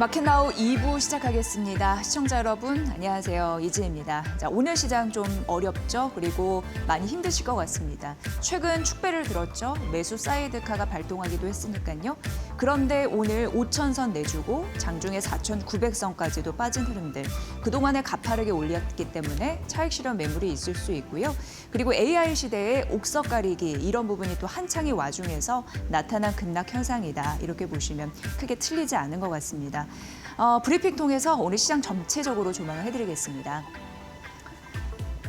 마켓나우 2부 시작하겠습니다. 시청자 여러분, 안녕하세요. 이지혜입니다. 자, 오늘 시장 좀 어렵죠? 그리고 많이 힘드실 것 같습니다. 최근 축배를 들었죠? 매수 사이드카가 발동하기도 했으니까요. 그런데 오늘 5,000선 내주고 장중에 4,900선까지도 빠진 흐름들. 그동안에 가파르게 올렸기 때문에 차익 실현 매물이 있을 수 있고요. 그리고 AI 시대의 옥석 가리기 이런 부분이 또 한창의 와중에서 나타난 급락 현상이다. 이렇게 보시면 크게 틀리지 않은 것 같습니다. 브리핑 통해서 오늘 시장 전체적으로 조망을 해드리겠습니다.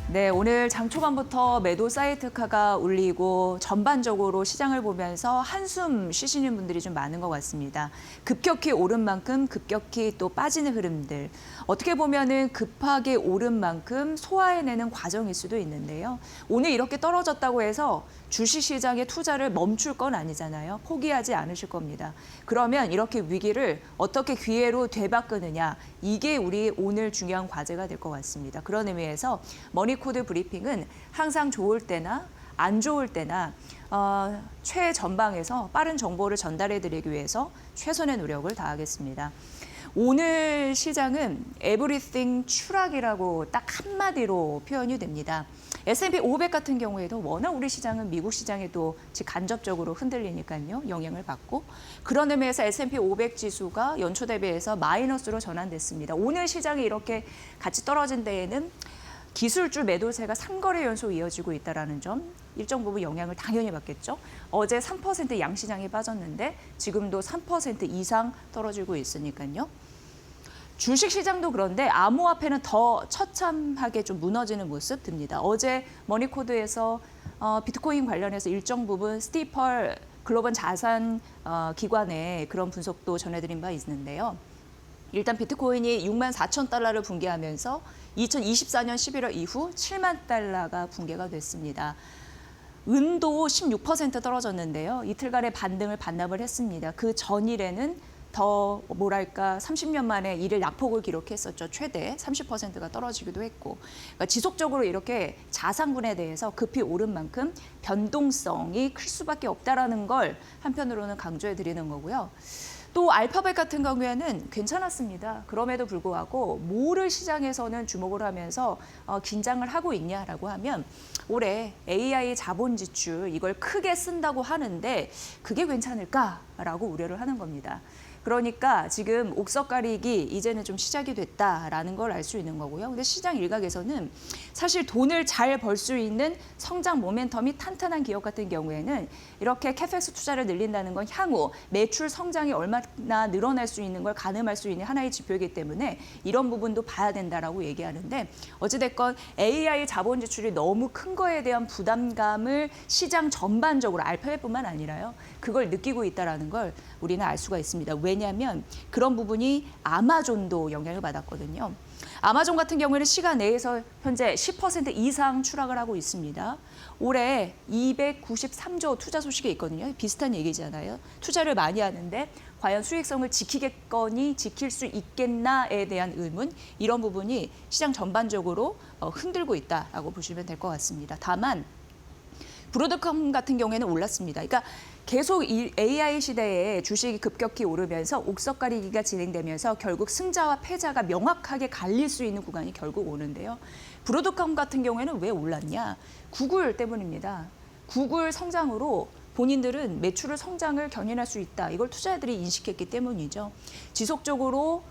네, 오늘 장 초반부터 매도 사이드카가 울리고 전반적으로 시장을 보면서 한숨 쉬시는 분들이 좀 많은 것 같습니다. 급격히 오른 만큼 급격히 또 빠지는 흐름들. 어떻게 보면은 급하게 오른 만큼 소화해내는 과정일 수도 있는데요. 오늘 이렇게 떨어졌다고 해서 주식시장의 투자를 멈출 건 아니잖아요. 포기하지 않으실 겁니다. 그러면 이렇게 위기를 어떻게 기회로 되바꾸느냐. 이게 우리 오늘 중요한 과제가 될 것 같습니다. 그런 의미에서 머니코드 브리핑은 항상 좋을 때나 안 좋을 때나 최전방에서 빠른 정보를 전달해드리기 위해서 최선의 노력을 다하겠습니다. 오늘 시장은 에브리띵 추락이라고 딱 한마디로 표현이 됩니다. S&P 500 같은 경우에도 워낙 우리 시장은 미국 시장에도 간접적으로 흔들리니까요. 영향을 받고. 그런 의미에서 S&P 500 지수가 연초 대비해서 마이너스로 전환됐습니다. 오늘 시장이 이렇게 같이 떨어진 데에는 기술주 매도세가 3거래 연속 이어지고 있다는 점, 일정 부분 영향을 당연히 받겠죠. 어제 3% 양시장이 빠졌는데 지금도 3% 이상 떨어지고 있으니까요. 주식시장도 그런데 암호화폐는 더 처참하게 좀 무너지는 모습 듭니다. 어제 머니코드에서 비트코인 관련해서 일정 부분 스티펄 글로벌 자산 기관의 그런 분석도 전해드린 바 있는데요. 일단 비트코인이 64,000달러를 붕괴하면서 2024년 11월 이후 7만 달러가 붕괴가 됐습니다. 은도 16% 떨어졌는데요. 이틀간의 반등을 반납을 했습니다. 그 전일에는 더 뭐랄까 30년 만에 이를 낙폭을 기록했었죠. 최대 30%가 떨어지기도 했고. 그러니까 지속적으로 이렇게 자산군에 대해서 급히 오른 만큼 변동성이 클 수밖에 없다라는 걸 한편으로는 강조해 드리는 거고요. 또 알파벳 같은 경우에는 괜찮았습니다. 그럼에도 불구하고 뭐를 시장에서는 주목을 하면서 긴장을 하고 있냐라고 하면 올해 AI 자본 지출 이걸 크게 쓴다고 하는데 그게 괜찮을까라고 우려를 하는 겁니다. 그러니까 지금 옥석 가리기 이제는 좀 시작이 됐다라는 걸 알 수 있는 거고요. 근데 시장 일각에서는 사실 돈을 잘 벌 수 있는 성장 모멘텀이 탄탄한 기업 같은 경우에는 이렇게 캐펙스 투자를 늘린다는 건 향후 매출 성장이 얼마나 늘어날 수 있는 걸 가늠할 수 있는 하나의 지표이기 때문에 이런 부분도 봐야 된다라고 얘기하는데 어찌됐건 AI 자본 지출이 너무 큰 거에 대한 부담감을 시장 전반적으로 알파벳뿐만 아니라요. 그걸 느끼고 있다라는 걸 우리는 알 수가 있습니다. 왜냐하면 그런 부분이 아마존도 영향을 받았거든요. 아마존 같은 경우에는 시간 내에서 현재 10% 이상 추락을 하고 있습니다. 올해 293조 투자 소식이 있거든요. 비슷한 얘기잖아요. 투자를 많이 하는데 과연 수익성을 지키겠거니 지킬 수 있겠나에 대한 의문, 이런 부분이 시장 전반적으로 흔들고 있다라고 보시면 될 것 같습니다. 다만 브로드컴 같은 경우에는 올랐습니다. 그러니까 계속 이 AI 시대에 주식이 급격히 오르면서 옥석 가리기가 진행되면서 결국 승자와 패자가 명확하게 갈릴 수 있는 구간이 결국 오는데요. 브로드컴 같은 경우에는 왜 올랐냐? 구글 때문입니다. 구글 성장으로 본인들은 매출을 성장을 견인할 수 있다. 이걸 투자자들이 인식했기 때문이죠. 지속적으로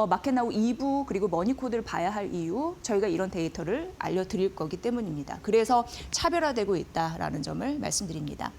마켓나우 2부 그리고 머니코드를 봐야 할 이유, 저희가 이런 데이터를 알려드릴 거기 때문입니다. 그래서 차별화되고 있다라는 점을 말씀드립니다.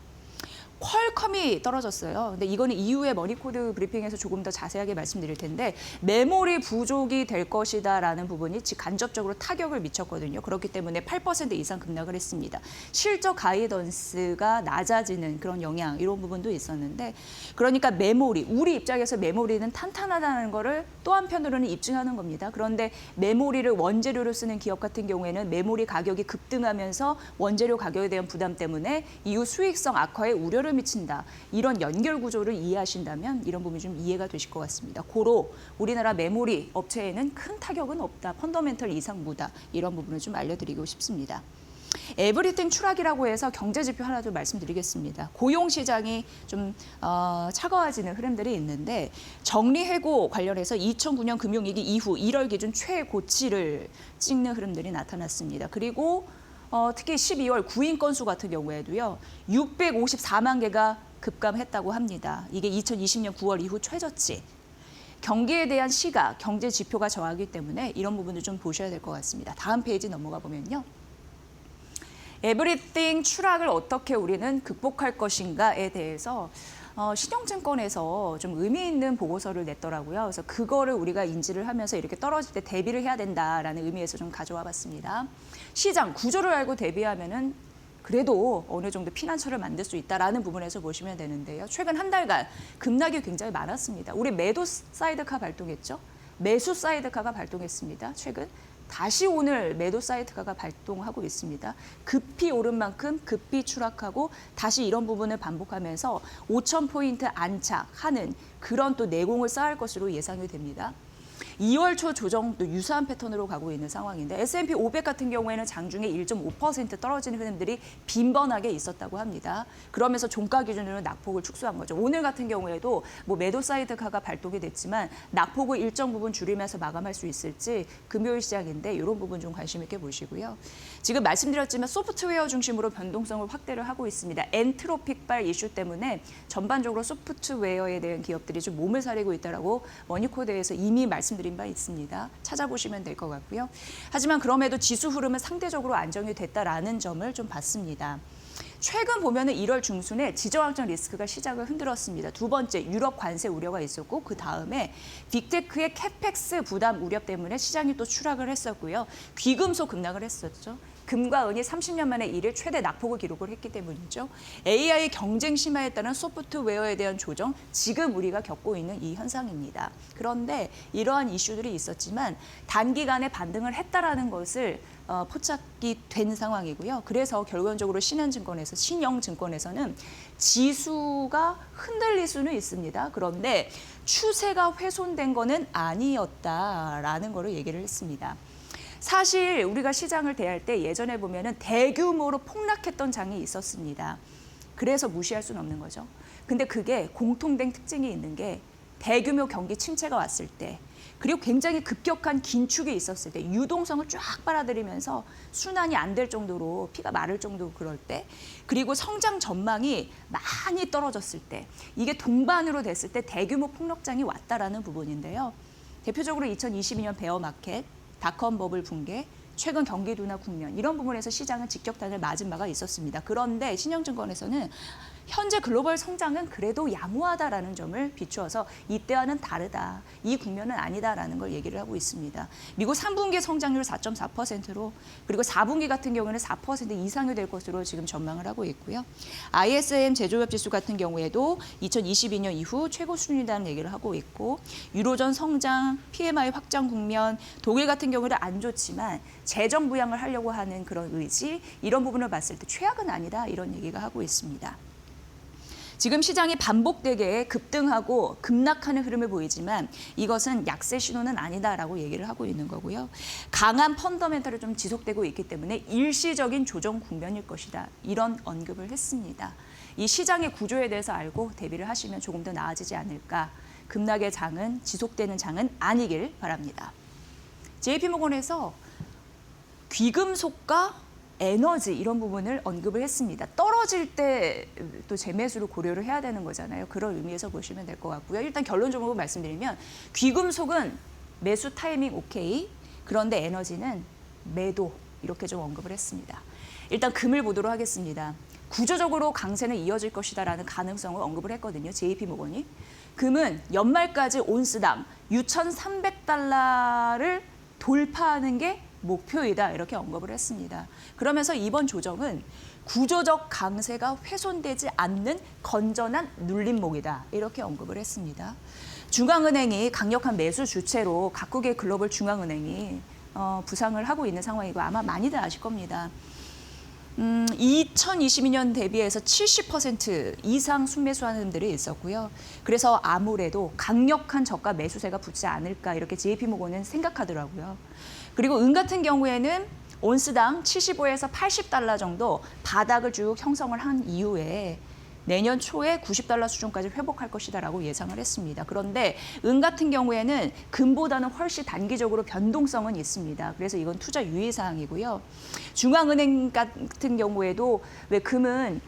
퀄컴이 떨어졌어요. 근데 이거는 이후에 머니코드 브리핑에서 조금 더 자세하게 말씀드릴 텐데 메모리 부족이 될 것이다라는 부분이 간접적으로 타격을 미쳤거든요. 그렇기 때문에 8% 이상 급락을 했습니다. 실적 가이던스가 낮아지는 그런 영향, 이런 부분도 있었는데 그러니까 메모리, 우리 입장에서 메모리는 탄탄하다는 거를 또 한편으로는 입증하는 겁니다. 그런데 메모리를 원재료로 쓰는 기업 같은 경우에는 메모리 가격이 급등하면서 원재료 가격에 대한 부담 때문에 이후 수익성 악화에 우려를 미친다. 이런 연결 구조를 이해하신다면 이런 부분이 좀 이해가 되실 것 같습니다. 고로 우리나라 메모리 업체에는 큰 타격은 없다. 펀더멘털 이상 무다. 이런 부분을 좀 알려드리고 싶습니다. 에브리띵 추락이라고 해서 경제 지표 하나 좀 말씀드리겠습니다. 고용 시장이 좀 차가워지는 흐름들이 있는데 정리해고 관련해서 2009년 금융위기 이후 1월 기준 최고치를 찍는 흐름들이 나타났습니다. 그리고 특히 12월 구인 건수 같은 경우에도요. 654만 개가 급감했다고 합니다. 이게 2020년 9월 이후 최저치. 경기에 대한 시각, 경제 지표가 저하기 때문에 이런 부분을 좀 보셔야 될 것 같습니다. 다음 페이지 넘어가 보면요. 에브리띵 추락을 어떻게 우리는 극복할 것인가에 대해서 신영증권에서 좀 의미 있는 보고서를 냈더라고요. 그래서 그거를 우리가 인지를 하면서 이렇게 떨어질 때 대비를 해야 된다라는 의미에서 좀 가져와 봤습니다. 시장 구조를 알고 대비하면은 그래도 어느 정도 피난처를 만들 수 있다라는 부분에서 보시면 되는데요. 최근 한 달간 급락이 굉장히 많았습니다. 우리 매도 사이드카 발동했죠. 매수 사이드카가 발동했습니다. 최근. 다시 오늘 매도 사이드카가 발동하고 있습니다. 급히 오른 만큼 급히 추락하고 다시 이런 부분을 반복하면서 5,000포인트 안착하는 그런 또 내공을 쌓을 것으로 예상이 됩니다. 2월 초 조정도 유사한 패턴으로 가고 있는 상황인데 S&P 500 같은 경우에는 장중에 1.5% 떨어지는 흐름들이 빈번하게 있었다고 합니다. 그러면서 종가 기준으로 낙폭을 축소한 거죠. 오늘 같은 경우에도 뭐 매도 사이드카가 발동이 됐지만 낙폭을 일정 부분 줄이면서 마감할 수 있을지 금요일 시장인데 이런 부분 좀 관심 있게 보시고요. 지금 말씀드렸지만 소프트웨어 중심으로 변동성을 확대를 하고 있습니다. 엔트로픽발 이슈 때문에 전반적으로 소프트웨어에 대한 기업들이 좀 몸을 사리고 있다라고 머니코드에서 이미 말씀드린 바 있습니다. 찾아보시면 될 것 같고요. 하지만 그럼에도 지수 흐름은 상대적으로 안정이 됐다라는 점을 좀 봤습니다. 최근 보면은 1월 중순에 지정학적 리스크가 시장을 흔들었습니다. 두 번째, 유럽 관세 우려가 있었고 그 다음에 빅테크의 캐펙스 부담 우려 때문에 시장이 또 추락을 했었고요. 귀금속 급락을 했었죠. 금과 은이 30년 만에 이를 최대 낙폭을 기록을 했기 때문이죠. AI 경쟁 심화에 따른 소프트웨어에 대한 조정, 지금 우리가 겪고 있는 이 현상입니다. 그런데 이러한 이슈들이 있었지만 단기간에 반등을 했다라는 것을 포착이 된 상황이고요. 그래서 결론적으로 신영증권에서는 지수가 흔들릴 수는 있습니다. 그런데 추세가 훼손된 거는 아니었다라는 거를 얘기를 했습니다. 사실 우리가 시장을 대할 때 예전에 보면은 대규모로 폭락했던 장이 있었습니다. 그래서 무시할 수는 없는 거죠. 근데 그게 공통된 특징이 있는 게 대규모 경기 침체가 왔을 때 그리고 굉장히 급격한 긴축이 있었을 때 유동성을 쫙 빨아들이면서 순환이 안 될 정도로 피가 마를 정도로 그럴 때 그리고 성장 전망이 많이 떨어졌을 때 이게 동반으로 됐을 때 대규모 폭락장이 왔다라는 부분인데요. 대표적으로 2022년 베어마켓 닷컴 버블 붕괴, 최근 경기 둔화 국면 이런 부분에서 시장은 직격탄을 맞은 바가 있었습니다. 그런데 신영증권에서는 현재 글로벌 성장은 그래도 양호하다라는 점을 비추어서 이때와는 다르다. 이 국면은 아니다라는 걸 얘기를 하고 있습니다. 미국 3분기 성장률 4.4%로 그리고 4분기 같은 경우에는 4% 이상이 될 것으로 지금 전망을 하고 있고요. ISM 제조업 지수 같은 경우에도 2022년 이후 최고 수준이라는 얘기를 하고 있고 유로존 성장, PMI 확장 국면, 독일 같은 경우는 안 좋지만 재정 부양을 하려고 하는 그런 의지 이런 부분을 봤을 때 최악은 아니다 이런 얘기가 하고 있습니다. 지금 시장이 반복되게 급등하고 급락하는 흐름을 보이지만 이것은 약세 신호는 아니다라고 얘기를 하고 있는 거고요. 강한 펀더멘털이 좀 지속되고 있기 때문에 일시적인 조정 국면일 것이다. 이런 언급을 했습니다. 이 시장의 구조에 대해서 알고 대비를 하시면 조금 더 나아지지 않을까. 급락의 장은 지속되는 장은 아니길 바랍니다. JP모건에서 귀금속과 에너지 이런 부분을 언급을 했습니다. 떨어질 때 또 재매수를 고려를 해야 되는 거잖아요. 그런 의미에서 보시면 될 것 같고요. 일단 결론적으로 말씀드리면 귀금속은 매수 타이밍 오케이. 그런데 에너지는 매도 이렇게 좀 언급을 했습니다. 일단 금을 보도록 하겠습니다. 구조적으로 강세는 이어질 것이다라는 가능성을 언급을 했거든요. JP모건이. 금은 연말까지 온스당 6,300달러를 돌파하는 게 목표이다 이렇게 언급을 했습니다. 그러면서 이번 조정은 구조적 강세가 훼손되지 않는 건전한 눌림목이다 이렇게 언급을 했습니다. 중앙은행이 강력한 매수 주체로 각국의 글로벌 중앙은행이 부상을 하고 있는 상황이고 아마 많이들 아실 겁니다. 2022년 대비해서 70% 이상 순매수하는 분들이 있었고요. 그래서 아무래도 강력한 저가 매수세가 붙지 않을까 이렇게 JP모건은 생각하더라고요. 그리고 은 같은 경우에는 온스당 75에서 80달러 정도 바닥을 쭉 형성을 한 이후에 내년 초에 90달러 수준까지 회복할 것이다라고 예상을 했습니다. 그런데 은 같은 경우에는 금보다는 훨씬 단기적으로 변동성은 있습니다. 그래서 이건 투자 유의사항이고요. 중앙은행 같은 경우에도 왜 금은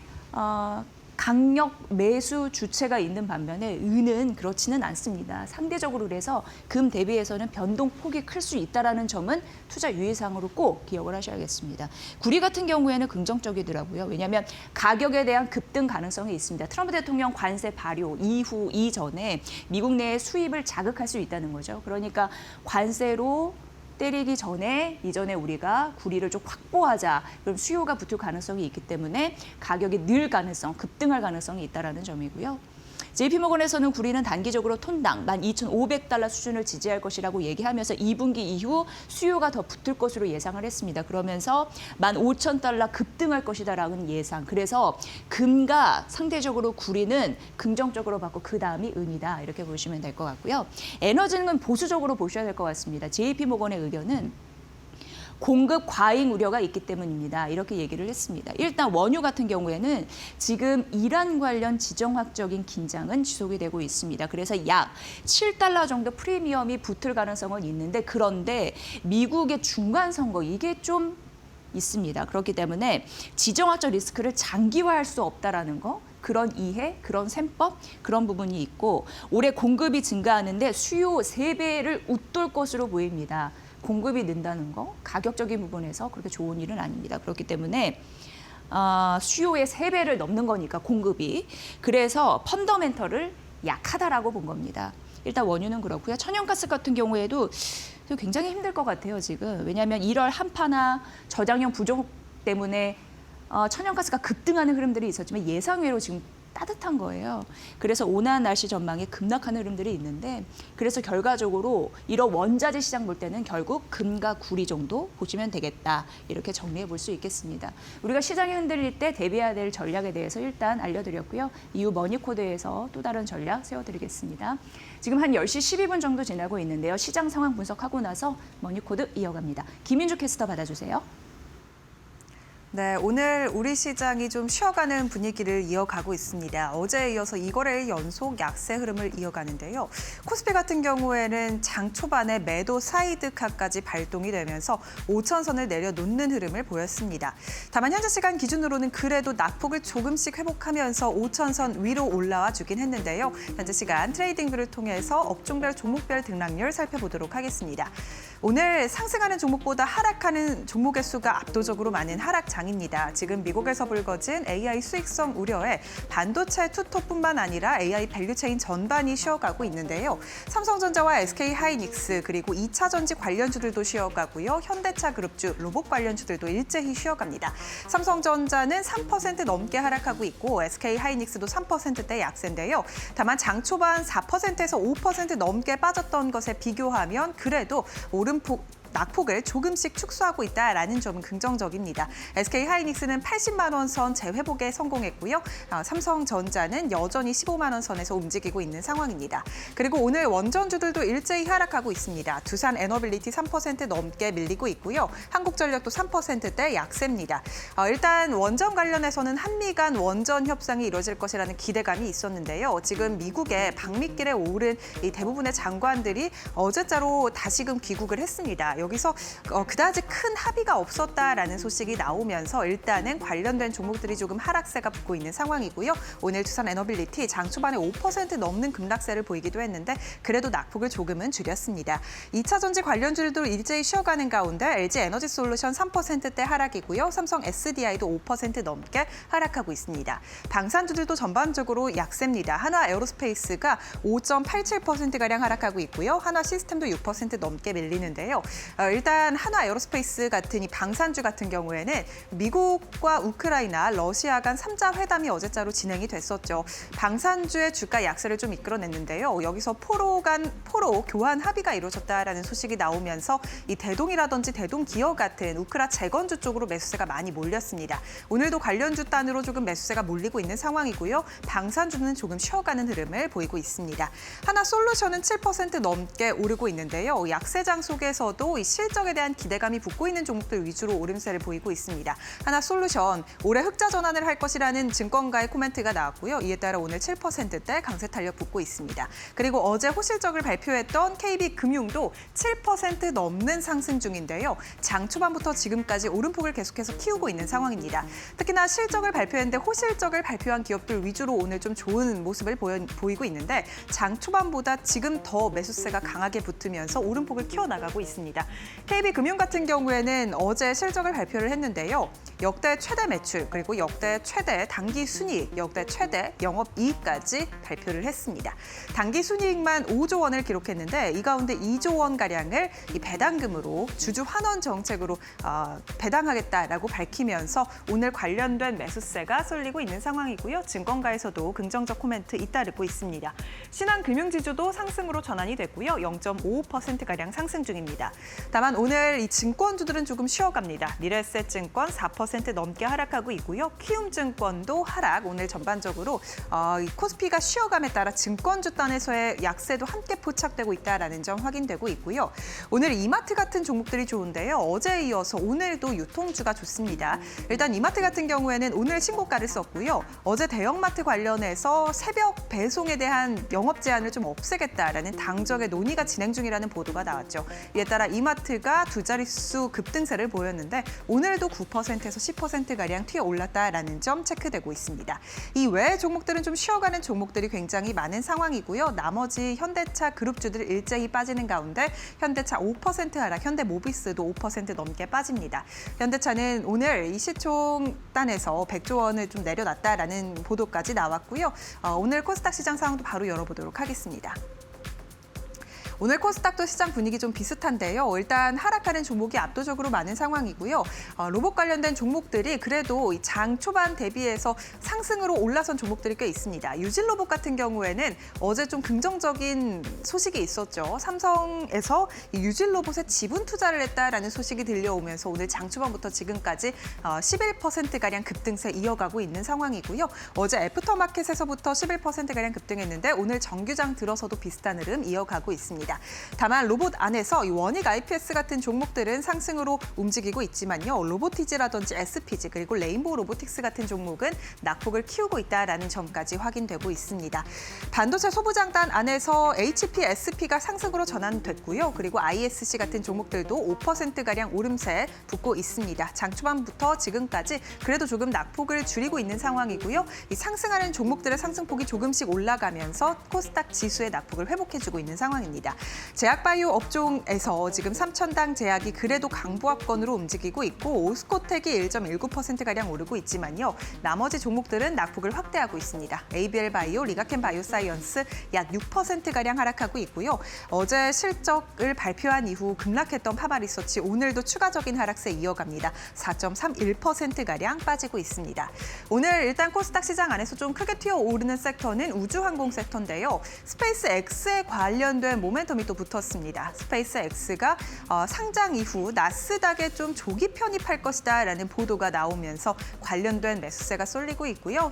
강력 매수 주체가 있는 반면에 은은 그렇지는 않습니다. 상대적으로 그래서 금 대비해서는 변동폭이 클 수 있다는 점은 투자 유의사항으로 꼭 기억을 하셔야겠습니다. 구리 같은 경우에는 긍정적이더라고요. 왜냐하면 가격에 대한 급등 가능성이 있습니다. 트럼프 대통령 관세 발효 이전에 미국 내의 수입을 자극할 수 있다는 거죠. 그러니까 관세로 때리기 전에 이전에 우리가 구리를 좀 확보하자. 그럼 수요가 붙을 가능성이 있기 때문에 가격이 늘 가능성, 급등할 가능성이 있다는 점이고요. JP모건에서는 구리는 단기적으로 톤당 12,500달러 수준을 지지할 것이라고 얘기하면서 2분기 이후 수요가 더 붙을 것으로 예상을 했습니다. 그러면서 15,000달러 급등할 것이다라는 예상. 그래서 금과 상대적으로 구리는 긍정적으로 봤고 그다음이 은이다. 이렇게 보시면 될 것 같고요. 에너지는 보수적으로 보셔야 될 것 같습니다. JP모건의 의견은 공급 과잉 우려가 있기 때문입니다. 이렇게 얘기를 했습니다. 일단 원유 같은 경우에는 지금 이란 관련 지정학적인 긴장은 지속이 되고 있습니다. 그래서 약 7달러 정도 프리미엄이 붙을 가능성은 있는데 그런데 미국의 중간 선거 이게 좀 있습니다. 그렇기 때문에 지정학적 리스크를 장기화할 수 없다라는 거. 그런 이해, 그런 셈법, 그런 부분이 있고 올해 공급이 증가하는데 수요 3배를 웃돌 것으로 보입니다. 공급이 는다는 거, 가격적인 부분에서 그렇게 좋은 일은 아닙니다. 그렇기 때문에 수요의 3배를 넘는 거니까 공급이. 그래서 펀더멘털을 약하다라고 본 겁니다. 일단 원유는 그렇고요. 천연가스 같은 경우에도 굉장히 힘들 것 같아요, 지금. 왜냐하면 1월 한파나 저장용 부족 때문에 천연가스가 급등하는 흐름들이 있었지만 예상외로 지금 따뜻한 거예요. 그래서 온화한 날씨 전망에 급락하는 흐름들이 있는데 그래서 결과적으로 이런 원자재 시장 볼 때는 결국 금과 구리 정도 보시면 되겠다. 이렇게 정리해 볼 수 있겠습니다. 우리가 시장이 흔들릴 때 대비해야 될 전략에 대해서 일단 알려드렸고요. 이후 머니코드에서 또 다른 전략 세워드리겠습니다. 지금 한 10시 12분 정도 지나고 있는데요. 시장 상황 분석하고 나서 머니코드 이어갑니다. 김민주 캐스터 받아주세요. 네, 오늘 우리 시장이 좀 쉬어가는 분위기를 이어가고 있습니다. 어제에 이어서 2거래일 연속 약세 흐름을 이어가는데요. 코스피 같은 경우에는 장 초반에 매도 사이드카까지 발동이 되면서 5천선을 내려놓는 흐름을 보였습니다. 다만 현재 시간 기준으로는 그래도 낙폭을 조금씩 회복하면서 5천선 위로 올라와 주긴 했는데요. 현재 시간 트레이딩뷰를 통해서 업종별 종목별 등락률 살펴보도록 하겠습니다. 오늘 상승하는 종목보다 하락하는 종목의 수가 압도적으로 많은 하락장입니다. 지금 미국에서 불거진 AI 수익성 우려에 반도체 투톱뿐만 아니라 AI 밸류체인 전반이 쉬어가고 있는데요. 삼성전자와 SK하이닉스 그리고 2차 전지 관련주들도 쉬어가고요. 현대차 그룹주, 로봇 관련주들도 일제히 쉬어갑니다. 삼성전자는 3% 넘게 하락하고 있고 SK하이닉스도 3%대 약세인데요. 다만 장 초반 4%에서 5% 넘게 빠졌던 것에 비교하면 그래도 낙폭을 조금씩 축소하고 있다라는 점은 긍정적입니다. SK하이닉스는 80만 원 선 재회복에 성공했고요. 삼성전자는 여전히 15만 원 선에서 움직이고 있는 상황입니다. 그리고 오늘 원전주들도 일제히 하락하고 있습니다. 두산 에너빌리티 3% 넘게 밀리고 있고요. 한국전력도 3%대 약세입니다. 일단 원전 관련해서는 한미 간 원전 협상이 이루어질 것이라는 기대감이 있었는데요. 지금 미국의 방미길에 오른 이 대부분의 장관들이 어제자로 다시금 귀국을 했습니다. 여기서 그다지 큰 합의가 없었다라는 소식이 나오면서 일단은 관련된 종목들이 조금 하락세가 붙고 있는 상황이고요. 오늘 두산 에너빌리티 장 초반에 5% 넘는 급락세를 보이기도 했는데 그래도 낙폭을 조금은 줄였습니다. 2차 전지 관련주들도 일제히 쉬어가는 가운데 LG 에너지솔루션 3%대 하락이고요. 삼성 SDI도 5% 넘게 하락하고 있습니다. 방산주들도 전반적으로 약세입니다. 한화 에어로스페이스가 5.87%가량 하락하고 있고요. 한화 시스템도 6% 넘게 밀리는데요. 일단 한화 에어로스페이스 같은 이 방산주 같은 경우에는 미국과 우크라이나, 러시아 간 3자 회담이 어제자로 진행이 됐었죠. 방산주의 주가 약세를 좀 이끌어냈는데요. 여기서 포로 교환 합의가 이루어졌다라는 소식이 나오면서 이 대동이라든지 대동기업 같은 우크라 재건주 쪽으로 매수세가 많이 몰렸습니다. 오늘도 관련주 단으로 조금 매수세가 몰리고 있는 상황이고요. 방산주는 조금 쉬어가는 흐름을 보이고 있습니다. 하나솔루션은 7% 넘게 오르고 있는데요. 약세장 속에서도 이 실적에 대한 기대감이 붙고 있는 종목들 위주로 오름세를 보이고 있습니다. 하나솔루션, 올해 흑자 전환을 할 것이라는 증권가의 코멘트가 나왔고요. 이에 따라 오늘 7%대 강세 탄력 붙고 있습니다. 그리고 어제 호실적을 발표했던 KB금융도 7% 넘는 상승 중인데요. 장 초반부터 지금까지 오름폭을 계속해서 키우고 있는 상황입니다. 특히나 실적을 발표했는데 호실적을 발표한 기업들 위주로 오늘 좀 좋은 모습을 보이고 있는데 장 초반보다 지금 더 매수세가 강하게 붙으면서 오름폭을 키워나가고 있습니다. KB금융 같은 경우에는 어제 실적을 발표를 했는데요. 역대 최대 매출, 그리고 역대 최대 당기 순이익, 역대 최대 영업이익까지 발표를 했습니다. 당기 순이익만 5조 원을 기록했는데 이 가운데 2조 원가량을 이 배당금으로 주주 환원 정책으로 배당하겠다라고 밝히면서 오늘 관련된 매수세가 쏠리고 있는 상황이고요. 증권가에서도 긍정적 코멘트 잇따르고 있습니다. 신한금융지주도 상승으로 전환이 됐고요. 0.55%가량 상승 중입니다. 다만 오늘 이 증권주들은 조금 쉬어갑니다. 미래에셋증권 4% 넘게 하락하고 있고요. 키움증권도 하락, 오늘 전반적으로 이 코스피가 쉬어감에 따라 증권주 단에서의 약세도 함께 포착되고 있다는 점 확인되고 있고요. 오늘 이마트 같은 종목들이 좋은데요. 어제에 이어서 오늘도 유통주가 좋습니다. 일단 이마트 같은 경우에는 오늘 신고가를 썼고요. 어제 대형마트 관련해서 새벽 배송에 대한 영업 제한을 좀 없애겠다라는 당정의 논의가 진행 중이라는 보도가 나왔죠. 이에 따라 이마트가 두 자릿수 급등세를 보였는데 오늘도 9%에서 10%가량 튀어 올랐다라는 점 체크되고 있습니다. 이 외의 종목들은 좀 쉬어가는 종목들이 굉장히 많은 상황이고요. 나머지 현대차 그룹주들 일제히 빠지는 가운데 현대차 5% 하락, 현대모비스도 5% 넘게 빠집니다. 현대차는 오늘 이 시총단에서 100조 원을 좀 내려놨다라는 보도까지 나왔고요. 오늘 코스닥 시장 상황도 바로 열어보도록 하겠습니다. 오늘 코스닥도 시장 분위기 좀 비슷한데요. 일단 하락하는 종목이 압도적으로 많은 상황이고요. 로봇 관련된 종목들이 그래도 장 초반 대비해서 상승으로 올라선 종목들이 꽤 있습니다. 유진로봇 같은 경우에는 어제 좀 긍정적인 소식이 있었죠. 삼성에서 유진로봇에 지분 투자를 했다라는 소식이 들려오면서 오늘 장 초반부터 지금까지 11%가량 급등세 이어가고 있는 상황이고요. 어제 애프터마켓에서부터 11%가량 급등했는데 오늘 정규장 들어서도 비슷한 흐름 이어가고 있습니다. 다만 로봇 안에서 이 원익 IPS 같은 종목들은 상승으로 움직이고 있지만요. 로보티지라든지 SPG 그리고 레인보우 로보틱스 같은 종목은 낙폭을 키우고 있다는 점까지 확인되고 있습니다. 반도체 소부장단 안에서 HP, SP가 상승으로 전환됐고요. 그리고 ISC 같은 종목들도 5%가량 오름세 붙고 있습니다. 장 초반부터 지금까지 그래도 조금 낙폭을 줄이고 있는 상황이고요. 이 상승하는 종목들의 상승폭이 조금씩 올라가면서 코스닥 지수의 낙폭을 회복해주고 있는 상황입니다. 제약바이오 업종에서 지금 삼천당 제약이 그래도 강보합권으로 움직이고 있고 오스코텍이 1.19%가량 오르고 있지만요. 나머지 종목들은 낙폭을 확대하고 있습니다. ABL바이오, 리가켄 바이오사이언스 약 6%가량 하락하고 있고요. 어제 실적을 발표한 이후 급락했던 파마리서치 오늘도 추가적인 하락세 이어갑니다. 4.31%가량 빠지고 있습니다. 오늘 일단 코스닥 시장 안에서 좀 크게 튀어오르는 섹터는 우주항공 섹터인데요. 스페이스 X에 관련된 모멘텀이 또 붙었습니다. 스페이스 X가 상장 이후 나스닥에 좀 조기 편입할 것이다라는 보도가 나오면서 관련된 매수세가 쏠리고 있고요.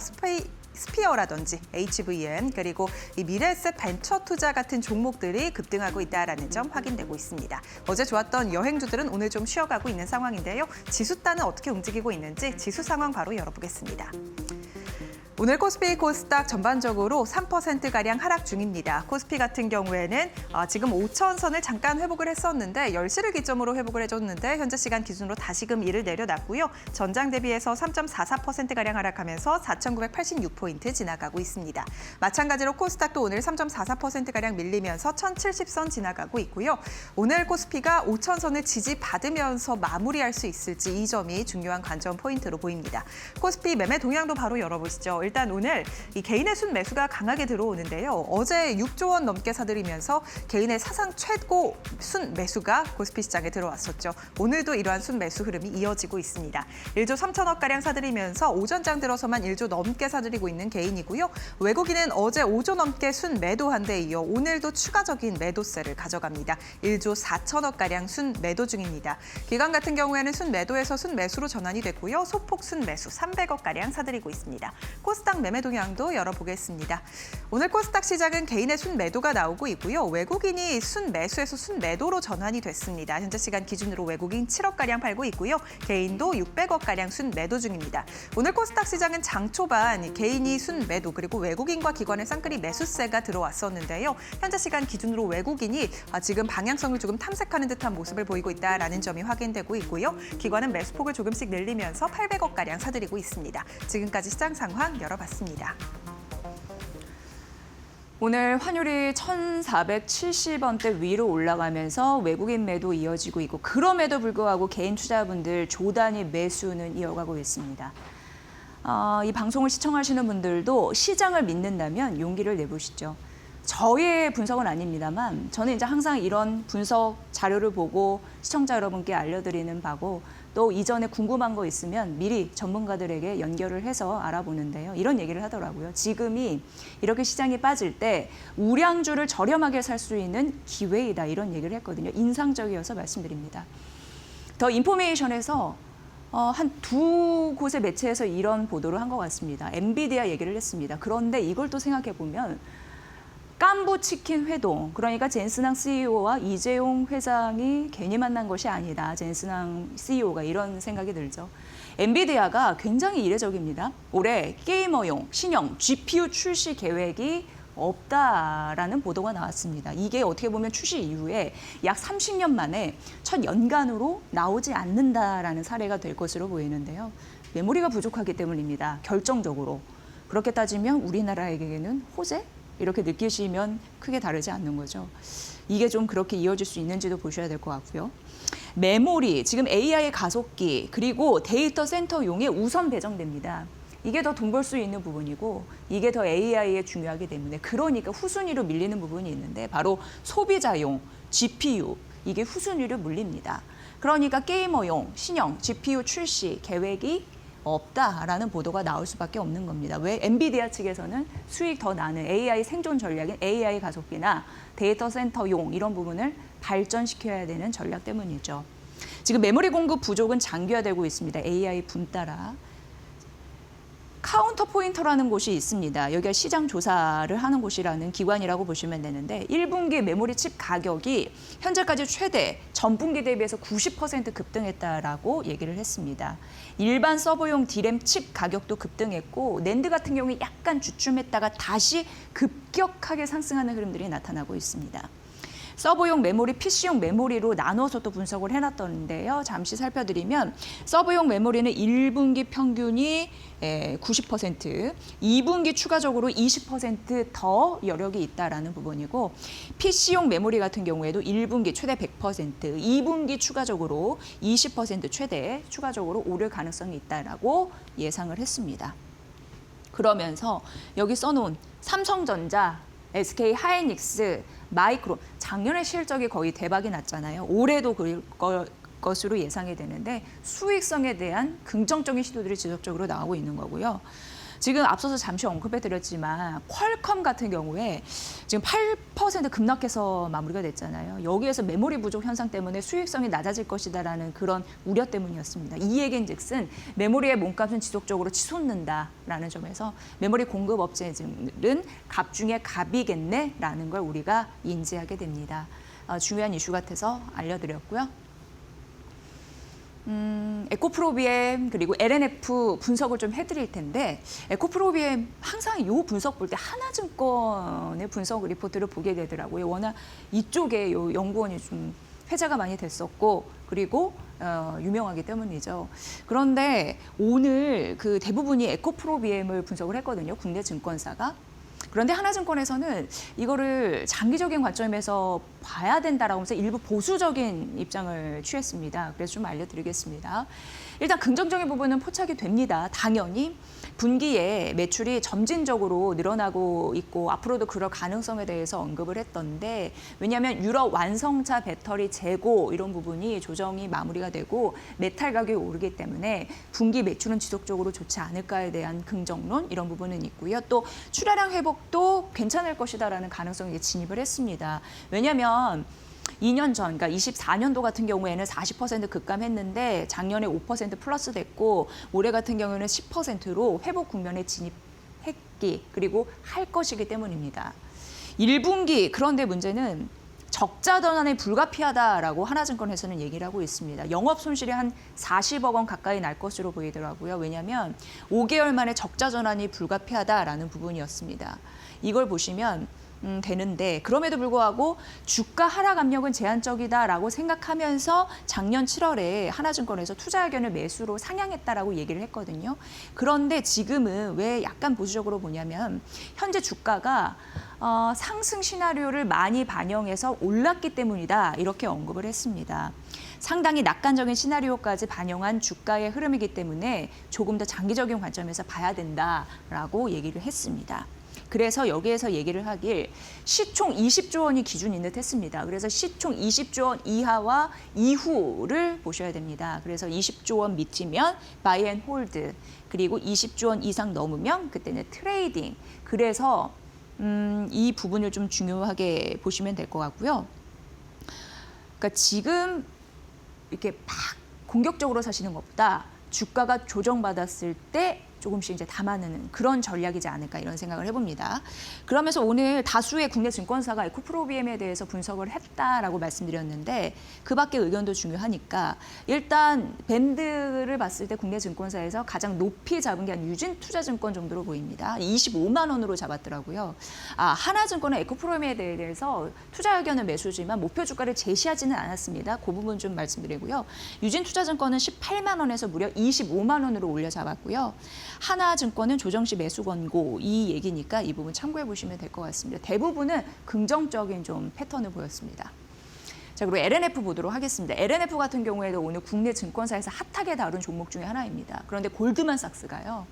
스피어라든지 HVM 그리고 이 미래에셋 벤처 투자 같은 종목들이 급등하고 있다는 점 확인되고 있습니다. 어제 좋았던 여행주들은 오늘 좀 쉬어가고 있는 상황인데요. 지수단은 어떻게 움직이고 있는지 지수 상황 바로 열어보겠습니다. 오늘 코스피, 코스닥 전반적으로 3%가량 하락 중입니다. 코스피 같은 경우에는 지금 5,000선을 잠깐 회복을 했었는데 10시를 기점으로 회복을 해줬는데 현재 시간 기준으로 다시금 이를 내려놨고요. 전장 대비해서 3.44%가량 하락하면서 4,986포인트 지나가고 있습니다. 마찬가지로 코스닥도 오늘 3.44%가량 밀리면서 1,070선 지나가고 있고요. 오늘 코스피가 5,000선을 지지받으면서 마무리할 수 있을지 이 점이 중요한 관전 포인트로 보입니다. 코스피 매매 동향도 바로 열어보시죠. 일단 오늘 이 개인의 순 매수가 강하게 들어오는데요. 어제 6조 원 넘게 사들이면서 개인의 사상 최고 순 매수가 코스피 시장에 들어왔었죠. 오늘도 이러한 순 매수 흐름이 이어지고 있습니다. 1조 3천억가량 사들이면서 오전장 들어서만 1조 넘게 사들이고 있는 개인이고요. 외국인은 어제 5조 넘게 순 매도한 데 이어 오늘도 추가적인 매도세를 가져갑니다. 1조 4천억가량 순 매도 중입니다. 기관 같은 경우에는 순 매도에서 순 매수로 전환이 됐고요. 소폭 순 매수 300억가량 사들이고 있습니다. 코스닥 매매 동향도 열어보겠습니다. 오늘 코스닥 시장은 개인의 순매도가 나오고 있고요. 외국인이 순매수에서 순매도로 전환이 됐습니다. 현재 시간 기준으로 외국인 7억가량 팔고 있고요. 개인도 600억가량 순매도 중입니다. 오늘 코스닥 시장은 장 초반 개인이 순매도 그리고 외국인과 기관의 쌍끌이 매수세가 들어왔었는데요. 현재 시간 기준으로 외국인이 지금 방향성을 조금 탐색하는 듯한 모습을 보이고 있다는 점이 확인되고 있고요. 기관은 매수폭을 조금씩 늘리면서 800억가량 사들이고 있습니다. 지금까지 시장 상황 열어봤습니다. 오늘 환율이 1,470원대 위로 올라가면서 외국인 매도 이어지고 있고 그럼에도 불구하고 개인 투자분들 조단위 매수는 이어가고 있습니다. 이 방송을 시청하시는 분들도 시장을 믿는다면 용기를 내보시죠. 저의 분석은 아닙니다만 저는 이제 항상 이런 분석 자료를 보고 시청자 여러분께 알려드리는 바고 또 이전에 궁금한 거 있으면 미리 전문가들에게 연결을 해서 알아보는데요. 이런 얘기를 하더라고요. 지금이 이렇게 시장이 빠질 때 우량주를 저렴하게 살 수 있는 기회이다. 이런 얘기를 했거든요. 인상적이어서 말씀드립니다. 더 인포메이션에서 한 두 곳의 매체에서 이런 보도를 한 것 같습니다. 엔비디아 얘기를 했습니다. 그런데 이걸 또 생각해 보면 깐부치킨 회동, 그러니까 젠스낭 CEO와 이재용 회장이 괜히 만난 것이 아니다. 젠스낭 CEO가 이런 생각이 들죠. 엔비디아가 굉장히 이례적입니다. 올해 게이머용 신형 GPU 출시 계획이 없다라는 보도가 나왔습니다. 이게 어떻게 보면 출시 이후에 약 30년 만에 첫 연간으로 나오지 않는다라는 사례가 될 것으로 보이는데요. 메모리가 부족하기 때문입니다. 결정적으로. 그렇게 따지면 우리나라에게는 호재? 이렇게 느끼시면 크게 다르지 않는 거죠. 이게 좀 그렇게 이어질 수 있는지도 보셔야 될 것 같고요. 메모리, 지금 AI 가속기, 그리고 데이터 센터용에 우선 배정됩니다. 이게 더 돈 벌 수 있는 부분이고 이게 더 AI에 중요하기 때문에 그러니까 후순위로 밀리는 부분이 있는데 바로 소비자용, GPU, 이게 후순위로 물립니다. 그러니까 게이머용 신형 GPU 출시 계획이 없다라는 보도가 나올 수밖에 없는 겁니다. 왜? 엔비디아 측에서는 수익 더 나는 AI 생존 전략인 AI 가속기나 데이터 센터용 이런 부분을 발전시켜야 되는 전략 때문이죠. 지금 메모리 공급 부족은 장기화되고 있습니다. AI 붐 따라. 카운터 포인터라는 곳이 있습니다. 여기가 시장 조사를 하는 곳이라는 기관이라고 보시면 되는데 1분기 메모리 칩 가격이 현재까지 최대 전분기 대비해서 90% 급등했다라고 얘기를 했습니다. 일반 서버용 D램 칩 가격도 급등했고 낸드 같은 경우에 약간 주춤했다가 다시 급격하게 상승하는 흐름들이 나타나고 있습니다. 서버용 메모리, PC용 메모리로 나눠서 또 분석을 해놨던데요. 잠시 살펴드리면 서버용 메모리는 1분기 평균이 90%, 2분기 추가적으로 20%더 여력이 있다라는 부분이고 PC용 메모리 같은 경우에도 1분기 최대 100%, 2분기 추가적으로 20% 최대 추가적으로 오를 가능성이 있다라고 예상을 했습니다. 그러면서 여기 써놓은 삼성전자, SK 하이닉스, 마이크론, 작년에 실적이 거의 대박이 났잖아요. 올해도 그럴 것으로 예상이 되는데 수익성에 대한 긍정적인 시도들이 지속적으로 나오고 있는 거고요. 지금 앞서서 잠시 언급해드렸지만 퀄컴 같은 경우에 지금 8% 급락해서 마무리가 됐잖아요. 여기에서 메모리 부족 현상 때문에 수익성이 낮아질 것이다라는 그런 우려 때문이었습니다. 이 얘기인즉슨 메모리의 몸값은 지속적으로 치솟는다라는 점에서 메모리 공급 업체들은 갑 중에 갑이겠네라는 걸 우리가 인지하게 됩니다. 중요한 이슈 같아서 알려드렸고요. 에코프로비엠 그리고 LNF 분석을 좀 해드릴 텐데 에코프로비엠 항상 이 분석 볼 때 하나증권의 분석 리포트를 보게 되더라고요. 워낙 이쪽에 요 연구원이 좀 회자가 많이 됐었고 그리고 유명하기 때문이죠. 그런데 오늘 그 대부분이 에코프로비엠을 분석을 했거든요. 국내 증권사가. 그런데 하나증권에서는 이거를 장기적인 관점에서 봐야 된다라고 하면서 일부 보수적인 입장을 취했습니다. 그래서 좀 알려드리겠습니다. 일단 긍정적인 부분은 포착이 됩니다. 당연히 분기에 매출이 점진적으로 늘어나고 있고 앞으로도 그럴 가능성에 대해서 언급을 했던데 왜냐하면 유럽 완성차 배터리 재고 이런 부분이 조정이 마무리가 되고 메탈 가격이 오르기 때문에 분기 매출은 지속적으로 좋지 않을까에 대한 긍정론 이런 부분은 있고요. 또 출하량 회복도 괜찮을 것이다라는 가능성에 진입을 했습니다. 왜냐하면 2년 전, 그러니까 24년도 같은 경우에는 40% 급감했는데 작년에 5% 플러스 됐고 올해 같은 경우에는 10%로 회복 국면에 진입 했기 그리고 할 것이기 때문입니다. 1분기 그런데 문제는 적자 전환이 불가피하다라고 하나증권에서는 얘기를 하고 있습니다. 영업 손실이 한 40억 원 가까이 날 것으로 보이더라고요. 왜냐하면 5개월 만에 적자 전환이 불가피하다라는 부분이었습니다. 이걸 보시면 되는데 그럼에도 불구하고 주가 하락 압력은 제한적이다라고 생각하면서 작년 7월에 하나증권에서 투자 의견을 매수로 상향했다라고 얘기를 했거든요. 그런데 지금은 왜 약간 보수적으로 보냐면 현재 주가가 상승 시나리오를 많이 반영해서 올랐기 때문이다 이렇게 언급을 했습니다. 상당히 낙관적인 시나리오까지 반영한 주가의 흐름이기 때문에 조금 더 장기적인 관점에서 봐야 된다라고 얘기를 했습니다. 그래서 여기에서 얘기를 하길 시총 20조 원이 기준인 듯 했습니다. 그래서 시총 20조 원 이하와 이후를 보셔야 됩니다. 그래서 20조 원 밑이면 바이 앤 홀드, 그리고 20조 원 이상 넘으면 그때는 트레이딩. 그래서 이 부분을 좀 중요하게 보시면 될 것 같고요. 그러니까 지금 이렇게 막 공격적으로 사시는 것보다 주가가 조정받았을 때 조금씩 이제 담아내는 그런 전략이지 않을까 이런 생각을 해봅니다. 그러면서 오늘 다수의 국내 증권사가 에코프로비엠에 대해서 분석을 했다라고 말씀드렸는데 그 밖의 의견도 중요하니까 일단 밴드를 봤을 때 국내 증권사에서 가장 높이 잡은 게 한 유진투자증권 정도로 보입니다. 25만 원으로 잡았더라고요. 하나증권은 에코프로비엠에 대해서 투자 의견은 매수지만 목표 주가를 제시하지는 않았습니다. 그 부분 좀 말씀드리고요. 유진투자증권은 18만 원에서 무려 25만 원으로 올려 잡았고요. 하나증권은 조정시 매수 권고 이 얘기니까 이 부분 참고해 보시면 될 것 같습니다. 대부분은 긍정적인 좀 패턴을 보였습니다. 자, 그리고 LNF 보도록 하겠습니다. LNF 같은 경우에도 오늘 국내 증권사에서 핫하게 다룬 종목 중에 하나입니다. 그런데 골드만삭스가요.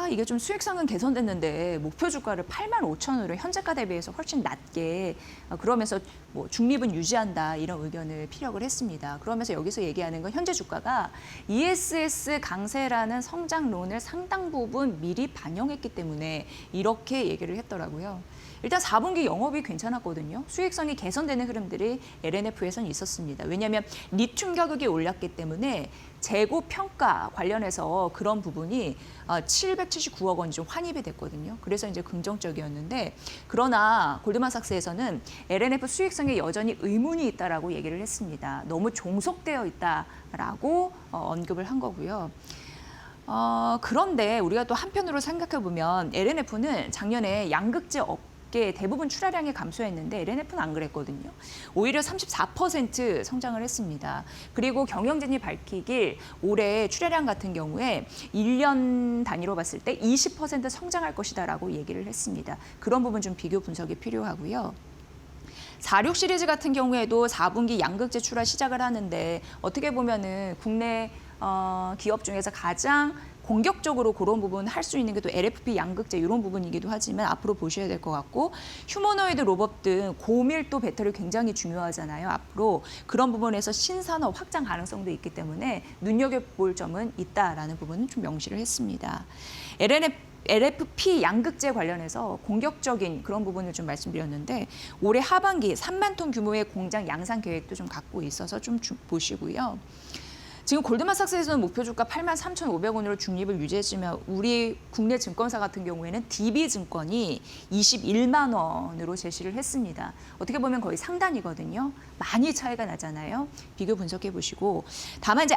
이게 좀 수익성은 개선됐는데 목표 주가를 85,000원으로 현재가 대비해서 훨씬 낮게 그러면서 뭐 중립은 유지한다 이런 의견을 피력을 했습니다. 그러면서 여기서 얘기하는 건 현재 주가가 ESS 강세라는 성장론을 상당 부분 미리 반영했기 때문에 이렇게 얘기를 했더라고요. 일단 4분기 영업이 괜찮았거든요. 수익성이 개선되는 흐름들이 LNF에서는 있었습니다. 왜냐하면 리튬 가격이 올랐기 때문에 재고 평가 관련해서 그런 부분이 779억 원이 좀 환입이 됐거든요. 그래서 이제 긍정적이었는데 그러나 골드만삭스에서는 LNF 수익성에 여전히 의문이 있다라고 얘기를 했습니다. 너무 종속되어 있다라고 언급을 한 거고요. 그런데 우리가 또 한편으로 생각해 보면 LNF는 작년에 양극재 대부분 출하량이 감소했는데 LNF는 안 그랬거든요. 오히려 34% 성장을 했습니다. 그리고 경영진이 밝히길 올해 출하량 같은 경우에 1년 단위로 봤을 때 20% 성장할 것이다라고 얘기를 했습니다. 그런 부분 좀 비교 분석이 필요하고요. 46 시리즈 같은 경우에도 4분기 양극재 출하 시작을 하는데 어떻게 보면은 국내 기업 중에서 가장 공격적으로 그런 부분 할 수 있는 게 또 LFP 양극재 이런 부분이기도 하지만 앞으로 보셔야 될 것 같고 휴머노이드 로봇 등 고밀도 배터리 굉장히 중요하잖아요. 앞으로 그런 부분에서 신산업 확장 가능성도 있기 때문에 눈여겨볼 점은 있다라는 부분은 좀 명시를 했습니다. LFP 양극재 관련해서 공격적인 그런 부분을 좀 말씀드렸는데 올해 하반기 3만 톤 규모의 공장 양산 계획도 좀 갖고 있어서 좀 보시고요. 지금 골드만삭스에서는 목표 주가 83,500원으로 중립을 유지했지만 우리 국내 증권사 같은 경우에는 DB증권이 21만 원으로 제시를 했습니다. 어떻게 보면 거의 상단이거든요. 많이 차이가 나잖아요. 비교 분석해 보시고 다만 이제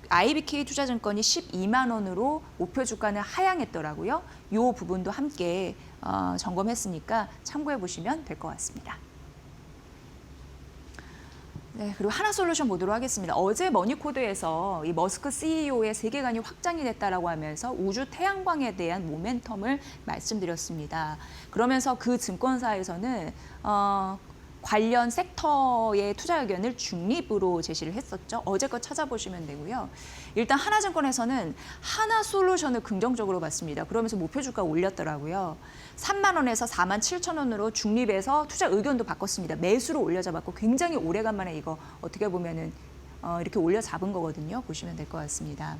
IBK 투자증권이 12만 원으로 목표 주가는 하향했더라고요. 이 부분도 함께 점검했으니까 참고해 보시면 될 것 같습니다. 네, 그리고 하나솔루션 보도록 하겠습니다. 어제 머니코드에서 이 머스크 CEO의 세계관이 확장이 됐다라고 하면서 우주 태양광에 대한 모멘텀을 말씀드렸습니다. 그러면서 그 증권사에서는 관련 섹터의 투자 의견을 중립으로 제시를 했었죠. 어제 거 찾아보시면 되고요. 일단 하나증권에서는 하나솔루션을 긍정적으로 봤습니다. 그러면서 목표 주가 올렸더라고요. 3만 원에서 4만 7천 원으로 중립해서 투자 의견도 바꿨습니다. 매수로 올려잡았고 굉장히 오래간만에 이거 어떻게 보면은 이렇게 올려잡은 거거든요. 보시면 될 것 같습니다.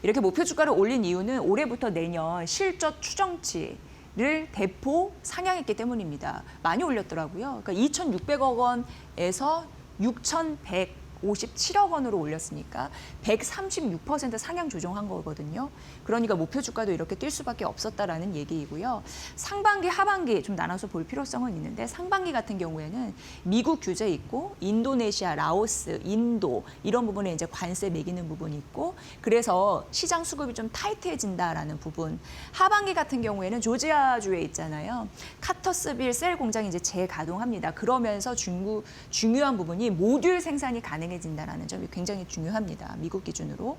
이렇게 목표 주가를 올린 이유는 올해부터 내년 실적 추정치를 대폭 상향했기 때문입니다. 많이 올렸더라고요. 그러니까 2,600억 원에서 6,100 57억 원으로 올렸으니까 136% 상향 조정한 거거든요. 그러니까 목표 주가도 이렇게 뛸 수밖에 없었다라는 얘기이고요. 상반기, 하반기 좀 나눠서 볼 필요성은 있는데 상반기 같은 경우에는 미국 규제 있고 인도네시아, 라오스, 인도 이런 부분에 이제 관세 매기는 부분이 있고 그래서 시장 수급이 좀 타이트해진다라는 부분. 하반기 같은 경우에는 조지아주에 있잖아요. 카터스빌 셀 공장이 이제 재가동합니다. 그러면서 중요한 부분이 모듈 생산이 가능해진다라는 점이 굉장히 중요합니다. 미국 기준으로.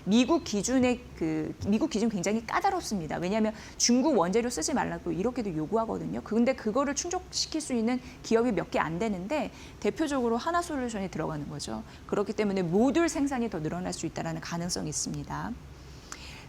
미국 기준 굉장히 까다롭습니다. 왜냐하면 중국 원재료 쓰지 말라고 이렇게도 요구하거든요. 근데 그거를 충족시킬 수 있는 기업이 몇 개 안 되는데 대표적으로 하나솔루션이 들어가는 거죠. 그렇기 때문에 모듈 생산이 더 늘어날 수 있다는 가능성이 있습니다.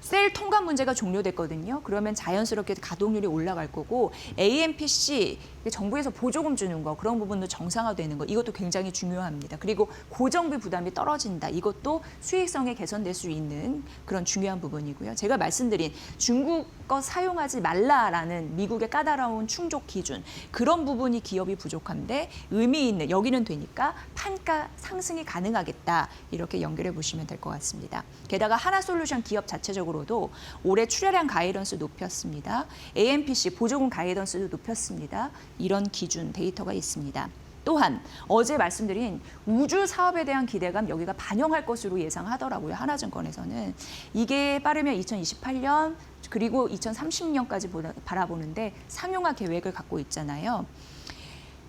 셀 통관 문제가 종료됐거든요. 그러면 자연스럽게 가동률이 올라갈 거고 AMPC 정부에서 보조금 주는 거 그런 부분도 정상화되는 거 이것도 굉장히 중요합니다. 그리고 고정비 부담이 떨어진다. 이것도 수익성에 개선될 수 있는 그런 중요한 부분이고요. 제가 말씀드린 중국 거 사용하지 말라라는 미국의 까다로운 충족 기준 그런 부분이 기업이 부족한데 의미 있는 여기는 되니까 판가 상승이 가능하겠다. 이렇게 연결해 보시면 될 것 같습니다. 게다가 하나솔루션 기업 자체적으로도 올해 출하량 가이던스 높였습니다. AMPC 보조금 가이던스도 높였습니다. 이런 기준 데이터가 있습니다. 또한 어제 말씀드린 우주 사업에 대한 기대감 여기가 반영할 것으로 예상하더라고요. 하나증권에서는. 이게 빠르면 2028년 그리고 2030년까지 바라보는데 상용화 계획을 갖고 있잖아요.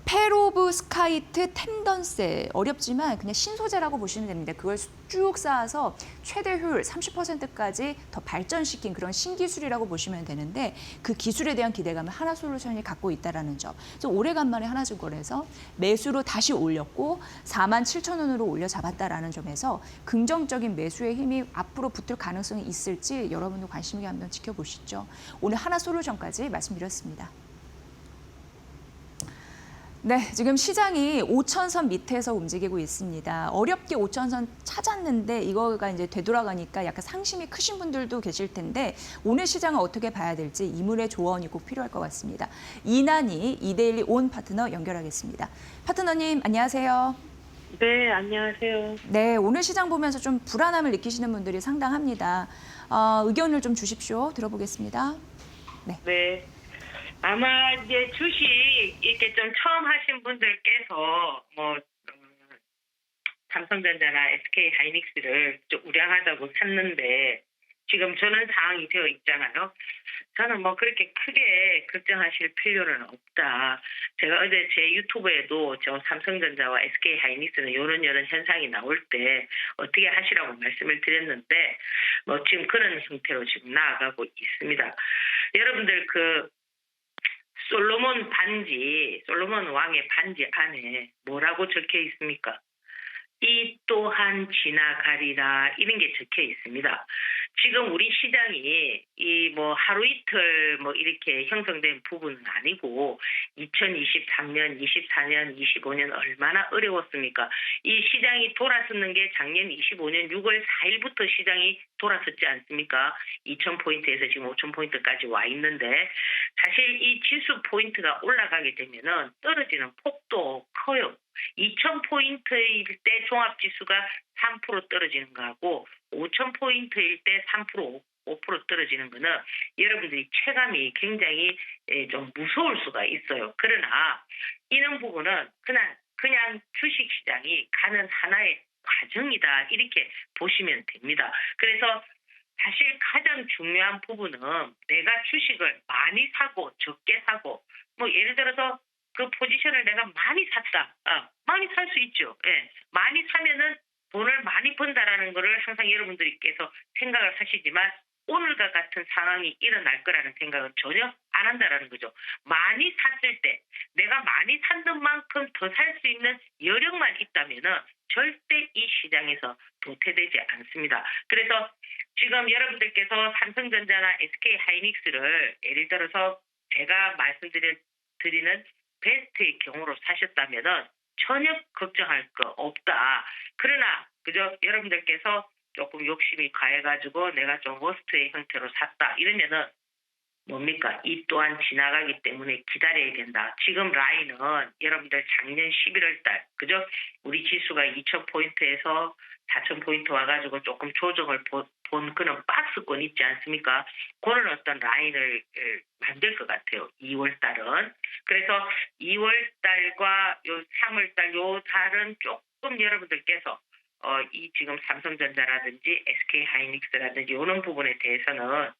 페로브스카이트 텐던셀 어렵지만 그냥 신소재라고 보시면 됩니다. 그걸 쭉 쌓아서 최대 효율 30%까지 더 발전시킨 그런 신기술이라고 보시면 되는데 그 기술에 대한 기대감을 하나솔루션이 갖고 있다는 점. 그래서 오래간만에 하나증권에서 매수로 다시 올렸고 47,000원으로 올려 잡았다라는 점에서 긍정적인 매수의 힘이 앞으로 붙을 가능성이 있을지 여러분도 관심 있게 한번 지켜보시죠. 오늘 하나솔루션까지 말씀드렸습니다. 네, 지금 시장이 5천선 밑에서 움직이고 있습니다. 어렵게 5천선 찾았는데 이거가 이제 되돌아가니까 약간 상심이 크신 분들도 계실 텐데 오늘 시장을 어떻게 봐야 될지 이문의 조언이 꼭 필요할 것 같습니다. 이난희 이데일리 온 파트너 연결하겠습니다. 파트너님 안녕하세요. 네, 안녕하세요. 네, 오늘 시장 보면서 좀 불안함을 느끼시는 분들이 상당합니다. 의견을 좀 주십시오. 들어보겠습니다. 네. 아마 이제 주식 이렇게 좀 처음 하신 분들께서 삼성전자나 SK 하이닉스를 좀 우량하다고 샀는데 지금 저는 상황이 되어 있잖아요. 저는 그렇게 크게 걱정하실 필요는 없다. 제가 어제 제 유튜브에도 저 삼성전자와 SK 하이닉스는 이런 현상이 나올 때 어떻게 하시라고 말씀을 드렸는데 지금 그런 형태로 지금 나아가고 있습니다. 여러분들 솔로몬 왕의 반지 안에 뭐라고 적혀 있습니까? 이 또한 지나가리라 이런 게 적혀 있습니다. 지금 우리 시장이 하루 이틀 이렇게 형성된 부분은 아니고 2023년, 24년, 25년 얼마나 어려웠습니까? 이 시장이 돌아섰는 게 작년 25년 6월 4일부터 시장이 돌아섰지 않습니까? 2,000포인트에서 지금 5,000포인트까지 와 있는데 사실 이 지수 포인트가 올라가게 되면은 떨어지는 폭도 커요. 2,000포인트일 때 종합지수가 3% 떨어지는 거하고 5,000포인트일 때 3%, 5% 떨어지는 거는 여러분들이 체감이 굉장히 좀 무서울 수가 있어요. 그러나 이런 부분은 그냥 주식시장이 가는 하나의 과정이다 이렇게 보시면 됩니다. 그래서 사실 가장 중요한 부분은 내가 주식을 많이 사고 적게 사고 예를 들어서 그 포지션을 내가 많이 샀다. 많이 살 수 있죠. 예. 많이 사면은 돈을 많이 번다라는 거를 항상 여러분들께서 생각을 하시지만 오늘과 같은 상황이 일어날 거라는 생각은 전혀 안 한다라는 거죠. 많이 샀을 때 내가 많이 산 것만큼 더 살 수 있는 여력만 있다면은 절대 이 시장에서 도태되지 않습니다. 그래서 지금 여러분들께서 삼성전자나 SK 하이닉스를 예를 들어서 제가 말씀드리는 베스트의 경우로 사셨다면은 전혀 걱정할 거 없다. 그러나 그저 여러분들께서 조금 욕심이 가해가지고 내가 좀 워스트의 형태로 샀다 이러면은 뭡니까? 이 또한 지나가기 때문에 기다려야 된다. 지금 라인은 여러분들 작년 11월 달, 그죠? 우리 지수가 2,000포인트에서 4,000포인트 와가지고 조금 조정을 본 그런 박스권 있지 않습니까? 그런 어떤 라인을 만들 것 같아요. 2월 달은. 그래서 2월 달과 요 3월 달, 요 달은 조금 여러분들께서 이 지금 삼성전자라든지 SK하이닉스라든지 이런 부분에 대해서는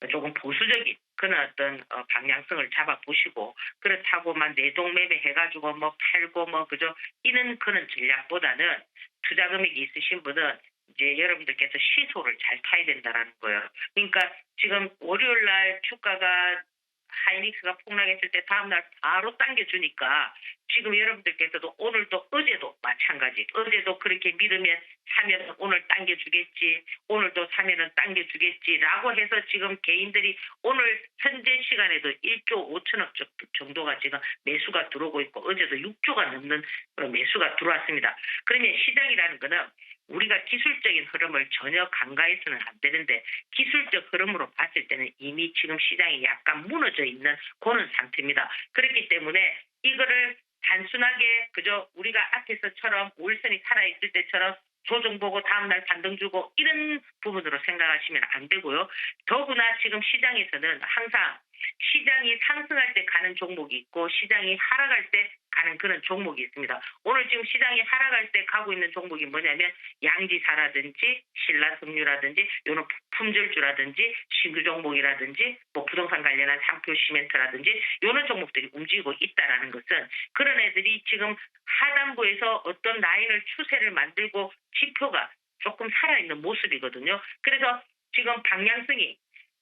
조금 보수적인 그런 어떤 방향성을 잡아보시고 그렇다고만 내동매매 해가지고 뭐 팔고 뭐 그죠 이런 그런 전략보다는 투자 금액이 있으신 분은 이제 여러분들께서 시소를 잘 타야 된다라는 거예요. 그러니까 지금 월요일 날 주가가 하이닉스가 폭락했을 때 다음날 바로 당겨주니까 지금 여러분들께서도 오늘도 어제도 마찬가지. 어제도 그렇게 믿으면 사면 오늘 당겨주겠지. 오늘도 사면은 당겨주겠지라고 해서 지금 개인들이 오늘 현재 시간에도 1조 5천억 정도가 지금 매수가 들어오고 있고 어제도 6조가 넘는 매수가 들어왔습니다. 그러면 시장이라는 거는 우리가 기술적인 흐름을 전혀 간과해서는 안 되는데 기술적 흐름으로 봤을 때는 이미 지금 시장이 약간 무너져 있는 그런 상태입니다. 그렇기 때문에 이거를 단순하게 그저 우리가 앞에서처럼 5일선이 살아있을 때처럼 조정 보고 다음날 반등 주고 이런 부분으로 생각하시면 안 되고요. 더구나 지금 시장에서는 항상 시장이 상승할 때 가는 종목이 있고 시장이 하락할 때 가는 그런 종목이 있습니다. 오늘 지금 시장이 하락할 때 가고 있는 종목이 뭐냐면 양지사라든지 신라섬유라든지 이런 품절주라든지 신규 종목이라든지 뭐 부동산 관련한 상표 시멘트라든지 이런 종목들이 움직이고 있다라는 것은 그런 애들이 지금 하단부에서 어떤 라인을 추세를 만들고 지표가 조금 살아있는 모습이거든요. 그래서 지금 방향성이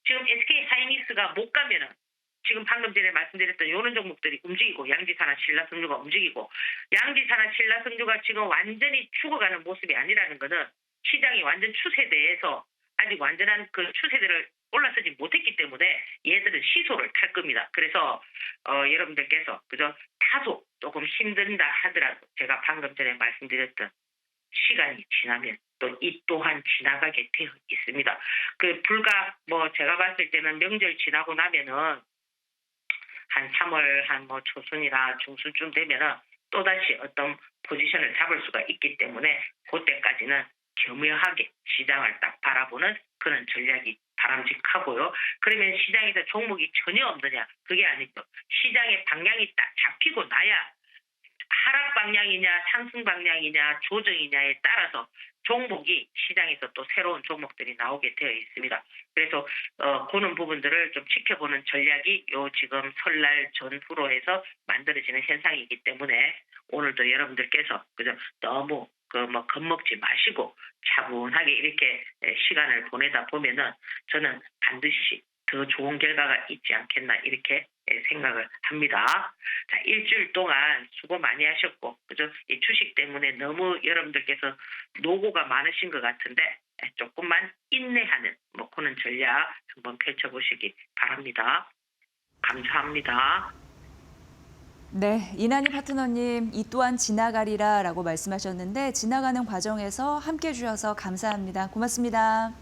지금 SK하이닉스가 못 가면은 지금 방금 전에 말씀드렸던 이런 종목들이 움직이고 양지사나 신라섬유가 움직이고 양지사나 신라섬유가 지금 완전히 죽어가는 모습이 아니라는 것은 시장이 완전 추세대에서 아직 완전한 그 추세대를 올라서지 못했기 때문에 얘들은 시소를 탈 겁니다. 그래서 여러분들께서 그저 다소 조금 힘든다 하더라도 제가 방금 전에 말씀드렸던 시간이 지나면 또 이 또한 지나가게 되어 있습니다. 그 불과 뭐 제가 봤을 때는 명절 지나고 나면은 한 3월 한 뭐 초순이나 중순쯤 되면은 또다시 어떤 포지션을 잡을 수가 있기 때문에 그때까지는 겸허하게 시장을 딱 바라보는 그런 전략이 바람직하고요. 그러면 시장에서 종목이 전혀 없느냐? 그게 아니죠. 시장의 방향이 딱 잡히고 나야 하락 방향이냐 상승 방향이냐 조정이냐에 따라서 종목이 시장에서 또 새로운 종목들이 나오게 되어 있습니다. 그래서 그런 부분들을 좀 지켜보는 전략이 요 지금 설날 전후로 해서 만들어지는 현상이기 때문에 오늘도 여러분들께서 그저 너무 뭐 겁먹지 마시고 차분하게 이렇게 시간을 보내다 보면은 저는 반드시 더 좋은 결과가 있지 않겠나 이렇게 생각을 합니다. 자, 일주일 동안 수고 많이 하셨고, 그죠? 이 주식 때문에 너무 여러분들께서 노고가 많으신 것 같은데 조금만 인내하는 뭐 그런 전략 한번 펼쳐보시기 바랍니다. 감사합니다. 네, 이난희 파트너님, 이 또한 지나가리라 라고 말씀하셨는데 지나가는 과정에서 함께해 주셔서 감사합니다. 고맙습니다.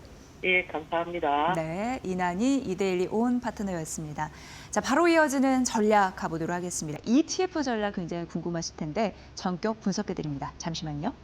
예, 감사합니다. 네, 이난희 이데일리 온 파트너였습니다. 자, 바로 이어지는 전략 가보도록 하겠습니다. ETF 전략 굉장히 궁금하실 텐데 전격 분석해 드립니다. 잠시만요.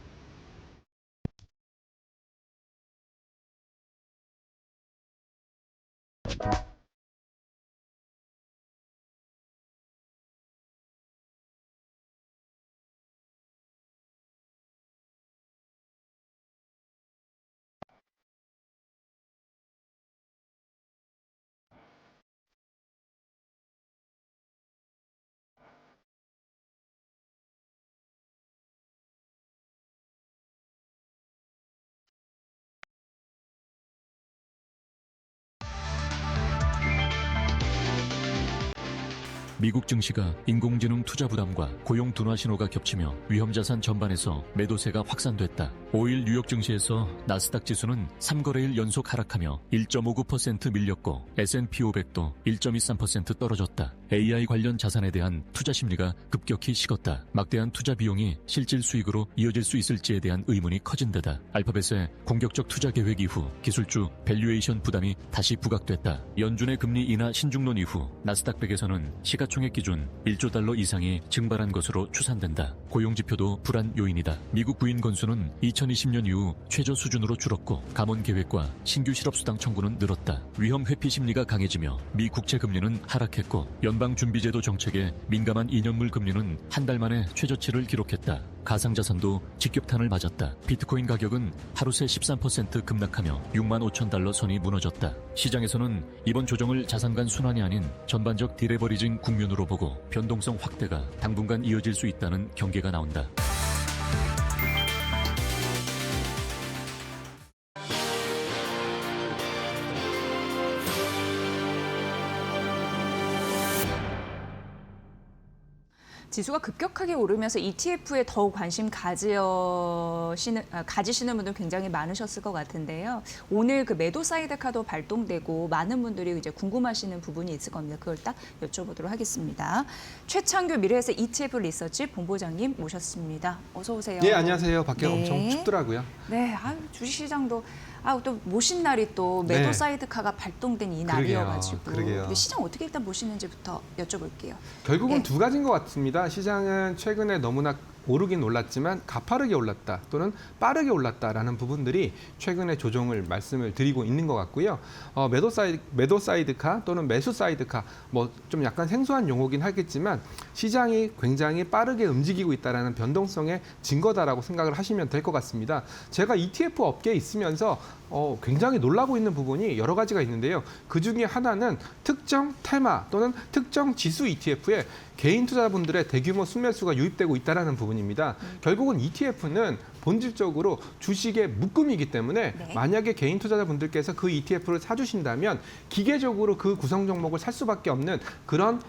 미국 증시가 인공지능 투자 부담과 고용 둔화 신호가 겹치며 위험자산 전반에서 매도세가 확산됐다. 5일 뉴욕 증시에서 나스닥 지수는 3거래일 연속 하락하며 1.59% 밀렸고 S&P 500도 1.23% 떨어졌다. AI 관련 자산에 대한 투자 심리가 급격히 식었다. 막대한 투자 비용이 실질 수익으로 이어질 수 있을지에 대한 의문이 커진 데다 알파벳의 공격적 투자 계획 이후 기술주 밸류에이션 부담이 다시 부각됐다. 연준의 금리 인하 신중론 이후 나스닥 100에서는 시가총액 기준 1조 달러 이상이 증발한 것으로 추산된다. 고용지표도 불안 요인이다. 미국 부인 건수는 2020년 이후 최저 수준으로 줄었고 감원 계획과 신규 실업수당 청구는 늘었다. 위험 회피 심리가 강해지며 미 국채 금리는 하락했고 연방준비제도 정책에 민감한 2년물 금리는 한 달 만에 최저치를 기록했다. 가상자산도 직격탄을 맞았다. 비트코인 가격은 하루 새 13% 급락하며 6만 5천 달러 선이 무너졌다. 시장에서는 이번 조정을 자산 간 순환이 아닌 전반적 디레버리징 국면으로 보고 변동성 확대가 당분간 이어질 수 있다는 경계가 나온다. 지수가 급격하게 오르면서 ETF에 더욱 관심 가지시는 분들 굉장히 많으셨을 것 같은데요. 오늘 그 매도 사이드 카드 발동되고 많은 분들이 이제 궁금하시는 부분이 있을 겁니다. 그걸 딱 여쭤보도록 하겠습니다. 최창규 미래에셋 ETF 리서치 본부장님 모셨습니다. 어서 오세요. 예, 안녕하세요. 밖에 네. 엄청 춥더라고요. 네, 주식시장도 또 모신 날이 또 매도 네. 사이드카가 발동된 이 그러게요. 날이어가지고 그러게요. 근데 시장 어떻게 일단 보시는지부터 여쭤볼게요. 결국은 예. 두 가지인 것 같습니다. 시장은 최근에 너무나 오르긴 올랐지만 가파르게 올랐다 또는 빠르게 올랐다라는 부분들이 최근에 조정을 말씀을 드리고 있는 것 같고요. 매도 사이드카 또는 매수 사이드카 뭐 좀 약간 생소한 용어긴 하겠지만 시장이 굉장히 빠르게 움직이고 있다라는 변동성의 증거다라고 생각을 하시면 될 것 같습니다. 제가 ETF 업계에 있으면서 굉장히 놀라고 있는 부분이 여러 가지가 있는데요. 그 중에 하나는 특정 테마 또는 특정 지수 ETF에 개인 투자자분들의 대규모 순매수가 유입되고 있다는 부분입니다. 결국은 ETF는 본질적으로 주식의 묶음이기 때문에 네. 만약에 개인 투자자분들께서 그 ETF를 사주신다면 기계적으로 그 구성 종목을 살 수밖에 없는 그런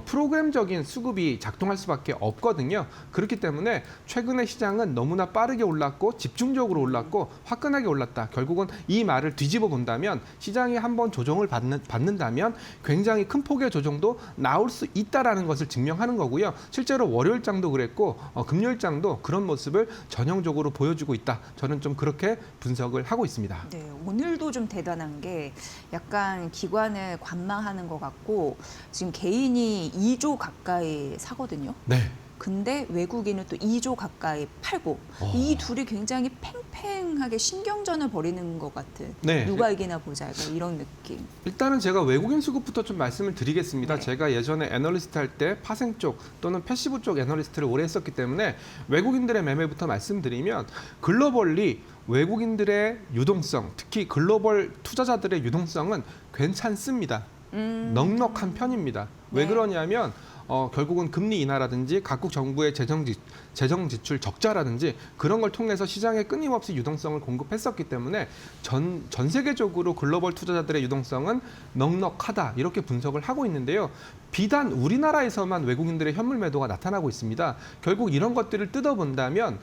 프로그램적인 수급이 작동할 수밖에 없거든요. 그렇기 때문에 최근에 시장은 너무나 빠르게 올랐고 집중적으로 올랐고 화끈하게 올랐다. 결국은 이 말을 뒤집어 본다면 시장이 한번 조정을 받는다면 굉장히 큰 폭의 조정도 나올 수 있다라는 것을 증명하는 거고요. 실제로 월요일장도 그랬고 금요일장도 그런 모습을 전형적으로 보여주고 있다. 저는 좀 그렇게 분석을 하고 있습니다. 네, 오늘도 좀 대단한 게 약간 기관을 관망하는 것 같고 지금 개인이 2조 가까이 사거든요. 네. 근데 외국인은 또 2조 가까이 팔고 이 둘이 굉장히 팽팽하게 신경전을 벌이는 것 같은 네. 누가 이기나 보자 약간 이런 느낌. 일단은 제가 외국인 수급부터 좀 말씀을 드리겠습니다. 네. 제가 예전에 애널리스트 할 때 파생 쪽 또는 패시브 쪽 애널리스트를 오래 했었기 때문에 외국인들의 매매부터 말씀드리면 글로벌리 외국인들의 유동성, 특히 글로벌 투자자들의 유동성은 괜찮습니다. 넉넉한 편입니다. 왜 네. 그러냐면 결국은 금리 인하라든지 각국 정부의 재정 지출 적자라든지 그런 걸 통해서 시장에 끊임없이 유동성을 공급했었기 때문에 전 세계적으로 글로벌 투자자들의 유동성은 넉넉하다 이렇게 분석을 하고 있는데요. 비단 우리나라에서만 외국인들의 현물 매도가 나타나고 있습니다. 결국 이런 것들을 뜯어본다면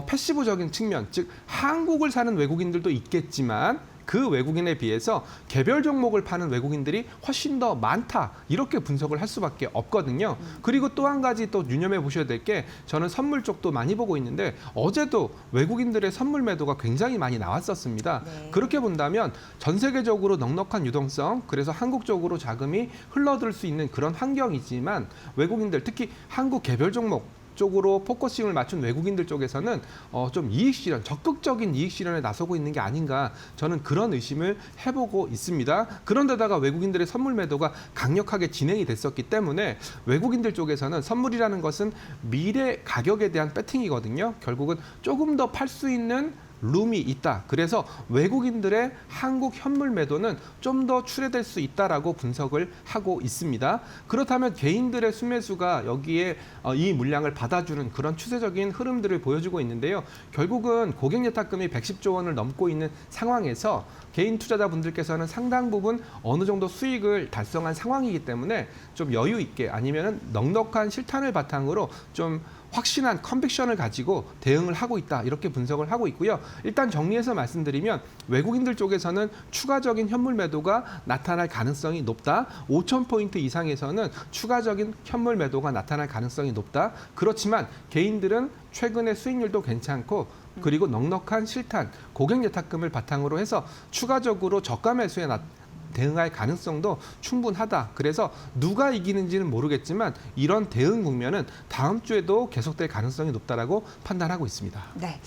패시브적인 측면, 즉 한국을 사는 외국인들도 있겠지만 그 외국인에 비해서 개별 종목을 파는 외국인들이 훨씬 더 많다 이렇게 분석을 할 수밖에 없거든요. 그리고 또 한 가지 또 유념해 보셔야 될 게 저는 선물 쪽도 많이 보고 있는데 어제도 외국인들의 선물 매도가 굉장히 많이 나왔었습니다. 네. 그렇게 본다면 전 세계적으로 넉넉한 유동성 그래서 한국 쪽으로 자금이 흘러들 수 있는 그런 환경이지만 외국인들 특히 한국 개별 종목 쪽으로 포커싱을 맞춘 외국인들 쪽에서는 좀 이익 실현, 적극적인 이익 실현에 나서고 있는 게 아닌가 저는 그런 의심을 해보고 있습니다. 그런데다가 외국인들의 선물 매도가 강력하게 진행이 됐었기 때문에 외국인들 쪽에서는 선물이라는 것은 미래 가격에 대한 배팅이거든요. 결국은 조금 더 팔 수 있는 룸이 있다. 그래서 외국인들의 한국 현물 매도는 좀 더 출회될 수 있다라고 분석을 하고 있습니다. 그렇다면 개인들의 순매수가 여기에 이 물량을 받아주는 그런 추세적인 흐름들을 보여주고 있는데요. 결국은 고객예탁금이 110조 원을 넘고 있는 상황에서 개인 투자자분들께서는 상당 부분 어느 정도 수익을 달성한 상황이기 때문에 좀 여유 있게 아니면은 넉넉한 실탄을 바탕으로 좀 확신한 컨빅션을 가지고 대응을 하고 있다 이렇게 분석을 하고 있고요. 일단 정리해서 말씀드리면 외국인들 쪽에서는 추가적인 현물 매도가 나타날 가능성이 높다. 5,000포인트 이상에서는 추가적인 현물 매도가 나타날 가능성이 높다. 그렇지만 개인들은 최근에 수익률도 괜찮고 그리고 넉넉한 실탄, 고객 예탁금을 바탕으로 해서 추가적으로 저가 매수에 대응할 가능성도 충분하다. 그래서 누가 이기는지는 모르겠지만 이런 대응 국면은 다음 주에도 계속될 가능성이 높다라고 판단하고 있습니다. 네.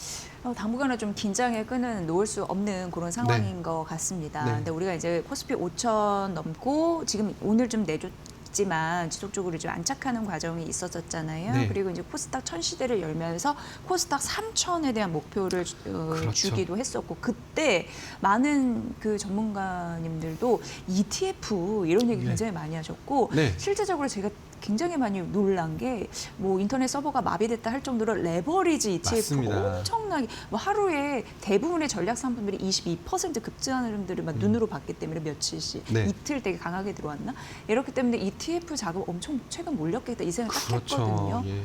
당분간은 좀 긴장의 끈은 놓을 수 없는 그런 상황인 것 같습니다. 네. 근데 우리가 이제 코스피 5천 넘고 지금 오늘 좀 내줬지만 지속적으로 좀 안착하는 과정이 있었잖아요. 네. 그리고 이제 코스닥 1000시대를 열면서 코스닥 3000에 대한 목표를 그렇죠. 주기도 했었고 그때 많은 그 전문가님들도 ETF 이런 얘기 네. 굉장히 많이 하셨고 네. 실제적으로 제가 굉장히 많이 놀란 게 뭐 인터넷 서버가 마비됐다 할 정도로 레버리지 ETF 맞습니다. 엄청나게 뭐 하루에 대부분의 전략 상품들이 22% 급증하는 흐름들을 막 눈으로 봤기 때문에 며칠씩 네. 이틀 되게 강하게 들어왔나 이렇기 때문에 ETF 자금 엄청 최근 몰렸겠다 이 생각 딱 했거든요. 예.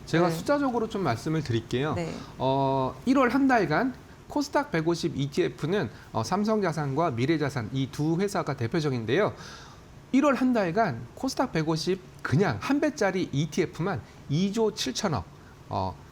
제가 네. 숫자적으로 좀 말씀을 드릴게요. 네. 1월 한 달간 코스닥 150 ETF는 삼성자산과 미래자산 이 두 회사가 대표적인데요. 1월 한 달간 코스닥 150 그냥 한 배짜리 ETF만 2조 7천억,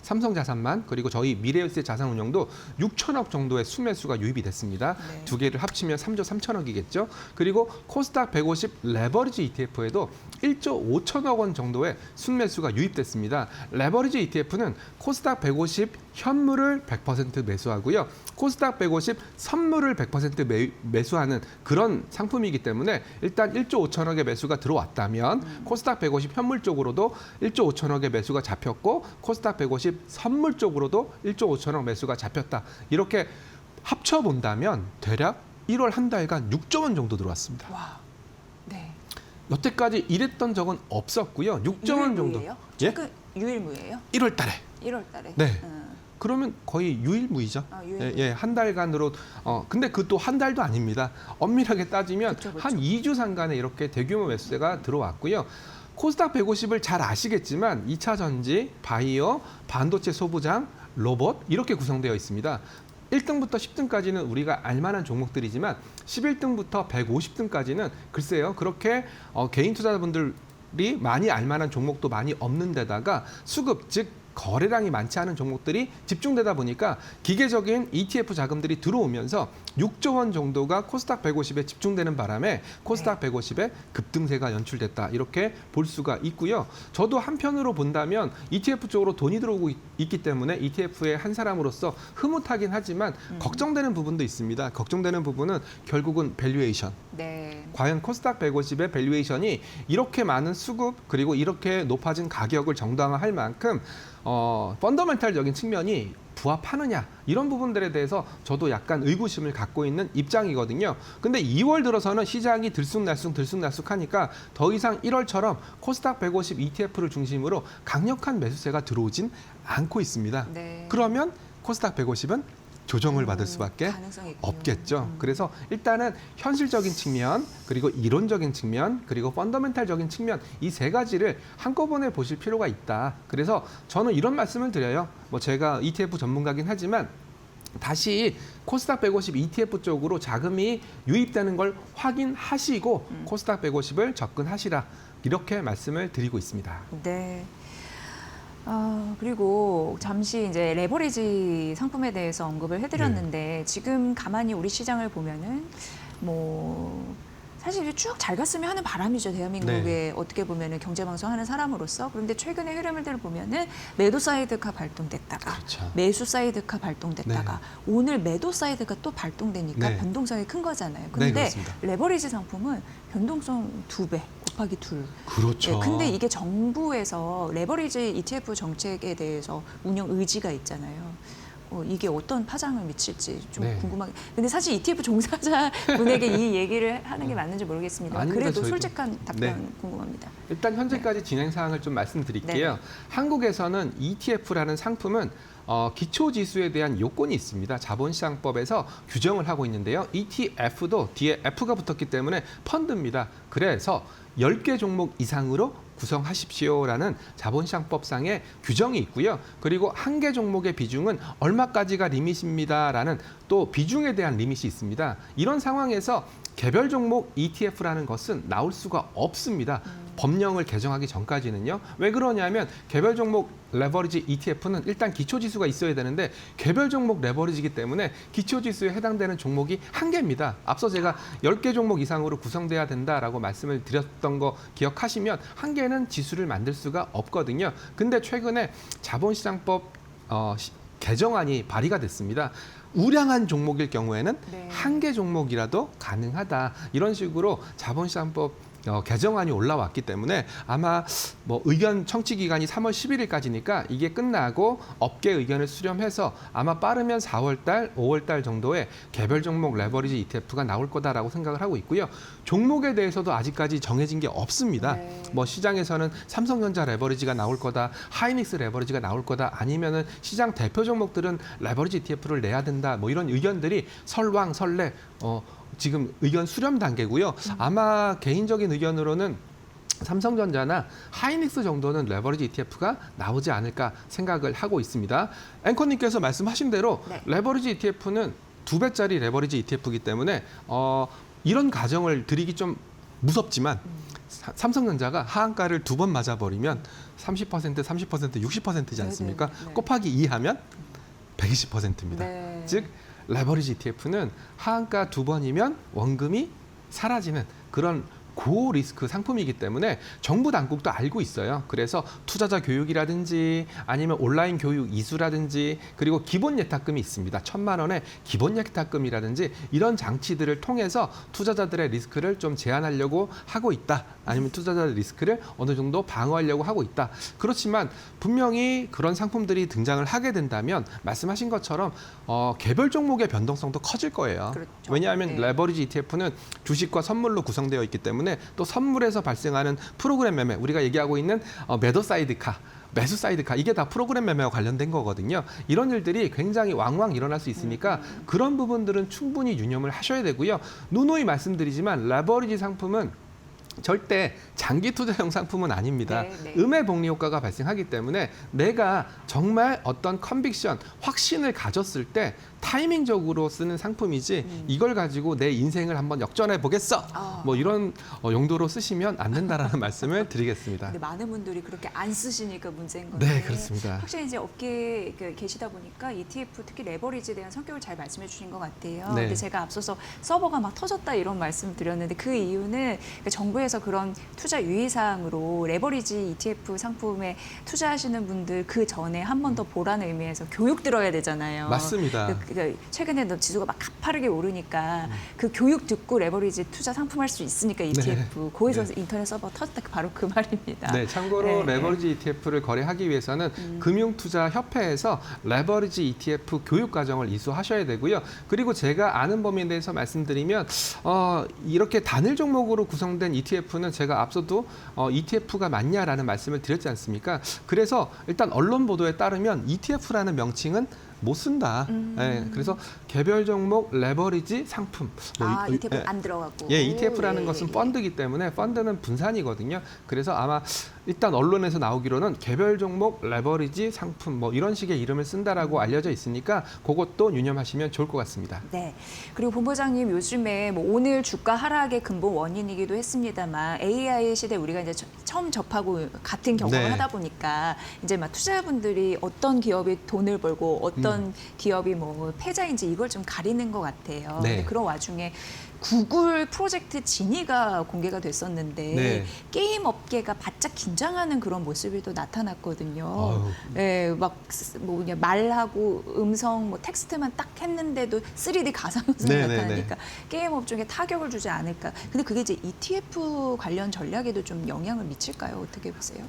삼성자산만 그리고 저희 미래에셋 자산운용도 6천억 정도의 순매수가 유입이 됐습니다. 네. 두 개를 합치면 3조 3천억이겠죠. 그리고 코스닥 150 레버리지 ETF에도 1조 5천억 원 정도의 순매수가 유입됐습니다. 레버리지 ETF는 코스닥 150 현물을 100% 매수하고요. 코스닥 150 선물을 100% 매수하는 그런 상품이기 때문에 일단 1조 5천억의 매수가 들어왔다면 코스닥 150 현물 쪽으로도 1조 5천억의 매수가 잡혔고 코스닥 150 선물 쪽으로도 1조 5천억 매수가 잡혔다. 이렇게 합쳐본다면 대략 1월 한 달간 6조 원 정도 들어왔습니다. 와. 네. 여태까지 이랬던 적은 없었고요. 6조 원 정도. 유일무예요? 예? 최근 유일무예요? 1월 달에. 1월 달에. 네. 그러면 거의 유일무이죠. 유일무. 예, 한 달간으로. 근데 그 또 한 달도 아닙니다. 엄밀하게 따지면 그쵸. 한 2주 상간에 이렇게 대규모 매수세가 들어왔고요. 코스닥 150을 잘 아시겠지만 2차 전지, 바이오, 반도체 소부장, 로봇 이렇게 구성되어 있습니다. 1등부터 10등까지는 우리가 알만한 종목들이지만 11등부터 150등까지는 글쎄요. 그렇게 개인 투자자분들이 많이 알만한 종목도 많이 없는 데다가 수급, 즉 거래량이 많지 않은 종목들이 집중되다 보니까 기계적인 ETF 자금들이 들어오면서 6조 원 정도가 코스닥 150에 집중되는 바람에 코스닥 150에 급등세가 연출됐다. 이렇게 볼 수가 있고요. 저도 한편으로 본다면 ETF 쪽으로 돈이 들어오고 있기 때문에 ETF의 한 사람으로서 흐뭇하긴 하지만 걱정되는 부분도 있습니다. 걱정되는 부분은 결국은 밸류에이션. 네. 과연 코스닥 150의 밸류에이션이 이렇게 많은 수급 그리고 이렇게 높아진 가격을 정당화할 만큼 펀더멘탈적인 측면이 부합하느냐 이런 부분들에 대해서 저도 약간 의구심을 갖고 있는 입장이거든요. 근데 2월 들어서는 시장이 들쑥날쑥하니까 더 이상 1월처럼 코스닥 150 ETF를 중심으로 강력한 매수세가 들어오진 않고 있습니다. 네. 그러면 코스닥 150은 조정을 받을 수밖에 가능성이 있군요. 없겠죠. 그래서 일단은 현실적인 측면, 그리고 이론적인 측면, 그리고 펀더멘탈적인 측면 이 세 가지를 한꺼번에 보실 필요가 있다. 그래서 저는 이런 말씀을 드려요. 뭐 제가 ETF 전문가긴 하지만 다시 코스닥 150 ETF 쪽으로 자금이 유입되는 걸 확인하시고 코스닥 150을 접근하시라. 이렇게 말씀을 드리고 있습니다. 네. 그리고 잠시 이제 레버리지 상품에 대해서 언급을 해드렸는데 지금 가만히 우리 시장을 보면은 뭐 사실 이제 쭉 잘 갔으면 하는 바람이죠. 대한민국에 어떻게 보면은 경제 방송하는 사람으로서. 그런데 최근의 흐름을 보면은 매도 사이드가 발동됐다가 그렇죠. 매수 사이드가 발동됐다가 오늘 매도 사이드가 또 발동되니까 네. 변동성이 큰 거잖아요. 네, 근데 그렇습니다. 레버리지 상품은 변동성 2배 곱하기 2. 그렇죠. 네, 근데 이게 정부에서 레버리지 ETF 정책에 대해서 운영 의지가 있잖아요. 이게 어떤 파장을 미칠지 좀 네. 궁금하게. 근데 사실 ETF 종사자 분에게 이 얘기를 하는 게 맞는지 모르겠습니다. 아닙니다, 그래도 저희도. 솔직한 답변 궁금합니다. 일단 현재까지 진행 사항을 좀 말씀드릴게요. 네. 한국에서는 ETF라는 상품은 기초 지수에 대한 요건이 있습니다. 자본시장법에서 규정을 하고 있는데요. ETF도 뒤에 F가 붙었기 때문에 펀드입니다. 그래서 10개 종목 이상으로 구성하십시오라는 자본시장법상의 규정이 있고요. 그리고 한 개 종목의 비중은 얼마까지가 리밋입니다라는 또 비중에 대한 리밋이 있습니다. 이런 상황에서 개별 종목 ETF라는 것은 나올 수가 없습니다. 법령을 개정하기 전까지는요. 왜 그러냐면 개별 종목 레버리지 ETF는 일단 기초지수가 있어야 되는데 개별 종목 레버리지이기 때문에 기초지수에 해당되는 종목이 한 개입니다. 앞서 제가 10개 종목 이상으로 구성돼야 된다라고 말씀을 드렸던 거 기억하시면 한 개는 지수를 만들 수가 없거든요. 근데 최근에 자본시장법 개정안이 발의가 됐습니다. 우량한 종목일 경우에는 네. 한 개 종목이라도 가능하다. 이런 식으로 자본시장법 개정안이 올라왔기 때문에 아마 뭐 의견 청취 기간이 3월 11일까지니까 이게 끝나고 업계 의견을 수렴해서 아마 빠르면 4월 달, 5월 달 정도에 개별 종목 레버리지 ETF가 나올 거다라고 생각을 하고 있고요. 종목에 대해서도 아직까지 정해진 게 없습니다. 네. 뭐 시장에서는 삼성전자 레버리지가 나올 거다, 하이닉스 레버리지가 나올 거다, 아니면은 시장 대표 종목들은 레버리지 ETF를 내야 된다. 뭐 이런 의견들이 설왕설래 지금 의견 수렴 단계고요. 아마 개인적인 의견으로는 삼성전자나 하이닉스 정도는 레버리지 ETF가 나오지 않을까 생각을 하고 있습니다. 앵커님께서 말씀하신 대로 네. 레버리지 ETF는 2배짜리 레버리지 ETF이기 때문에 이런 가정을 드리기 좀 무섭지만 삼성전자가 하한가를 2번 맞아버리면 30%, 60%이지 않습니까? 네, 네, 네. 곱하기 2 하면 120%입니다. 네. 즉 레버리지 ETF는 하한가 2번이면 원금이 사라지는 그런 고리스크 상품이기 때문에 정부 당국도 알고 있어요. 그래서 투자자 교육이라든지 아니면 온라인 교육 이수라든지 그리고 기본 예탁금이 있습니다. 1,000만 원의 기본 예탁금이라든지 이런 장치들을 통해서 투자자들의 리스크를 좀 제한하려고 하고 있다. 아니면 투자자의 리스크를 어느 정도 방어하려고 하고 있다. 그렇지만 분명히 그런 상품들이 등장을 하게 된다면 말씀하신 것처럼 개별 종목의 변동성도 커질 거예요. 그렇죠. 왜냐하면 네. 레버리지 ETF는 주식과 선물로 구성되어 있기 때문에 또 선물에서 발생하는 프로그램 매매, 우리가 얘기하고 있는 매도 사이드카, 매수 사이드카, 이게 다 프로그램 매매와 관련된 거거든요. 이런 일들이 굉장히 왕왕 일어날 수 있으니까 그런 부분들은 충분히 유념을 하셔야 되고요. 누누이 말씀드리지만 레버리지 상품은 절대 장기 투자형 상품은 아닙니다. 네, 네. 음의 복리 효과가 발생하기 때문에 내가 정말 어떤 컨빅션, 확신을 가졌을 때 타이밍적으로 쓰는 상품이지 이걸 가지고 내 인생을 한번 역전해 보겠어. 뭐 이런 용도로 쓰시면 안 된다라는 말씀을 드리겠습니다. 근데 많은 분들이 그렇게 안 쓰시니까 문제인 건데. 네, 그렇습니다. 확실히 이제 업계에 계시다 보니까 ETF 특히 레버리지에 대한 성격을 잘 말씀해 주신 것 같아요. 네. 근데 제가 앞서서 서버가 막 터졌다 이런 말씀 드렸는데 그 이유는 정부에서 그런 투자 유의사항으로 레버리지 ETF 상품에 투자하시는 분들 그 전에 한 번 더 보라는 의미에서 교육 들어야 되잖아요. 맞습니다. 최근에 지수가 막 가파르게 오르니까 그 교육 듣고 레버리지 투자 상품 할 수 있으니까 ETF. 거기서 네. 인터넷 서버 터졌다 바로 그 말입니다. 네, 참고로 네. 레버리지 ETF를 거래하기 위해서는 금융투자협회에서 레버리지 ETF 교육 과정을 이수하셔야 되고요. 그리고 제가 아는 범위에 대해서 말씀드리면 이렇게 단일 종목으로 구성된 ETF는 제가 앞서도 ETF가 맞냐라는 말씀을 드렸지 않습니까? 그래서 일단 언론 보도에 따르면 ETF라는 명칭은 못 쓴다. 네, 그래서 개별 종목 레버리지 상품. ETF 안 들어가고. 예, ETF라는 예, 것은 예. 펀드이기 때문에 펀드는 분산이거든요. 그래서 아마 일단 언론에서 나오기로는 개별 종목 레버리지 상품 뭐 이런 식의 이름을 쓴다라고 알려져 있으니까 그것도 유념하시면 좋을 것 같습니다. 네. 그리고 본부장님 요즘에 뭐 오늘 주가 하락의 근본 원인이기도 했습니다만 AI 시대 우리가 이제 처음 접하고 같은 경험을 네. 하다 보니까 이제 막 투자자분들이 어떤 기업이 돈을 벌고 어떤 기업이 뭐 패자인지 이걸 좀 가리는 것 같아요. 네. 근데 그런 와중에 구글 프로젝트 지니가 공개가 됐었는데 네. 게임 업계가 바짝 긴장하는 그런 모습이 또 나타났거든요. 아유. 예, 막 뭐냐 말하고 음성 뭐 텍스트만 딱 했는데도 3D 가상현상이 네, 네, 나타나니까 게임 업종에 타격을 주지 않을까. 근데 그게 이제 ETF 관련 전략에도 좀 영향을 미칠까요? 어떻게 보세요?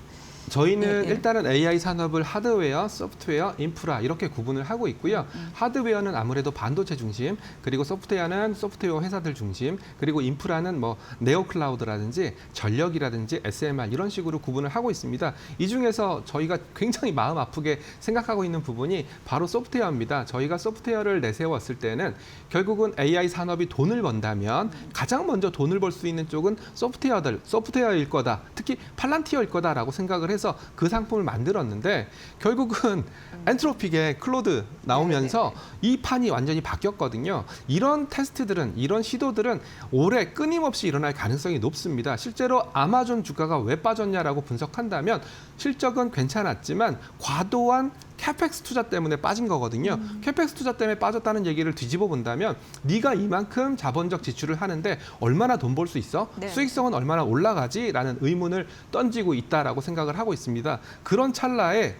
저희는 예, 예. 일단은 AI 산업을 하드웨어, 소프트웨어, 인프라 이렇게 구분을 하고 있고요. 하드웨어는 아무래도 반도체 중심, 그리고 소프트웨어는 소프트웨어 회사들 중심, 그리고 인프라는 뭐 네오클라우드라든지 전력이라든지 SMR 이런 식으로 구분을 하고 있습니다. 이 중에서 저희가 굉장히 마음 아프게 생각하고 있는 부분이 바로 소프트웨어입니다. 저희가 소프트웨어를 내세웠을 때는 결국은 AI 산업이 돈을 번다면 가장 먼저 돈을 벌 수 있는 쪽은 소프트웨어일 거다. 특히 팔란티어일 거다라고 생각을 해서 그 상품을 만들었는데 결국은 엔트로픽의 클로드 나오면서 이 판이 완전히 바뀌었거든요. 이런 테스트들은 이런 시도들은 올해 끊임없이 일어날 가능성이 높습니다. 실제로 아마존 주가가 왜 빠졌냐라고 분석한다면 실적은 괜찮았지만 과도한 캐펙스 투자 때문에 빠진 거거든요. 캐펙스 투자 때문에 빠졌다는 얘기를 뒤집어 본다면 네가 이만큼 자본적 지출을 하는데 얼마나 돈 벌 수 있어? 네. 수익성은 얼마나 올라가지? 라는 의문을 던지고 있다라고 생각을 하고 있습니다. 그런 찰나에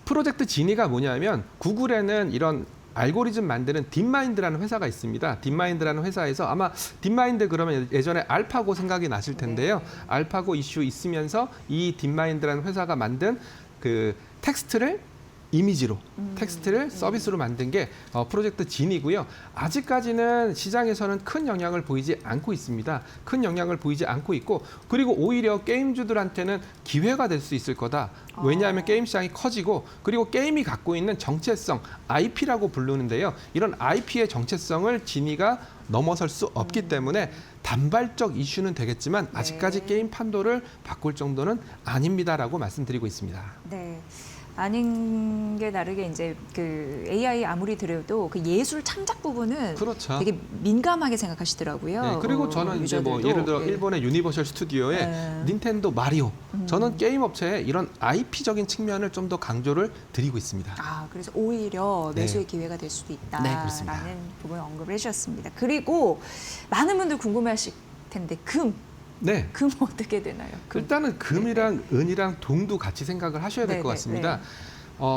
프로젝트 지니가 뭐냐면 구글에는 이런 알고리즘 만드는 딥마인드라는 회사가 있습니다. 딥마인드라는 회사에서 아마 딥마인드 그러면 예전에 알파고 생각이 나실 텐데요. 알파고 이슈 있으면서 이 딥마인드라는 회사가 만든 그 텍스트를 이미지로 텍스트를 서비스로 만든 게 프로젝트 진이고요. 아직까지는 시장에서는 큰 영향을 보이지 않고 있습니다. 큰 영향을 보이지 않고 있고 그리고 오히려 게임주들한테는 기회가 될 수 있을 거다. 왜냐하면 게임 시장이 커지고 그리고 게임이 갖고 있는 정체성, IP라고 부르는데요. 이런 IP의 정체성을 진이가 넘어설 수 없기 때문에 단발적 이슈는 되겠지만 아직까지 게임 판도를 바꿀 정도는 아닙니다라고 말씀드리고 있습니다. 네. 아닌 게 다르게 이제 그 AI 아무리 들여도 그 예술 창작 부분은 그렇죠. 되게 민감하게 생각하시더라고요. 네, 그리고 저는 이제 뭐 예를 들어 일본의 유니버셜 스튜디오의 닌텐도 마리오 저는 게임 업체에 이런 IP적인 측면을 좀 더 강조를 드리고 있습니다. 아, 그래서 오히려 네. 매수의 기회가 될 수도 네, 그렇습니다. 있다라는 부분을 언급을 해주셨습니다. 그리고 많은 분들 궁금해하실 텐데 금 네. 어떻게 되나요? 일단은 금이랑 은이랑 동도 같이 생각을 하셔야 될 것 네, 같습니다.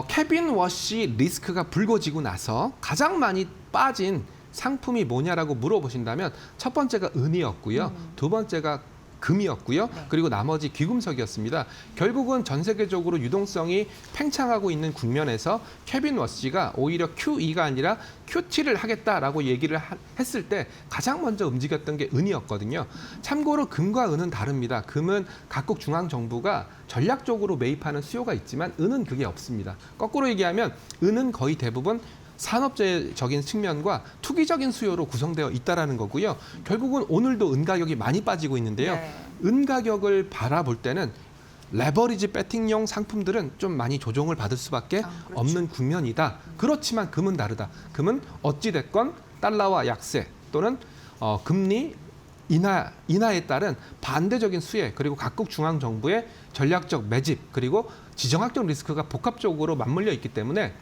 케빈 워시 리스크가 불거지고 나서 가장 많이 빠진 상품이 뭐냐라고 물어보신다면 첫 번째가 은이었고요. 두 번째가 금이었고요. 그리고 나머지 귀금속이었습니다. 결국은 전 세계적으로 유동성이 팽창하고 있는 국면에서 케빈 워시가 오히려 QE가 아니라 QT를 하겠다라고 얘기를 했을 때 가장 먼저 움직였던 게 은이었거든요. 참고로 금과 은은 다릅니다. 금은 각국 중앙 정부가 전략적으로 매입하는 수요가 있지만 은은 그게 없습니다. 거꾸로 얘기하면 은은 거의 대부분 산업적인 측면과 투기적인 수요로 구성되어 있다라는 거고요. 결국은 오늘도 은 가격이 많이 빠지고 있는데요. 네. 은 가격을 바라볼 때는 레버리지 배팅용 상품들은 좀 많이 조정을 받을 수밖에 그렇죠. 없는 국면이다. 그렇지만 금은 다르다. 금은 어찌됐건 달러와 약세 또는 금리 인하에 따른 반대적인 수혜 그리고 각국 중앙 정부의 전략적 매집 그리고 지정학적 리스크가 복합적으로 맞물려 있기 때문에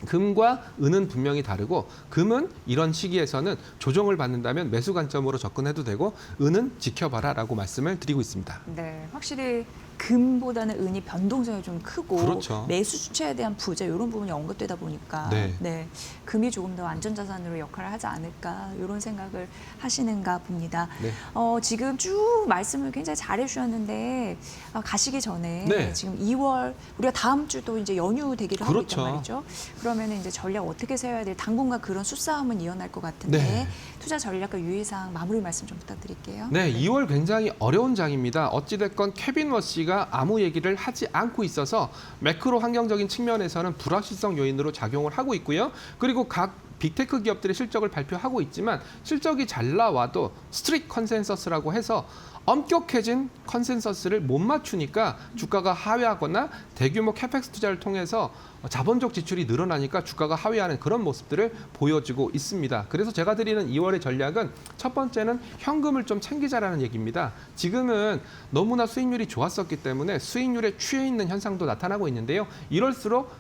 금과 은은 분명히 다르고 금은 이런 시기에서는 조정을 받는다면 매수 관점으로 접근해도 되고 은은 지켜봐라라고 말씀을 드리고 있습니다. 네, 확실히 금보다는 은이 변동성이 좀 크고 그렇죠. 매수 주체에 대한 부재 이런 부분이 언급되다 보니까 네. 금이 조금 더 안전자산으로 역할을 하지 않을까 이런 생각을 하시는가 봅니다. 네. 지금 쭉 말씀을 굉장히 잘해 주셨는데 가시기 전에 네. 지금 2월 우리가 다음 주도 이제 연휴 대기를 하고 그렇죠. 있단 말이죠. 그러면 이제 전략 어떻게 세워야 될 당분간 그런 수싸움은 이어날 것 같은데 네. 투자 전략과 유의사항 마무리 말씀 좀 부탁드릴게요. 네, 2월 굉장히 어려운 장입니다. 어찌됐건 케빈 워시가 아무 얘기를 하지 않고 있어서 매크로 환경적인 측면에서는 불확실성 요인으로 작용을 하고 있고요. 그리고 각 빅테크 기업들의 실적을 발표하고 있지만 실적이 잘 나와도 스트릭 컨센서스라고 해서 엄격해진 컨센서스를 못 맞추니까 주가가 하회하거나 대규모 캐펙스 투자를 통해서 자본적 지출이 늘어나니까 주가가 하회하는 그런 모습들을 보여주고 있습니다. 그래서 제가 드리는 2월의 전략은 첫 번째는 현금을 좀 챙기자라는 얘기입니다. 지금은 너무나 수익률이 좋았었기 때문에 수익률에 취해 있는 현상도 나타나고 있는데요. 이럴수록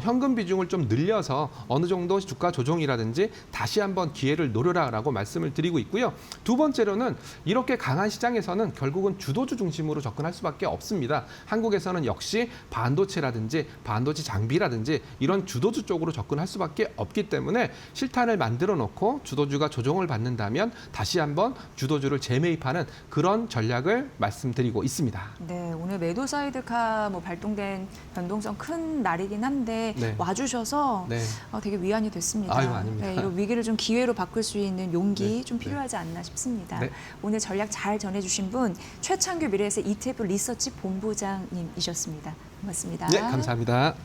현금 비중을 좀 늘려서 어느 정도 주가 조정이라든지 다시 한번 기회를 노려라라고 말씀을 드리고 있고요. 두 번째로는 이렇게 강한 시장에서는 결국은 주도주 중심으로 접근할 수밖에 없습니다. 한국에서는 역시 반도체라든지 반도체 장비라든지 이런 주도주 쪽으로 접근할 수밖에 없기 때문에 실탄을 만들어 놓고 주도주가 조정을 받는다면 다시 한번 주도주를 재매입하는 그런 전략을 말씀드리고 있습니다. 네, 오늘 매도 사이드카 발동된 변동성 큰 날이긴 한데 네. 와주셔서 네. 되게 위안이 됐습니다. 아유, 아닙니다. 네, 이런 위기를 좀 기회로 바꿀 수 있는 용기 네, 좀 네. 필요하지 않나 싶습니다. 네. 오늘 전략 잘 전해주신 분 최창규 미래에셋 ETF 리서치 본부장님이셨습니다. 고맙습니다. 네, 감사합니다.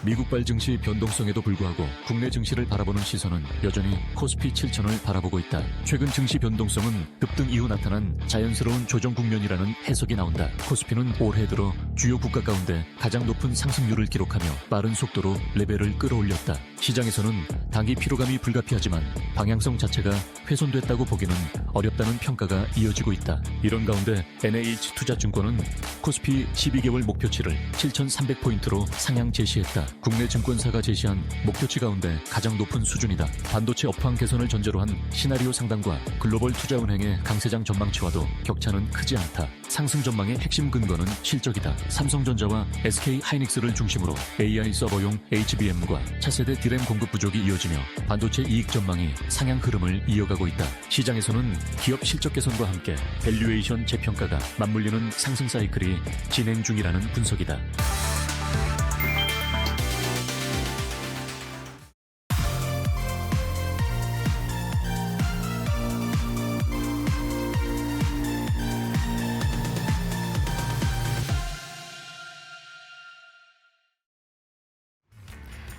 미국발 증시 변동성에도 불구하고 국내 증시를 바라보는 시선은 여전히 코스피 7천을 바라보고 있다. 최근 증시 변동성은 급등 이후 나타난 자연스러운 조정 국면이라는 해석이 나온다. 코스피는 올해 들어 주요 국가 가운데 가장 높은 상승률을 기록하며 빠른 속도로 레벨을 끌어올렸다. 시장에서는 단기 피로감이 불가피하지만 방향성 자체가 훼손됐다고 보기는 어렵다는 평가가 이어지고 있다. 이런 가운데 NH투자증권은 코스피 12개월 목표치를 7,300포인트로 상향 제시했다. 국내 증권사가 제시한 목표치 가운데 가장 높은 수준이다. 반도체 업황 개선을 전제로 한 시나리오 상단과 글로벌 투자은행의 강세장 전망치와도 격차는 크지 않다. 상승 전망의 핵심 근거는 실적이다. 삼성전자와 SK하이닉스를 중심으로 AI 서버용 HBM과 차세대 디램 공급 부족이 이어지며 반도체 이익 전망이 상향 흐름을 이어가고 있다. 시장에서는 기업 실적 개선과 함께 밸류에이션 재평가가 맞물리는 상승 사이클이 진행 중이라는 분석이다.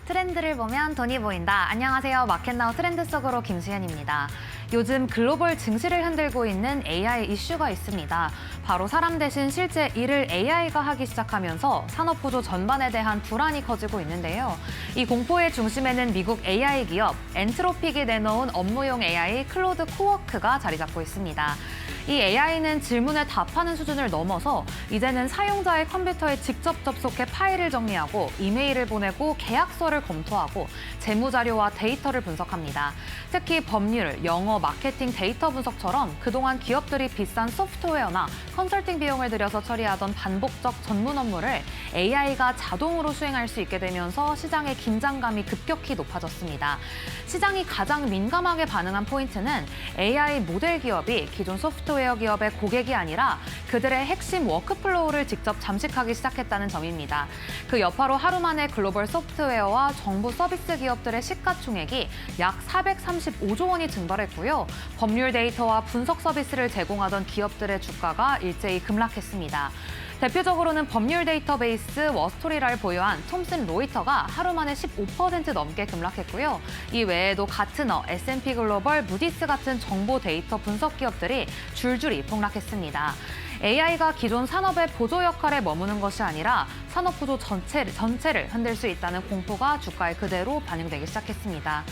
트렌드를 보면 돈이 보인다. 안녕하세요. 마켓나우 트렌드 속으로 김수현입니다. 요즘 글로벌 증시를 흔들고 있는 AI 이슈가 있습니다. 바로 사람 대신 실제 일을 AI가 하기 시작하면서 산업 구조 전반에 대한 불안이 커지고 있는데요. 이 공포의 중심에는 미국 AI 기업 엔트로픽이 내놓은 업무용 AI 클로드 코워크가 자리 잡고 있습니다. 이 AI는 질문에 답하는 수준을 넘어서 이제는 사용자의 컴퓨터에 직접 접속해 파일을 정리하고 이메일을 보내고 계약서를 검토하고 재무자료와 데이터를 분석합니다. 특히 법률, 영어, 마케팅, 데이터 분석처럼 그동안 기업들이 비싼 소프트웨어나 컨설팅 비용을 들여서 처리하던 반복적 전문 업무를 AI가 자동으로 수행할 수 있게 되면서 시장의 긴장감이 급격히 높아졌습니다. 시장이 가장 민감하게 반응한 포인트는 AI 모델 기업이 기존 소프트웨어 기업의 고객이 아니라 그들의 핵심 워크플로우를 직접 잠식하기 시작했다는 점입니다. 그 여파로 하루 만에 글로벌 소프트웨어와 정부 서비스 기업들의 시가총액이 약 435조 원이 증발했고요. 법률 데이터와 분석 서비스를 제공하던 기업들의 주가가 일제히 급락했습니다. 대표적으로는 법률 데이터베이스 워스토리라를 보유한 톰슨 로이터가 하루 만에 15% 넘게 급락했고요. 이 외에도 가트너, S&P 글로벌, 무디스 같은 정보 데이터 분석 기업들이 줄줄이 폭락했습니다. AI가 기존 산업의 보조 역할에 머무는 것이 아니라 산업 구조 전체를 흔들 수 있다는 공포가 주가에 그대로 반영되기 시작했습니다.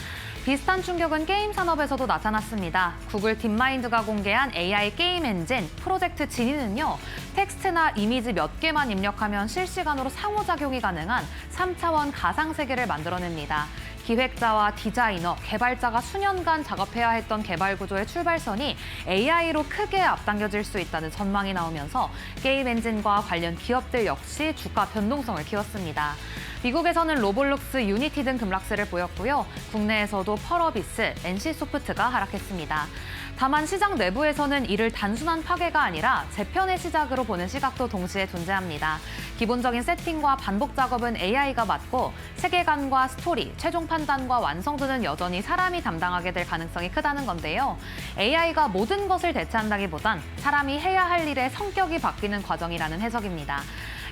비슷한 충격은 게임 산업에서도 나타났습니다. 구글 딥마인드가 공개한 AI 게임 엔진 프로젝트 지니는요, 텍스트나 이미지 몇 개만 입력하면 실시간으로 상호작용이 가능한 3차원 가상세계를 만들어냅니다. 기획자와 디자이너, 개발자가 수년간 작업해야 했던 개발 구조의 출발선이 AI로 크게 앞당겨질 수 있다는 전망이 나오면서 게임 엔진과 관련 기업들 역시 주가 변동성을 키웠습니다. 미국에서는 로블록스, 유니티 등 급락세를 보였고요. 국내에서도 펄어비스, NC소프트가 하락했습니다. 다만 시장 내부에서는 이를 단순한 파괴가 아니라 재편의 시작으로 보는 시각도 동시에 존재합니다. 기본적인 세팅과 반복 작업은 AI가 맡고 세계관과 스토리, 최종 판단과 완성도는 여전히 사람이 담당하게 될 가능성이 크다는 건데요. AI가 모든 것을 대체한다기보단 사람이 해야 할 일의 성격이 바뀌는 과정이라는 해석입니다.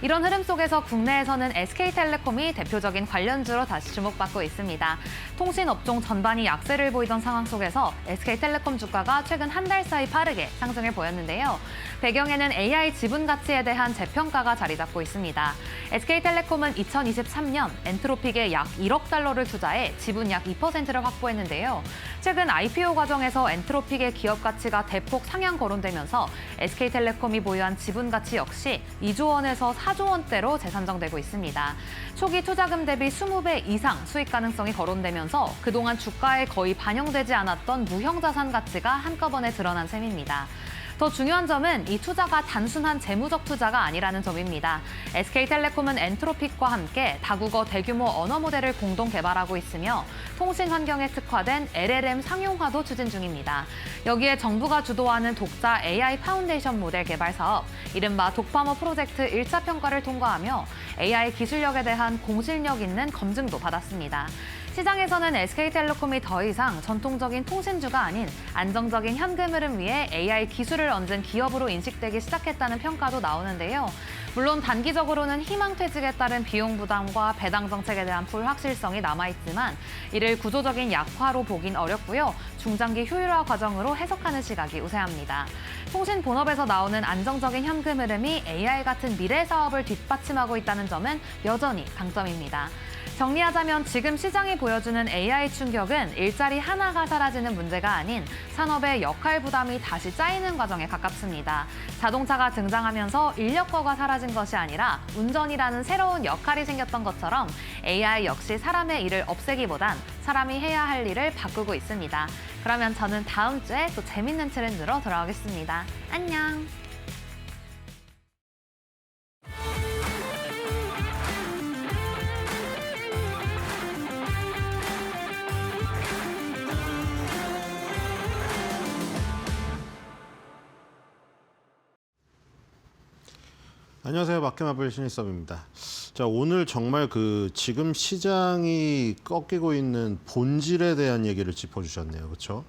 이런 흐름 속에서 국내에서는 SK텔레콤이 대표적인 관련주로 다시 주목받고 있습니다. 통신업종 전반이 약세를 보이던 상황 속에서 SK텔레콤 주가가 최근 한 달 사이 빠르게 상승을 보였는데요. 배경에는 AI 지분 가치에 대한 재평가가 자리 잡고 있습니다. SK텔레콤은 2023년 엔트로픽에 약 1억 달러를 투자해 지분 약 2%를 확보했는데요. 최근 IPO 과정에서 엔트로픽의 기업 가치가 대폭 상향 거론되면서 SK텔레콤이 보유한 지분 가치 역시 2조 원에서 4조 원대로 재산정되고 있습니다. 초기 투자금 대비 20배 이상 수익 가능성이 거론되면서 그동안 주가에 거의 반영되지 않았던 무형자산 가치가 한꺼번에 드러난 셈입니다. 더 중요한 점은 이 투자가 단순한 재무적 투자가 아니라는 점입니다. SK텔레콤은 엔트로픽과 함께 다국어 대규모 언어 모델을 공동 개발하고 있으며 통신 환경에 특화된 LLM 상용화도 추진 중입니다. 여기에 정부가 주도하는 독자 AI 파운데이션 모델 개발 사업, 이른바 독파머 프로젝트 1차 평가를 통과하며 AI 기술력에 대한 공실력 있는 검증도 받았습니다. 시장에서는 SK텔레콤이 더 이상 전통적인 통신주가 아닌 안정적인 현금 흐름 위에 AI 기술을 얹은 기업으로 인식되기 시작했다는 평가도 나오는데요. 물론 단기적으로는 희망퇴직에 따른 비용 부담과 배당 정책에 대한 불확실성이 남아있지만 이를 구조적인 약화로 보긴 어렵고요. 중장기 효율화 과정으로 해석하는 시각이 우세합니다. 통신 본업에서 나오는 안정적인 현금 흐름이 AI 같은 미래 사업을 뒷받침하고 있다는 점은 여전히 강점입니다. 정리하자면 지금 시장이 보여주는 AI 충격은 일자리 하나가 사라지는 문제가 아닌 산업의 역할 부담이 다시 쌓이는 과정에 가깝습니다. 자동차가 등장하면서 인력거가 사라진 것이 아니라 운전이라는 새로운 역할이 생겼던 것처럼 AI 역시 사람의 일을 없애기보단 사람이 해야 할 일을 바꾸고 있습니다. 그러면 저는 다음 주에 또 재밌는 트렌드로 돌아오겠습니다. 안녕! 안녕하세요. 마켓마블 신일섭입니다. 자, 오늘 정말 지금 시장이 꺾이고 있는 본질에 대한 얘기를 짚어주셨네요. 그렇죠?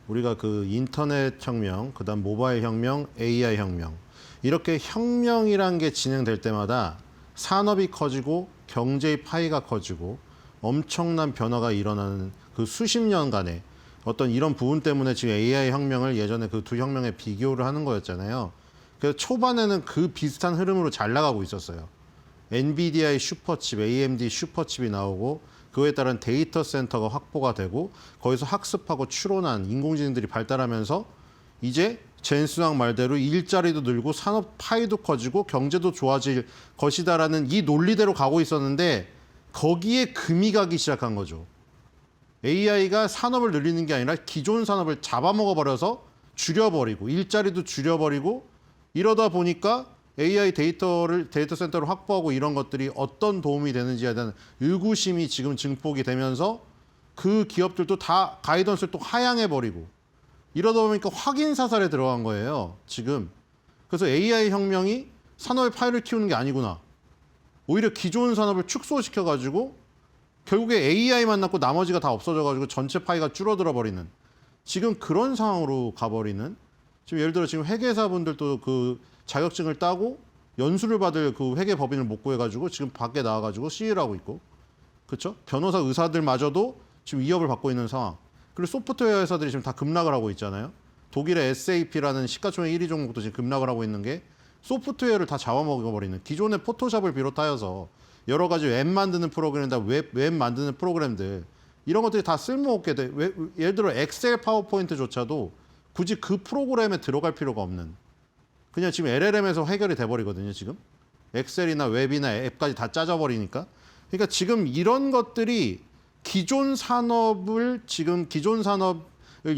우리가 인터넷 혁명, 그다음 모바일 혁명, AI 혁명, 이렇게 혁명이란 게 진행될 때마다 산업이 커지고 경제의 파이가 커지고 엄청난 변화가 일어나는 그 수십 년간의 어떤 이런 부분 때문에 지금 AI 혁명을 예전에 그 두 혁명에 비교를 하는 거였잖아요. 그래서 초반에는 그 비슷한 흐름으로 잘 나가고 있었어요. 엔비디아의 슈퍼칩, AMD 슈퍼칩이 나오고 그에 따른 데이터 센터가 확보가 되고 거기서 학습하고 추론한 인공지능들이 발달하면서 이제 젠스왕 말대로 일자리도 늘고 산업 파이도 커지고 경제도 좋아질 것이다라는 이 논리대로 가고 있었는데 거기에 금이 가기 시작한 거죠. AI가 산업을 늘리는 게 아니라 기존 산업을 잡아먹어버려서 줄여버리고 일자리도 줄여버리고 이러다 보니까 AI 데이터 센터를 확보하고 이런 것들이 어떤 도움이 되는지에 대한 의구심이 지금 증폭이 되면서 그 기업들도 다 가이던스를 또 하향해버리고 이러다 보니까 확인 사살에 들어간 거예요, 지금. 그래서 AI 혁명이 산업의 파이를 키우는 게 아니구나. 오히려 기존 산업을 축소시켜가지고 결국에 AI만 남고 나머지가 다 없어져가지고 전체 파이가 줄어들어 버리는 지금 그런 상황으로 가버리는 지금 예를 들어 지금 회계사분들도 그 자격증을 따고 연수를 받을 그 회계법인을 못 구해가지고 지금 밖에 나와가지고 시위를 하고 있고, 그렇죠? 변호사 의사들마저도 지금 위협을 받고 있는 상황. 그리고 소프트웨어 회사들이 지금 다 급락을 하고 있잖아요. 독일의 SAP라는 시가총액 1위 종목도 지금 급락을 하고 있는 게 소프트웨어를 다 잡아먹어버리는, 기존의 포토샵을 비롯하여서 여러 가지 웹 만드는 프로그램이나 웹 만드는 프로그램들 이런 것들이 다 쓸모없게 돼. 예를 들어 엑셀 파워포인트조차도 굳이 그 프로그램에 들어갈 필요가 없는, 그냥 지금 LLM에서 해결이 돼버리거든요. 지금 엑셀이나 웹이나 앱까지 다 짜져버리니까. 그러니까 지금 이런 것들이 기존 산업을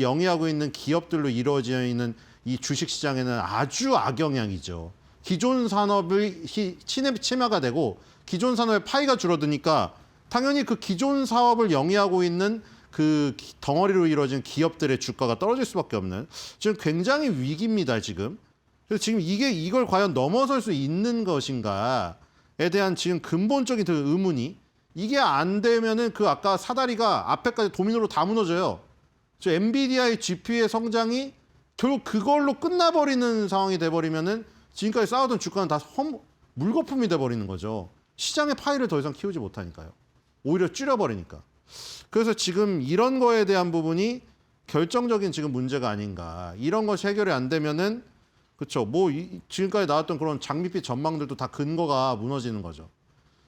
영위하고 있는 기업들로 이루어져 있는 이 주식시장에는 아주 악영향이죠. 기존 산업을 침해가 되고 기존 산업의 파이가 줄어드니까 당연히 그 기존 사업을 영위하고 있는 그 덩어리로 이루어진 기업들의 주가가 떨어질 수밖에 없는, 지금 굉장히 위기입니다, 지금. 그래서 지금 이걸 과연 넘어설 수 있는 것인가에 대한 지금 근본적인 그 의문이, 이게 안 되면은 그 아까 사다리가 앞에까지 도미노로 다 무너져요. 저 엔비디아의 GPU의 성장이 결국 그걸로 끝나버리는 상황이 돼버리면은 지금까지 쌓아둔 주가는 다 물거품이 돼버리는 거죠. 시장의 파이를 더 이상 키우지 못하니까요. 오히려 줄여버리니까. 그래서 지금 이런 거에 대한 부분이 결정적인 지금 문제가 아닌가. 이런 것이 해결이 안 되면은 그렇죠. 뭐 지금까지 나왔던 그런 장밋빛 전망들도 다 근거가 무너지는 거죠.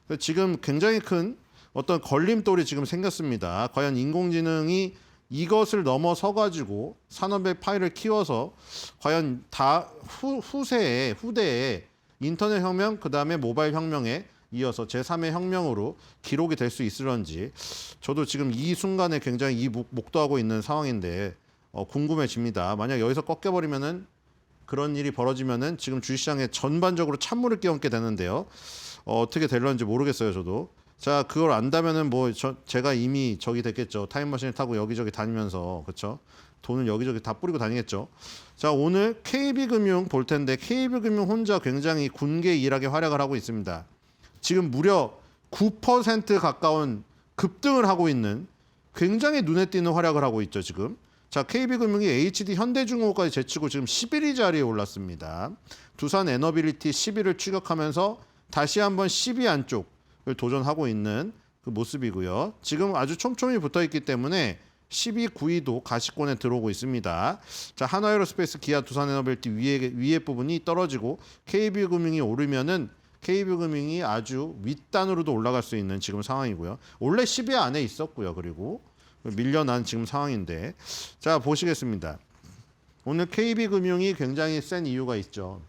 그래서 지금 굉장히 큰 어떤 걸림돌이 지금 생겼습니다. 과연 인공지능이 이것을 넘어서 가지고 산업의 파이를 키워서 과연 다 후대에 인터넷 혁명 그다음에 모바일 혁명에 이어서 제3의 혁명으로 기록이 될 수 있을런지 저도 지금 이 순간에 굉장히 목도하고 있는 상황인데 궁금해집니다. 만약 여기서 꺾여버리면은 그런 일이 벌어지면은 지금 주식시장에 전반적으로 찬물을 끼얹게 되는데요. 어떻게 될런지 모르겠어요, 저도. 자, 그걸 안다면은 뭐 제가 이미 저기 됐겠죠. 타임머신을 타고 여기저기 다니면서 그렇죠. 돈을 여기저기 다 뿌리고 다니겠죠. 자, 오늘 KB금융 볼 텐데 KB금융 혼자 굉장히 군계일하게 활약을 하고 있습니다. 지금 무려 9% 가까운 급등을 하고 있는 굉장히 눈에 띄는 활약을 하고 있죠, 지금. 자, KB금융이 HD 현대중공업까지 제치고 지금 11위 자리에 올랐습니다. 두산 에너빌리티 10위를 추격하면서 다시 한번 10위 안쪽을 도전하고 있는 그 모습이고요. 지금 아주 촘촘히 붙어 있기 때문에 10위, 9위도 가시권에 들어오고 있습니다. 자, 한화에어로스페이스, 기아, 두산 에너빌리티 위에 부분이 떨어지고 KB금융이 오르면은 KB금융이 아주 윗단으로도 올라갈 수 있는 지금 상황이고요. 원래 10위 안에 있었고요. 그리고 밀려난 지금 상황인데 자, 보시겠습니다. 오늘 KB금융이 굉장히 센 이유가 있죠.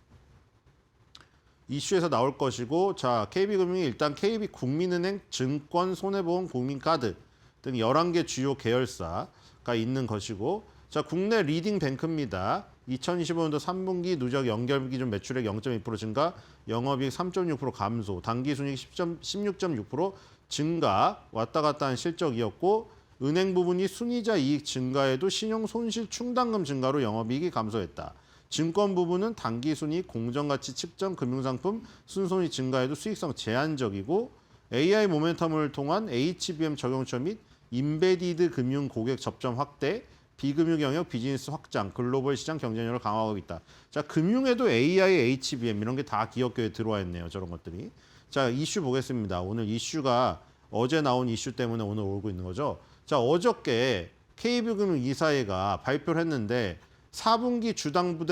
이슈에서 나올 것이고 자, KB금융이 일단 KB국민은행, 증권, 손해보험, 국민카드 등 11개 주요 계열사가 있는 것이고 자, 국내 리딩 뱅크입니다. 2025년도 3분기 누적 연결 기준 매출액 0.2% 증가, 영업이익 3.6% 감소, 당기순이익 16.6% 증가, 왔다 갔다 한 실적이었고 은행 부분이 순이자 이익 증가에도 신용 손실 충당금 증가로 영업이익이 감소했다. 증권 부분은 당기순이익, 공정가치 측정, 금융상품, 순손익 증가에도 수익성 제한적이고 AI 모멘텀을 통한 HBM 적용처 및 임베디드 금융 고객 접점 확대, 비금융 영역 비즈니스 확장, 글로벌 시장 경쟁력을 강화하고 있다. 자, 금융에도 AI, HBM 이런 게 다 기업계에 들어와 있네요. 저런 것들이. 자, 이슈 보겠습니다. 오늘 이슈가 어제 나온 이슈 때문에 오늘 오고 있는 거죠. 자, 어저께 KB금융 이사회가 발표를 했는데 4분기 주당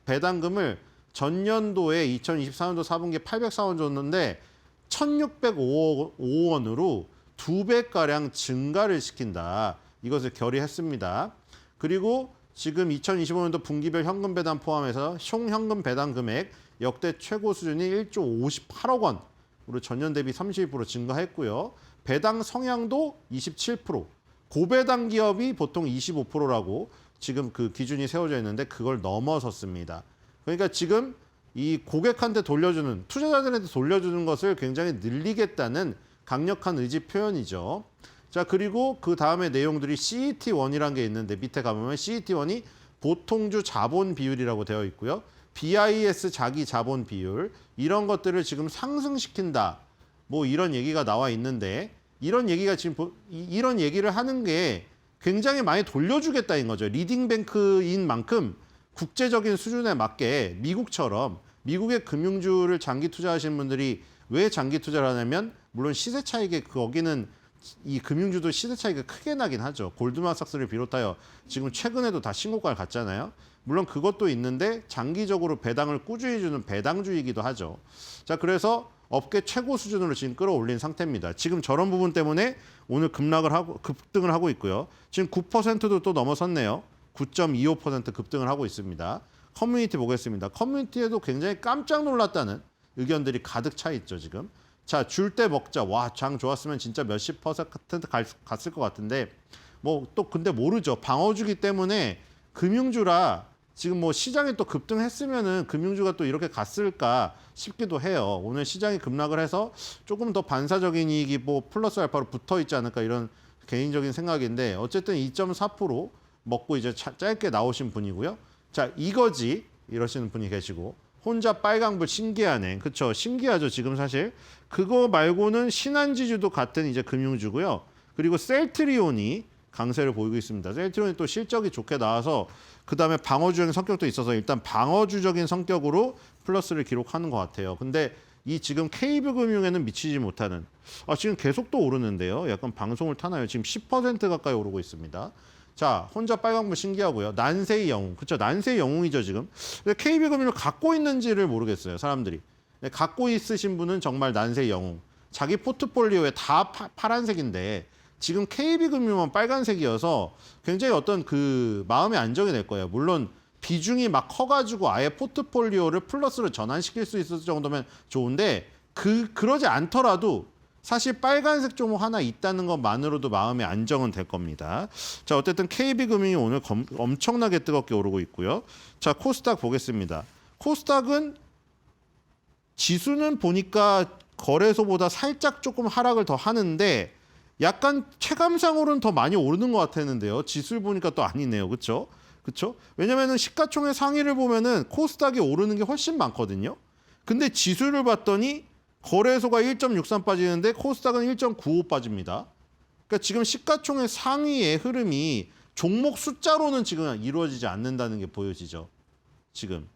배당금을 전년도에 2024년도 4분기에 804원 줬는데 1,605억 원으로 2배가량 증가를 시킨다. 이것을 결의했습니다. 그리고 지금 2025년도 분기별 현금 배당 포함해서 총현금 배당 금액 역대 최고 수준이 1조 58억 원으로 전년 대비 32% 증가했고요. 배당 성향도 27%, 고배당 기업이 보통 25%라고 지금 그 기준이 세워져 있는데 그걸 넘어섰습니다. 그러니까 지금 이 고객한테 돌려주는, 투자자들한테 돌려주는 것을 굉장히 늘리겠다는 강력한 의지 표현이죠. 자, 그리고 그 다음에 내용들이 CET1이라는 게 있는데 밑에 가보면 CET1이 보통주 자본 비율이라고 되어 있고요. BIS 자기 자본 비율 이런 것들을 지금 상승시킨다. 뭐 이런 얘기가 나와 있는데 이런 얘기가 지금 이런 얘기를 하는 게 굉장히 많이 돌려주겠다인 거죠. 리딩뱅크인 만큼 국제적인 수준에 맞게 미국처럼 미국의 금융주를 장기 투자하시는 분들이 왜 장기 투자를 하냐면 물론 시세 차익에 거기는 이 금융주도 시세 차이가 크게 나긴 하죠. 골드만삭스를 비롯하여 지금 최근에도 다 신고가를 갔잖아요. 물론 그것도 있는데 장기적으로 배당을 꾸준히 주는 배당주이기도 하죠. 자, 그래서 업계 최고 수준으로 지금 끌어올린 상태입니다. 지금 저런 부분 때문에 오늘 급등을 하고 있고요. 지금 9%도 또 넘어섰네요. 9.25% 급등을 하고 있습니다. 커뮤니티 보겠습니다. 커뮤니티에도 굉장히 깜짝 놀랐다는 의견들이 가득 차 있죠, 지금. 자, 줄 때 먹자. 와, 장 좋았으면 진짜 몇십 퍼센트 갔을 것 같은데 뭐 또 근데 모르죠. 방어주기 때문에 금융주라 지금 뭐 시장에 또 급등했으면은 금융주가 또 이렇게 갔을까 싶기도 해요. 오늘 시장이 급락을 해서 조금 더 반사적인 이익이 뭐 플러스 알파로 붙어 있지 않을까 이런 개인적인 생각인데 어쨌든 2.4% 먹고 이제 짧게 나오신 분이고요. 자, 이거지 이러시는 분이 계시고 혼자 빨강불 신기하네. 그렇죠. 신기하죠. 지금 사실 그거 말고는 신한지주도 같은 이제 금융주고요. 그리고 셀트리온이 강세를 보이고 있습니다. 셀트리온이 또 실적이 좋게 나와서 그다음에 방어주적인 성격도 있어서 일단 방어주적인 성격으로 플러스를 기록하는 것 같아요. 근데 이 지금 KB금융에는 미치지 못하는 지금 계속 또 오르는데요. 약간 방송을 타나요? 지금 10% 가까이 오르고 있습니다. 자, 혼자 빨간불 신기하고요. 난세의 영웅. 그렇죠. 난세의 영웅이죠, 지금. 근데 KB금융을 갖고 있는지를 모르겠어요, 사람들이. 네, 갖고 있으신 분은 정말 난세의 영웅. 자기 포트폴리오에 다 파란색인데 지금 KB금융만 빨간색이어서 굉장히 어떤 그 마음의 안정이 될 거예요. 물론 비중이 막 커가지고 아예 포트폴리오를 플러스로 전환시킬 수 있을 정도면 좋은데 그러지 않더라도 사실 빨간색 종목 하나 있다는 것만으로도 마음의 안정은 될 겁니다. 자, 어쨌든 KB금융이 오늘 엄청나게 뜨겁게 오르고 있고요. 자, 코스닥 보겠습니다. 코스닥은 지수는 보니까 거래소보다 살짝 조금 하락을 더 하는데 약간 체감상으로는 더 많이 오르는 것 같았는데요. 지수를 보니까 또 아니네요. 그렇죠? 그렇죠? 왜냐면은 시가총액 상위를 보면은 코스닥이 오르는 게 훨씬 많거든요. 근데 지수를 봤더니 거래소가 1.63 빠지는데 코스닥은 1.95 빠집니다. 그러니까 지금 시가총액 상위의 흐름이 종목 숫자로는 지금 이루어지지 않는다는 게 보여지죠. 지금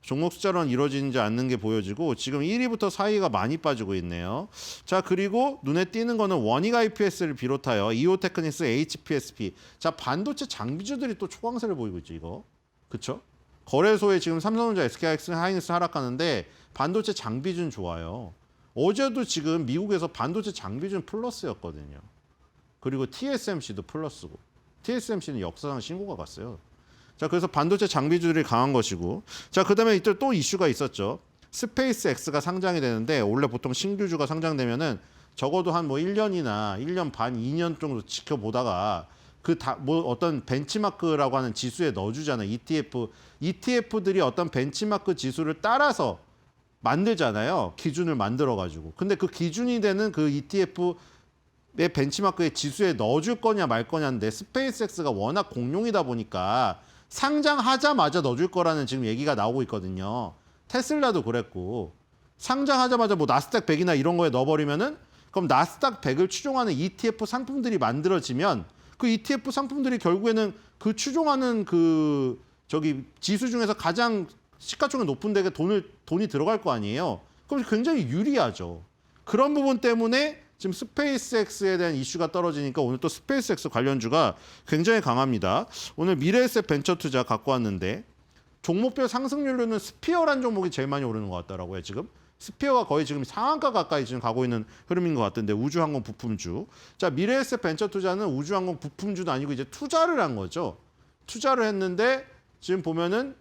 종목 숫자로는 이루어지지 않는 게 보여지고 지금 1위부터 4위가 많이 빠지고 있네요. 자, 그리고 눈에 띄는 거는 원익 IPS를 비롯하여 이오테크닉스, HPSP. 자, 반도체 장비주들이 또 초강세를 보이고 있죠, 이거. 그렇죠? 거래소에 지금 삼성전자, SK하이닉스, 하이닉스 하락하는데 반도체 장비주는 좋아요. 어제도 지금 미국에서 반도체 장비주는 플러스였거든요. 그리고 TSMC도 플러스고. TSMC는 역사상 신고가 갔어요. 자, 그래서 반도체 장비주들이 강한 것이고. 자, 그다음에 이때 또 이슈가 있었죠. 스페이스X가 상장이 되는데 원래 보통 신규주가 상장되면은 적어도 한 뭐 1년이나 1년 반, 2년 정도 지켜보다가 어떤 벤치마크라고 하는 지수에 넣어주잖아요. ETF들이 어떤 벤치마크 지수를 따라서 만들잖아요. 기준을 만들어가지고. 근데 그 기준이 되는 그 ETF의 벤치마크의 지수에 넣어줄 거냐 말 거냐인데 스페이스X가 워낙 공룡이다 보니까 상장하자마자 넣어줄 거라는 지금 얘기가 나오고 있거든요. 테슬라도 그랬고 상장하자마자 뭐 나스닥 100이나 이런 거에 넣어버리면은 그럼 나스닥 100을 추종하는 ETF 상품들이 만들어지면 그 ETF 상품들이 결국에는 그 추종하는 지수 중에서 가장 시가총액 높은 데에 돈이 들어갈 거 아니에요. 그럼 굉장히 유리하죠. 그런 부분 때문에 지금 스페이스X에 대한 이슈가 떨어지니까 오늘 또 스페이스X 관련주가 굉장히 강합니다. 오늘 미래에셋 벤처투자 갖고 왔는데 종목별 상승률로는 스피어란 종목이 제일 많이 오르는 것 같더라고요. 지금 스피어가 거의 지금 상한가 가까이 지금 가고 있는 흐름인 것 같은데 우주항공 부품주. 자, 미래에셋 벤처투자는 우주항공 부품주도 아니고 이제 투자를 한 거죠. 투자를 했는데 지금 보면은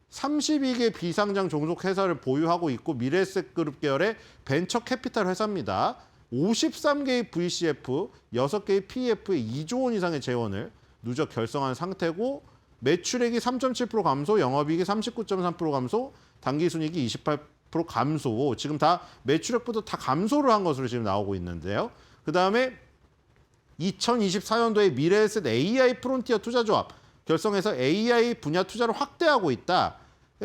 32개 비상장 종속 회사를 보유하고 있고 미래에셋 그룹 계열의 벤처 캐피탈 회사입니다. 53개의 VCF, 6개의 PF에 2조 원 이상의 재원을 누적 결성한 상태고 매출액이 3.7% 감소, 영업이익이 39.3% 감소, 당기순이익이 28% 감소. 지금 다 매출액부터 다 감소를 한 것으로 지금 나오고 있는데요. 그다음에 2024년도에 미래에셋 AI 프론티어 투자조합 결성해서 AI 분야 투자를 확대하고 있다.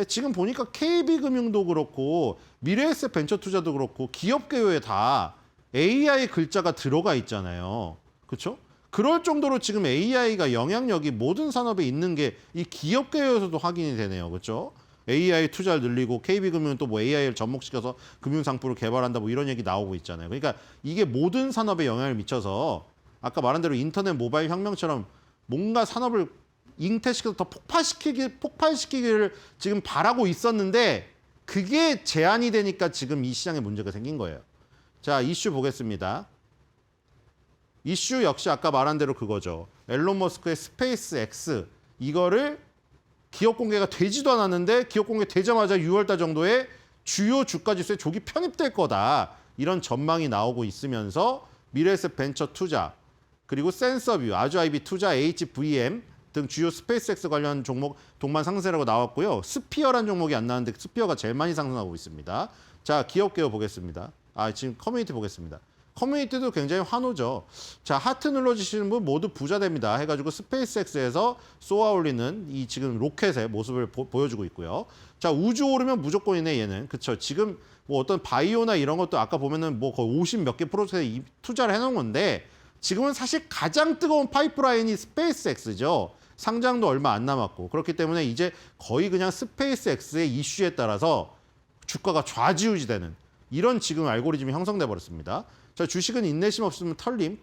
지금 보니까 KB금융도 그렇고 미래에셋 벤처투자도 그렇고 기업 개요에 다 AI 글자가 들어가 있잖아요. 그렇죠? 그럴 정도로 지금 AI가 영향력이 모든 산업에 있는 게 이 기업 개요에서도 확인이 되네요. 그렇죠? AI 투자를 늘리고 KB금융은 또 뭐 AI를 접목시켜서 금융상품을 개발한다 뭐 이런 얘기 나오고 있잖아요. 그러니까 이게 모든 산업에 영향을 미쳐서 아까 말한 대로 인터넷 모바일 혁명처럼 뭔가 산업을 잉태시켜서 더 폭발시키기를 지금 바라고 있었는데 그게 제한이 되니까 지금 이 시장에 문제가 생긴 거예요. 자, 이슈 보겠습니다. 이슈 역시 아까 말한 대로 그거죠. 앨런 머스크의 스페이스X 이거를 기업 공개가 되지도 않았는데 기업 공개 되자마자 6월달 정도에 주요 주가 지수에 조기 편입될 거다. 이런 전망이 나오고 있으면서 미래에셋 벤처 투자 그리고 센서뷰, 아주아이비 투자, HVM 등 주요 스페이스X 관련 종목 동반 상승세라고 나왔고요. 스피어란 종목이 안 나왔는데 스피어가 제일 많이 상승하고 있습니다. 자, 기업 개요 보겠습니다. 지금 커뮤니티 보겠습니다. 커뮤니티도 굉장히 환호죠. 자, 하트 눌러주시는 분 모두 부자 됩니다. 해가지고 스페이스X에서 쏘아 올리는 이 지금 로켓의 모습을 보여주고 있고요. 자, 우주 오르면 무조건이네 얘는. 그쵸? 지금 뭐 어떤 바이오나 이런 것도 아까 보면은 뭐 거의 50 몇 개 프로젝트에 투자를 해놓은 건데 지금은 사실 가장 뜨거운 파이프라인이 스페이스X죠. 상장도 얼마 안 남았고 그렇기 때문에 이제 거의 그냥 스페이스X의 이슈에 따라서 주가가 좌지우지되는 이런 지금 알고리즘이 형성돼 버렸습니다. 자, 주식은 인내심 없으면 털림,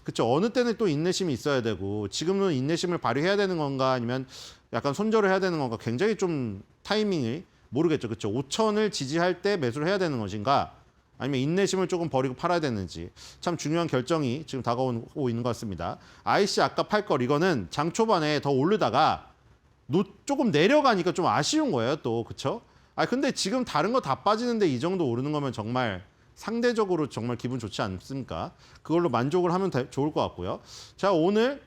그쵸. 어느 때는 또 인내심이 있어야 되고 지금은 인내심을 발휘해야 되는 건가 아니면 약간 손절을 해야 되는 건가 굉장히 좀 타이밍이 모르겠죠. 그쵸. 5천을 지지할 때 매수를 해야 되는 것인가 아니면 인내심을 조금 버리고 팔아야 되는지 참 중요한 결정이 지금 다가오고 있는 것 같습니다. IC 아까 팔 걸 이거는 장 초반에 더 오르다가 조금 내려가니까 좀 아쉬운 거예요. 또 그쵸? 근데 지금 다른 거 다 빠지는데 이 정도 오르는 거면 정말 상대적으로 정말 기분 좋지 않습니까? 그걸로 만족을 하면 좋을 것 같고요. 자, 오늘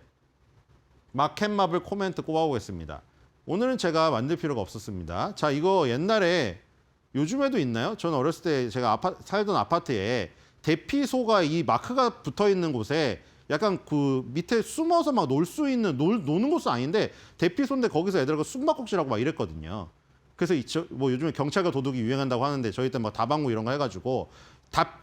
마켓마블 코멘트 꼽아보겠습니다. 오늘은 제가 만들 필요가 없었습니다. 자, 이거 옛날에 요즘에도 있나요? 전 어렸을 때 제가 살던 아파트에 대피소가 이 마크가 붙어 있는 곳에 약간 그 밑에 숨어서 막 놀 수 있는 노는 곳은 아닌데 대피소인데 거기서 애들하고 숨바꼭질하고 막 이랬거든요. 그래서 뭐 요즘에 경찰과 도둑이 유행한다고 하는데 저희 때 막 다방구 이런 거 해가지고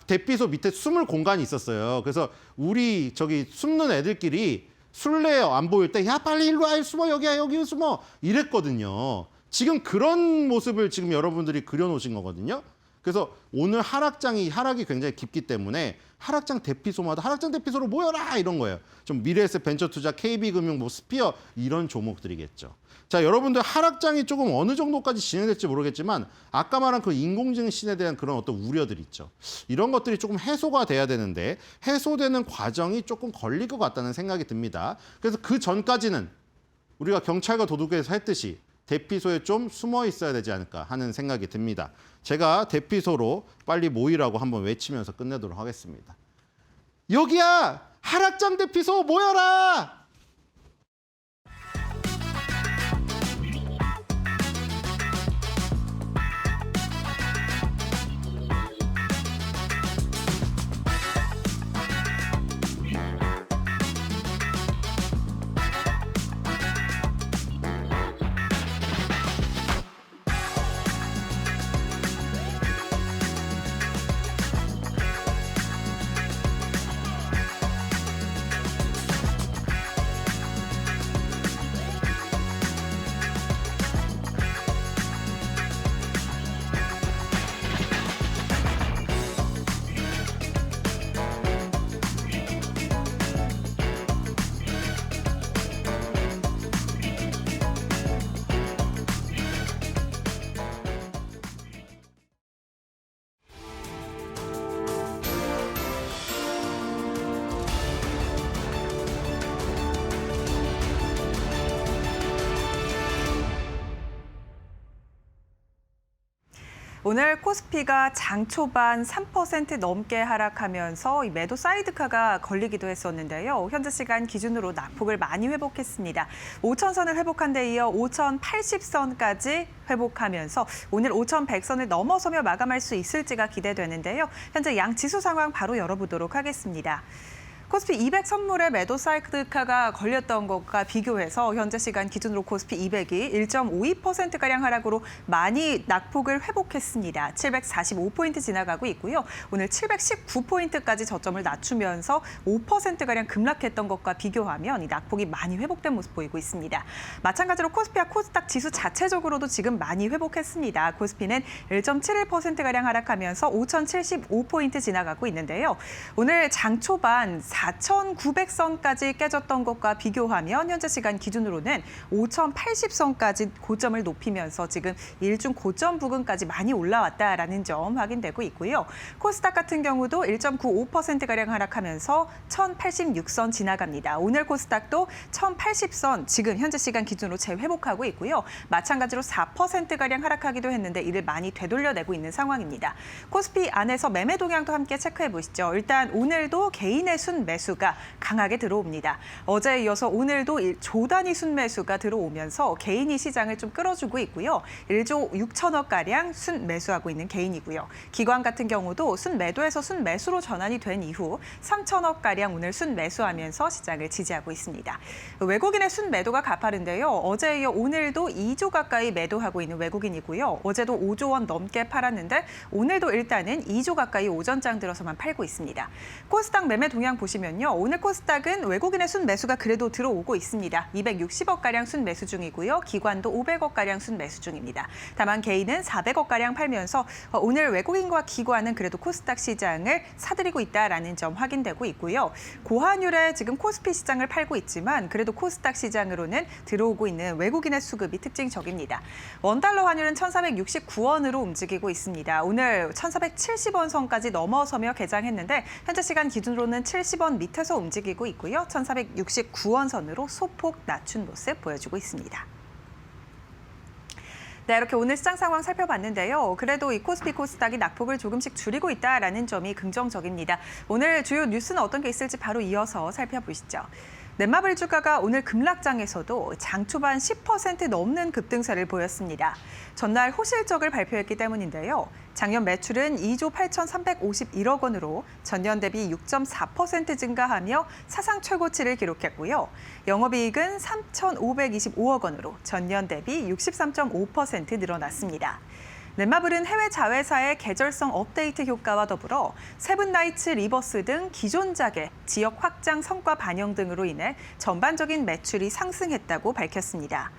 대피소 밑에 숨을 공간이 있었어요. 그래서 우리 저기 숨는 애들끼리 술래 안 보일 때 야 빨리 일로 와 숨어 여기야 여기 숨어 이랬거든요. 지금 그런 모습을 지금 여러분들이 그려놓으신 거거든요. 그래서 오늘 하락이 굉장히 깊기 때문에 하락장 대피소마다 하락장 대피소로 모여라 이런 거예요. 좀 미래에셋 벤처투자, KB금융, 뭐 스피어 이런 종목들이겠죠. 자, 여러분들 하락장이 조금 어느 정도까지 진행될지 모르겠지만 아까 말한 그 인공지능 신에 대한 그런 어떤 우려들이 있죠. 이런 것들이 조금 해소가 돼야 되는데 해소되는 과정이 조금 걸릴 것 같다는 생각이 듭니다. 그래서 그 전까지는 우리가 경찰과 도둑에서 했듯이 대피소에 좀 숨어 있어야 되지 않을까 하는 생각이 듭니다. 제가 대피소로 빨리 모이라고 한번 외치면서 끝내도록 하겠습니다. 여기야! 하락장 대피소 모여라! 오늘 코스피가 장 초반 3% 넘게 하락하면서 이 매도 사이드카가 걸리기도 했었는데요. 현재 시간 기준으로 낙폭을 많이 회복했습니다. 5천선을 회복한 데 이어 5,080선까지 회복하면서 오늘 5,100선을 넘어서며 마감할 수 있을지가 기대되는데요. 현재 양 지수 상황 바로 열어보도록 하겠습니다. 코스피 200 선물의 매도 사이드카가 걸렸던 것과 비교해서 현재 시간 기준으로 코스피 200이 1.52%가량 하락으로 많이 낙폭을 회복했습니다. 745포인트 지나가고 있고요. 오늘 719포인트까지 저점을 낮추면서 5%가량 급락했던 것과 비교하면 이 낙폭이 많이 회복된 모습 보이고 있습니다. 마찬가지로 코스피와 코스닥 지수 자체적으로도 지금 많이 회복했습니다. 코스피는 1.71%가량 하락하면서 5,075포인트 지나가고 있는데요. 오늘 장 초반 4,900선까지 깨졌던 것과 비교하면 현재 시간 기준으로는 5,080선까지 고점을 높이면서 지금 일중 고점 부근까지 많이 올라왔다라는 점 확인되고 있고요. 코스닥 같은 경우도 1.95%가량 하락하면서 1,086선 지나갑니다. 오늘 코스닥도 1,080선 지금 현재 시간 기준으로 재회복하고 있고요. 마찬가지로 4%가량 하락하기도 했는데 이를 많이 되돌려내고 있는 상황입니다. 코스피 안에서 매매 동향도 함께 체크해 보시죠. 일단 오늘도 개인의 순 매수가 강하게 들어옵니다. 어제에 이어서 오늘도 조단위 순매수가 들어오면서 개인이 시장을 좀 끌어주고 있고요. 1조 6천억가량 순매수하고 있는 개인이고요. 기관 같은 경우도 순매도에서 순매수로 전환이 된 이후 3천억가량 오늘 순매수하면서 시장을 지지하고 있습니다. 외국인의 순매도가 가파른데요. 어제에 이어 오늘도 2조 가까이 매도하고 있는 외국인이고요. 어제도 5조 원 넘게 팔았는데 오늘도 일단은 2조 가까이 오전장 들어서만 팔고 있습니다. 코스닥 매매 동향 보시면 보시면요. 오늘 코스닥은 외국인의 순매수가 그래도 들어오고 있습니다. 260억가량 순매수 중이고요. 기관도 500억가량 순매수 중입니다. 다만 개인은 400억가량 팔면서 오늘 외국인과 기관은 그래도 코스닥 시장을 사들이고 있다라는 점 확인되고 있고요. 고환율에 지금 코스피 시장을 팔고 있지만 그래도 코스닥 시장으로는 들어오고 있는 외국인의 수급이 특징적입니다. 원달러 환율은 1,469원으로 움직이고 있습니다. 오늘 1,470원 선까지 넘어서며 개장했는데 현재 시간 기준으로는 70원 밑에서 움직이고 있고요. 1,469원 선으로 소폭 낮춘 모습 보여주고 있습니다. 네, 이렇게 오늘 시장 상황 살펴봤는데요. 그래도 이 코스피 코스닥이 낙폭을 조금씩 줄이고 있다라는 점이 긍정적입니다. 오늘 주요 뉴스는 어떤 게 있을지 바로 이어서 살펴보시죠. 넷마블 주가가 오늘 급락장에서도 장 초반 10% 넘는 급등세를 보였습니다. 전날 호실적을 발표했기 때문인데요. 작년 매출은 2조 8,351억 원으로 전년 대비 6.4% 증가하며 사상 최고치를 기록했고요. 영업이익은 3,525억 원으로 전년 대비 63.5% 늘어났습니다. 넷마블은 해외 자회사의 계절성 업데이트 효과와 더불어 세븐나이츠 리버스 등 기존작의 지역 확장 성과 반영 등으로 인해 전반적인 매출이 상승했다고 밝혔습니다.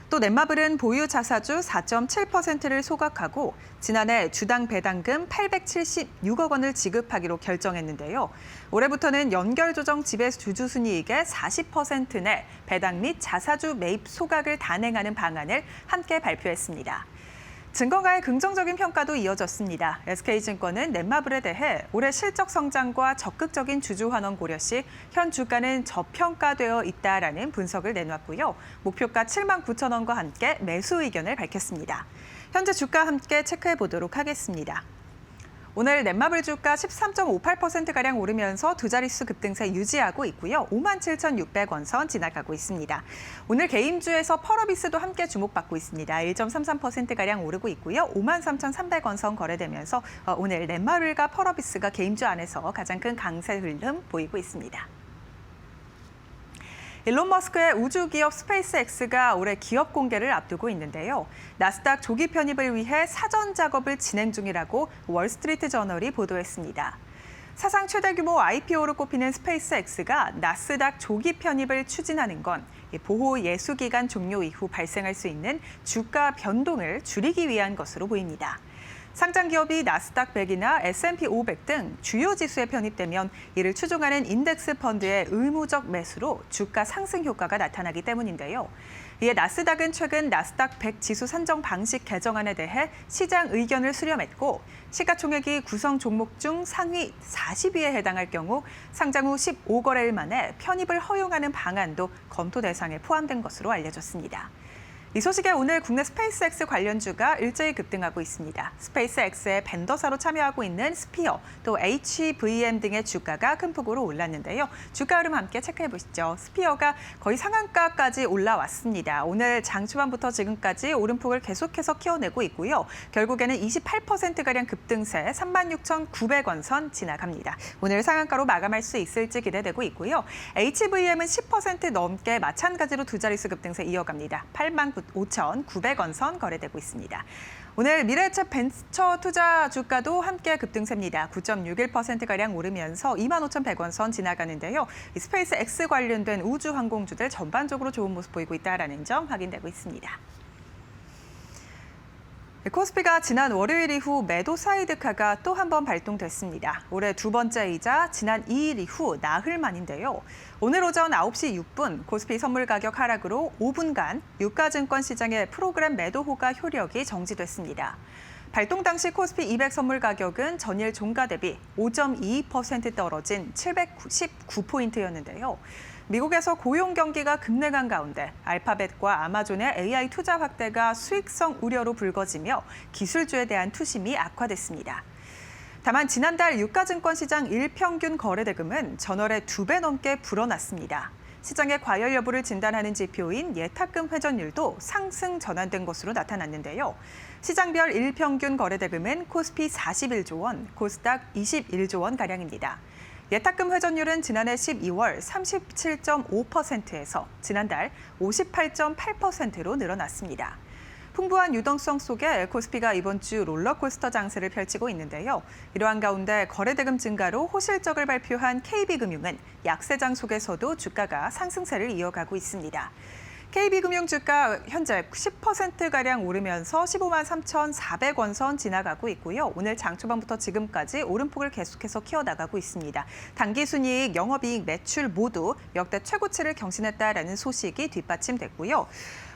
또 넷마블은 보유 자사주 4.7%를 소각하고 지난해 주당 배당금 876억 원을 지급하기로 결정했는데요. 올해부터는 연결조정 지배주주순이익의 40% 내 배당 및 자사주 매입 소각을 단행하는 방안을 함께 발표했습니다. 증권가의 긍정적인 평가도 이어졌습니다. SK증권은 넷마블에 대해 올해 실적 성장과 적극적인 주주 환원 고려 시 현 주가는 저평가되어 있다라는 분석을 내놨고요. 목표가 79,000원과 함께 매수 의견을 밝혔습니다. 현재 주가 함께 체크해 보도록 하겠습니다. 오늘 넷마블 주가 13.58%가량 오르면서 두 자릿수 급등세 유지하고 있고요. 57,600원 선 지나가고 있습니다. 오늘 개인주에서 펄어비스도 함께 주목받고 있습니다. 1.33%가량 오르고 있고요. 53,300원 선 거래되면서 오늘 넷마블과 펄어비스가 개인주 안에서 가장 큰 강세 흐름 보이고 있습니다. 일론 머스크의 우주기업 스페이스X가 올해 기업 공개를 앞두고 있는데요. 나스닥 조기 편입을 위해 사전 작업을 진행 중이라고 월스트리트 저널이 보도했습니다. 사상 최대 규모 IPO로 꼽히는 스페이스X가 나스닥 조기 편입을 추진하는 건 보호 예수 기간 종료 이후 발생할 수 있는 주가 변동을 줄이기 위한 것으로 보입니다. 상장 기업이 나스닥 100이나 S&P 500 등 주요 지수에 편입되면 이를 추종하는 인덱스 펀드의 의무적 매수로 주가 상승 효과가 나타나기 때문인데요. 이에 나스닥은 최근 나스닥 100 지수 산정 방식 개정안에 대해 시장 의견을 수렴했고 시가총액이 구성 종목 중 상위 40위에 해당할 경우 상장 후 15거래일 만에 편입을 허용하는 방안도 검토 대상에 포함된 것으로 알려졌습니다. 이 소식에 오늘 국내 스페이스X 관련주가 일제히 급등하고 있습니다. 스페이스X의 벤더사로 참여하고 있는 스피어, 또 HVM 등의 주가가 큰 폭으로 올랐는데요. 주가 흐름 함께 체크해 보시죠. 스피어가 거의 상한가까지 올라왔습니다. 오늘 장 초반부터 지금까지 오름폭을 계속해서 키워내고 있고요. 결국에는 28%가량 급등세 36,900원 선 지나갑니다. 오늘 상한가로 마감할 수 있을지 기대되고 있고요. HVM은 10% 넘게 마찬가지로 두 자릿수 급등세 이어갑니다. 85,900원 선 거래되고 있습니다. 오늘 미래에셋 벤처 투자 주가도 함께 급등세입니다. 9.61%가량 오르면서 25,100원 선 지나가는데요. 이 스페이스X 관련된 우주 항공주들 전반적으로 좋은 모습 보이고 있다는 점 확인되고 있습니다. 코스피가 지난 월요일 이후 매도 사이드카가 또 한 번 발동됐습니다. 올해 두 번째이자 지난 2일 이후 나흘 만인데요. 오늘 오전 9시 6분 코스피 선물 가격 하락으로 5분간 유가증권 시장의 프로그램 매도호가 효력이 정지됐습니다. 발동 당시 코스피 200 선물 가격은 전일 종가 대비 5.22% 떨어진 719포인트였는데요. 미국에서 고용 경기가 급냉한 가운데 알파벳과 아마존의 AI 투자 확대가 수익성 우려로 불거지며 기술주에 대한 투심이 악화됐습니다. 다만 지난달 유가증권 시장 일평균 거래대금은 전월에 2배 넘게 불어났습니다. 시장의 과열 여부를 진단하는 지표인 예탁금 회전율도 상승 전환된 것으로 나타났는데요. 시장별 일평균 거래대금은 코스피 41조 원, 코스닥 21조 원가량입니다. 예탁금 회전율은 지난해 12월 37.5%에서 지난달 58.8%로 늘어났습니다. 풍부한 유동성 속에 코스피가 이번 주 롤러코스터 장세를 펼치고 있는데요. 이러한 가운데 거래대금 증가로 호실적을 발표한 KB금융은 약세장 속에서도 주가가 상승세를 이어가고 있습니다. KB금융 주가 현재 10%가량 오르면서 15만 3,400원 선 지나가고 있고요. 오늘 장 초반부터 지금까지 오름폭을 계속해서 키워나가고 있습니다. 당기순이익, 영업이익, 매출 모두 역대 최고치를 경신했다라는 소식이 뒷받침됐고요.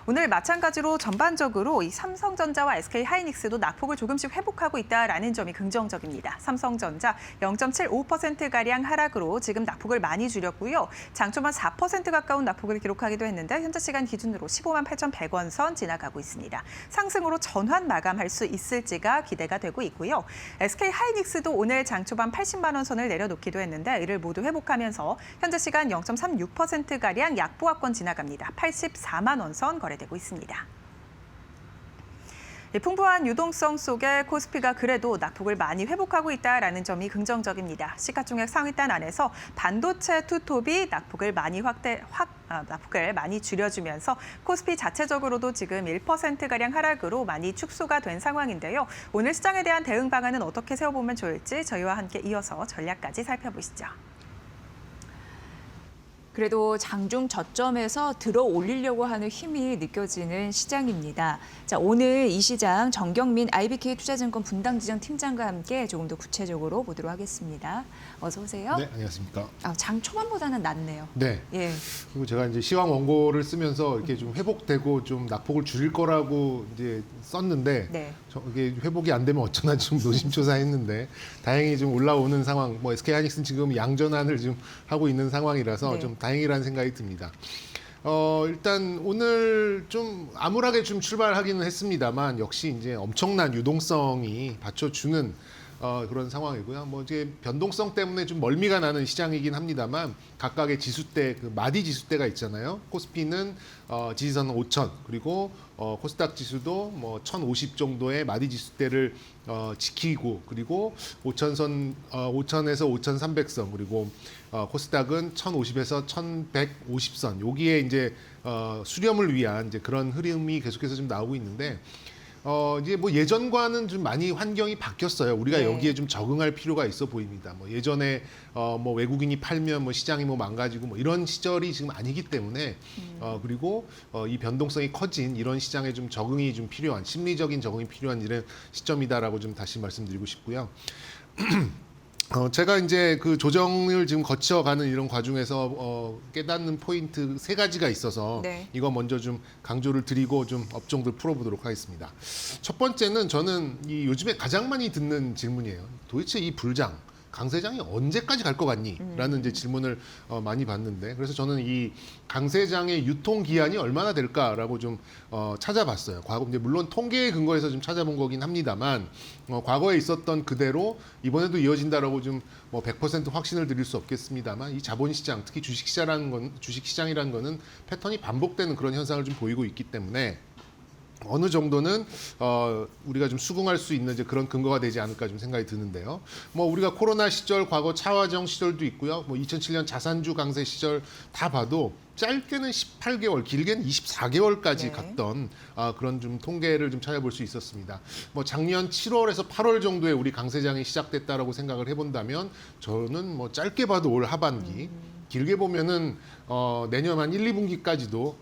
오늘 마찬가지로 전반적으로 이 삼성전자와 SK하이닉스도 낙폭을 조금씩 회복하고 있다라는 점이 긍정적입니다. 삼성전자 0.75%가량 하락으로 지금 낙폭을 많이 줄였고요. 장초반 4% 가까운 낙폭을 기록하기도 했는데 현재 시간 기준으로 15만 8,100원 선 지나가고 있습니다. 상승으로 전환 마감할 수 있을지가 기대가 되고 있고요. SK하이닉스도 오늘 장초반 80만 원 선을 내려놓기도 했는데 이를 모두 회복하면서 현재 시간 0.36%가량 약보합권 지나갑니다. 84만 원 선 거래되고 있습니다. 풍부한 유동성 속에 코스피가 그래도 낙폭을 많이 회복하고 있다라는 점이 긍정적입니다. 시가총액 상위단 안에서 반도체 투톱이 낙폭을 많이 낙폭을 많이 줄여주면서 코스피 자체적으로도 지금 1%가량 하락으로 많이 축소가 된 상황인데요. 오늘 시장에 대한 대응 방안은 어떻게 세워보면 좋을지 저희와 함께 이어서 전략까지 살펴보시죠. 그래도 장중 저점에서 들어 올리려고 하는 힘이 느껴지는 시장입니다. 자, 오늘 이 시장 정경민 IBK 투자증권 분당지점 팀장과 함께 조금 더 구체적으로 보도록 하겠습니다. 어서 오세요. 네, 안녕하십니까. 장 초반보다는 낫네요. 네. 예. 그리고 제가 이제 시황 원고를 쓰면서 이렇게 좀 회복되고 좀 낙폭을 줄일 거라고 이제 썼는데 네. 이게 회복이 안 되면 어쩌나 좀 노심초사했는데 다행히 좀 올라오는 상황. 뭐 SK하이닉스는 지금 양전환을 좀 하고 있는 상황이라서 네. 좀 다행이라는 생각이 듭니다. 일단 오늘 좀 암울하게 좀 출발하기는 했습니다만 역시 이제 엄청난 유동성이 받쳐주는 그런 상황이고요. 뭐 이제 변동성 때문에 좀 멀미가 나는 시장이긴 합니다만 각각의 지수대, 그 마디 지수대가 있잖아요. 코스피는 지지선은 5,000 그리고 코스닥 지수도 뭐 1,050 정도의 마디 지수대를 지키고 그리고 5,000선 5,000에서 5,300선 그리고 코스닥은 1,050에서 1,150선 여기에 이제 수렴을 위한 이제 그런 흐름이 계속해서 좀 나오고 있는데. 이제 뭐 예전과는 좀 많이 환경이 바뀌었어요. 우리가 네. 여기에 좀 적응할 필요가 있어 보입니다. 뭐 예전에 뭐 외국인이 팔면 뭐 시장이 뭐 망가지고 뭐 이런 시절이 지금 아니기 때문에 그리고 이 변동성이 커진 이런 시장에 좀 적응이 좀 필요한 심리적인 적응이 필요한 이런 시점이다라고 좀 다시 말씀드리고 싶고요. 제가 이제 그 조정을 지금 거쳐가는 이런 과정에서 깨닫는 포인트 3가지가 있어서 네. 이거 먼저 좀 강조를 드리고 좀 업종들 풀어보도록 하겠습니다. 첫 번째는 저는 이 요즘에 가장 많이 듣는 질문이에요. 도대체 이 불장 강세장이 언제까지 갈 것 같니? 라는 이제 질문을 많이 받는데 그래서 저는 이 강세장의 유통 기한이 얼마나 될까라고 좀 찾아봤어요. 과거 이제 물론 통계에 근거해서 좀 찾아본 거긴 합니다만 과거에 있었던 그대로 이번에도 이어진다라고 좀 뭐 100% 확신을 드릴 수 없겠습니다만 이 자본시장 특히 주식시장이라는 거는 패턴이 반복되는 그런 현상을 좀 보이고 있기 때문에 어느 정도는 우리가 좀 수긍할 수 있는 이제 그런 근거가 되지 않을까 좀 생각이 드는데요. 뭐 우리가 코로나 시절, 과거 차화정 시절도 있고요. 뭐 2007년 자산주 강세 시절 다 봐도 짧게는 18개월, 길게는 24개월까지 네. 갔던 그런 좀 통계를 좀 찾아볼 수 있었습니다. 뭐 작년 7월에서 8월 정도에 우리 강세장이 시작됐다라고 생각을 해본다면 저는 뭐 짧게 봐도 올 하반기. 길게 보면은 내년 한 1, 2분기까지도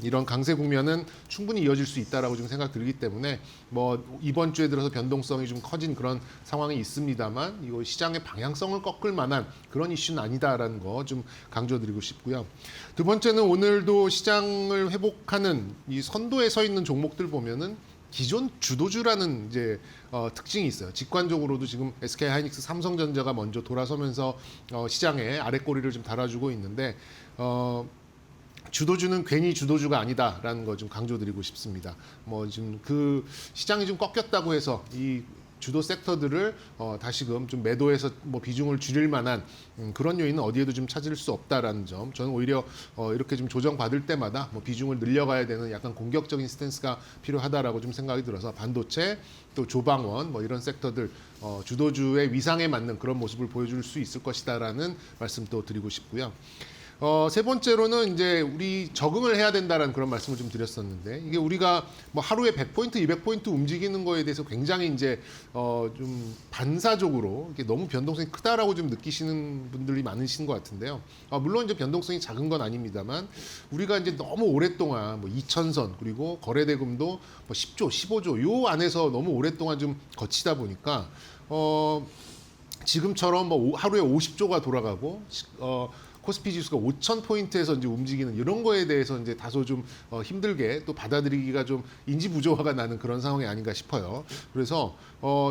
이런 강세 국면은 충분히 이어질 수 있다라고 좀 생각 들기 때문에 뭐 이번 주에 들어서 변동성이 좀 커진 그런 상황이 있습니다만 이거 시장의 방향성을 꺾을 만한 그런 이슈는 아니다라는 거 좀 강조드리고 싶고요. 두 번째는 오늘도 시장을 회복하는 이 선도에 서 있는 종목들 보면은 기존 주도주라는 이제 특징이 있어요. 직관적으로도 지금 SK하이닉스, 삼성전자가 먼저 돌아서면서 시장에 아랫꼬리를 좀 달아주고 있는데 주도주는 괜히 주도주가 아니다라는 거 좀 강조드리고 싶습니다. 뭐 지금 그 시장이 좀 꺾였다고 해서 이 주도 섹터들을 다시금 좀 매도해서 뭐 비중을 줄일 만한 그런 요인은 어디에도 좀 찾을 수 없다라는 점. 저는 오히려 이렇게 좀 조정받을 때마다 뭐 비중을 늘려가야 되는 약간 공격적인 스탠스가 필요하다라고 좀 생각이 들어서 반도체 또 조방원 뭐 이런 섹터들 주도주의 위상에 맞는 그런 모습을 보여줄 수 있을 것이다라는 말씀도 드리고 싶고요. 세 번째로는 이제 우리 적응을 해야 된다라는 그런 말씀을 좀 드렸었는데 이게 우리가 뭐 하루에 100포인트, 200포인트 움직이는 거에 대해서 굉장히 이제 좀 반사적으로 이게 너무 변동성이 크다라고 좀 느끼시는 분들이 많으신 것 같은데요. 물론 이제 변동성이 작은 건 아닙니다만 우리가 이제 너무 오랫동안 뭐 2천선 그리고 거래대금도 뭐 10조, 15조 요 안에서 너무 오랫동안 좀 거치다 보니까 지금처럼 뭐 하루에 50조가 돌아가고 코스피 지수가 5,000포인트에서 이제 움직이는 이런 거에 대해서 이제 다소 좀 힘들게 또 받아들이기가 좀 인지 부조화가 나는 그런 상황이 아닌가 싶어요. 그래서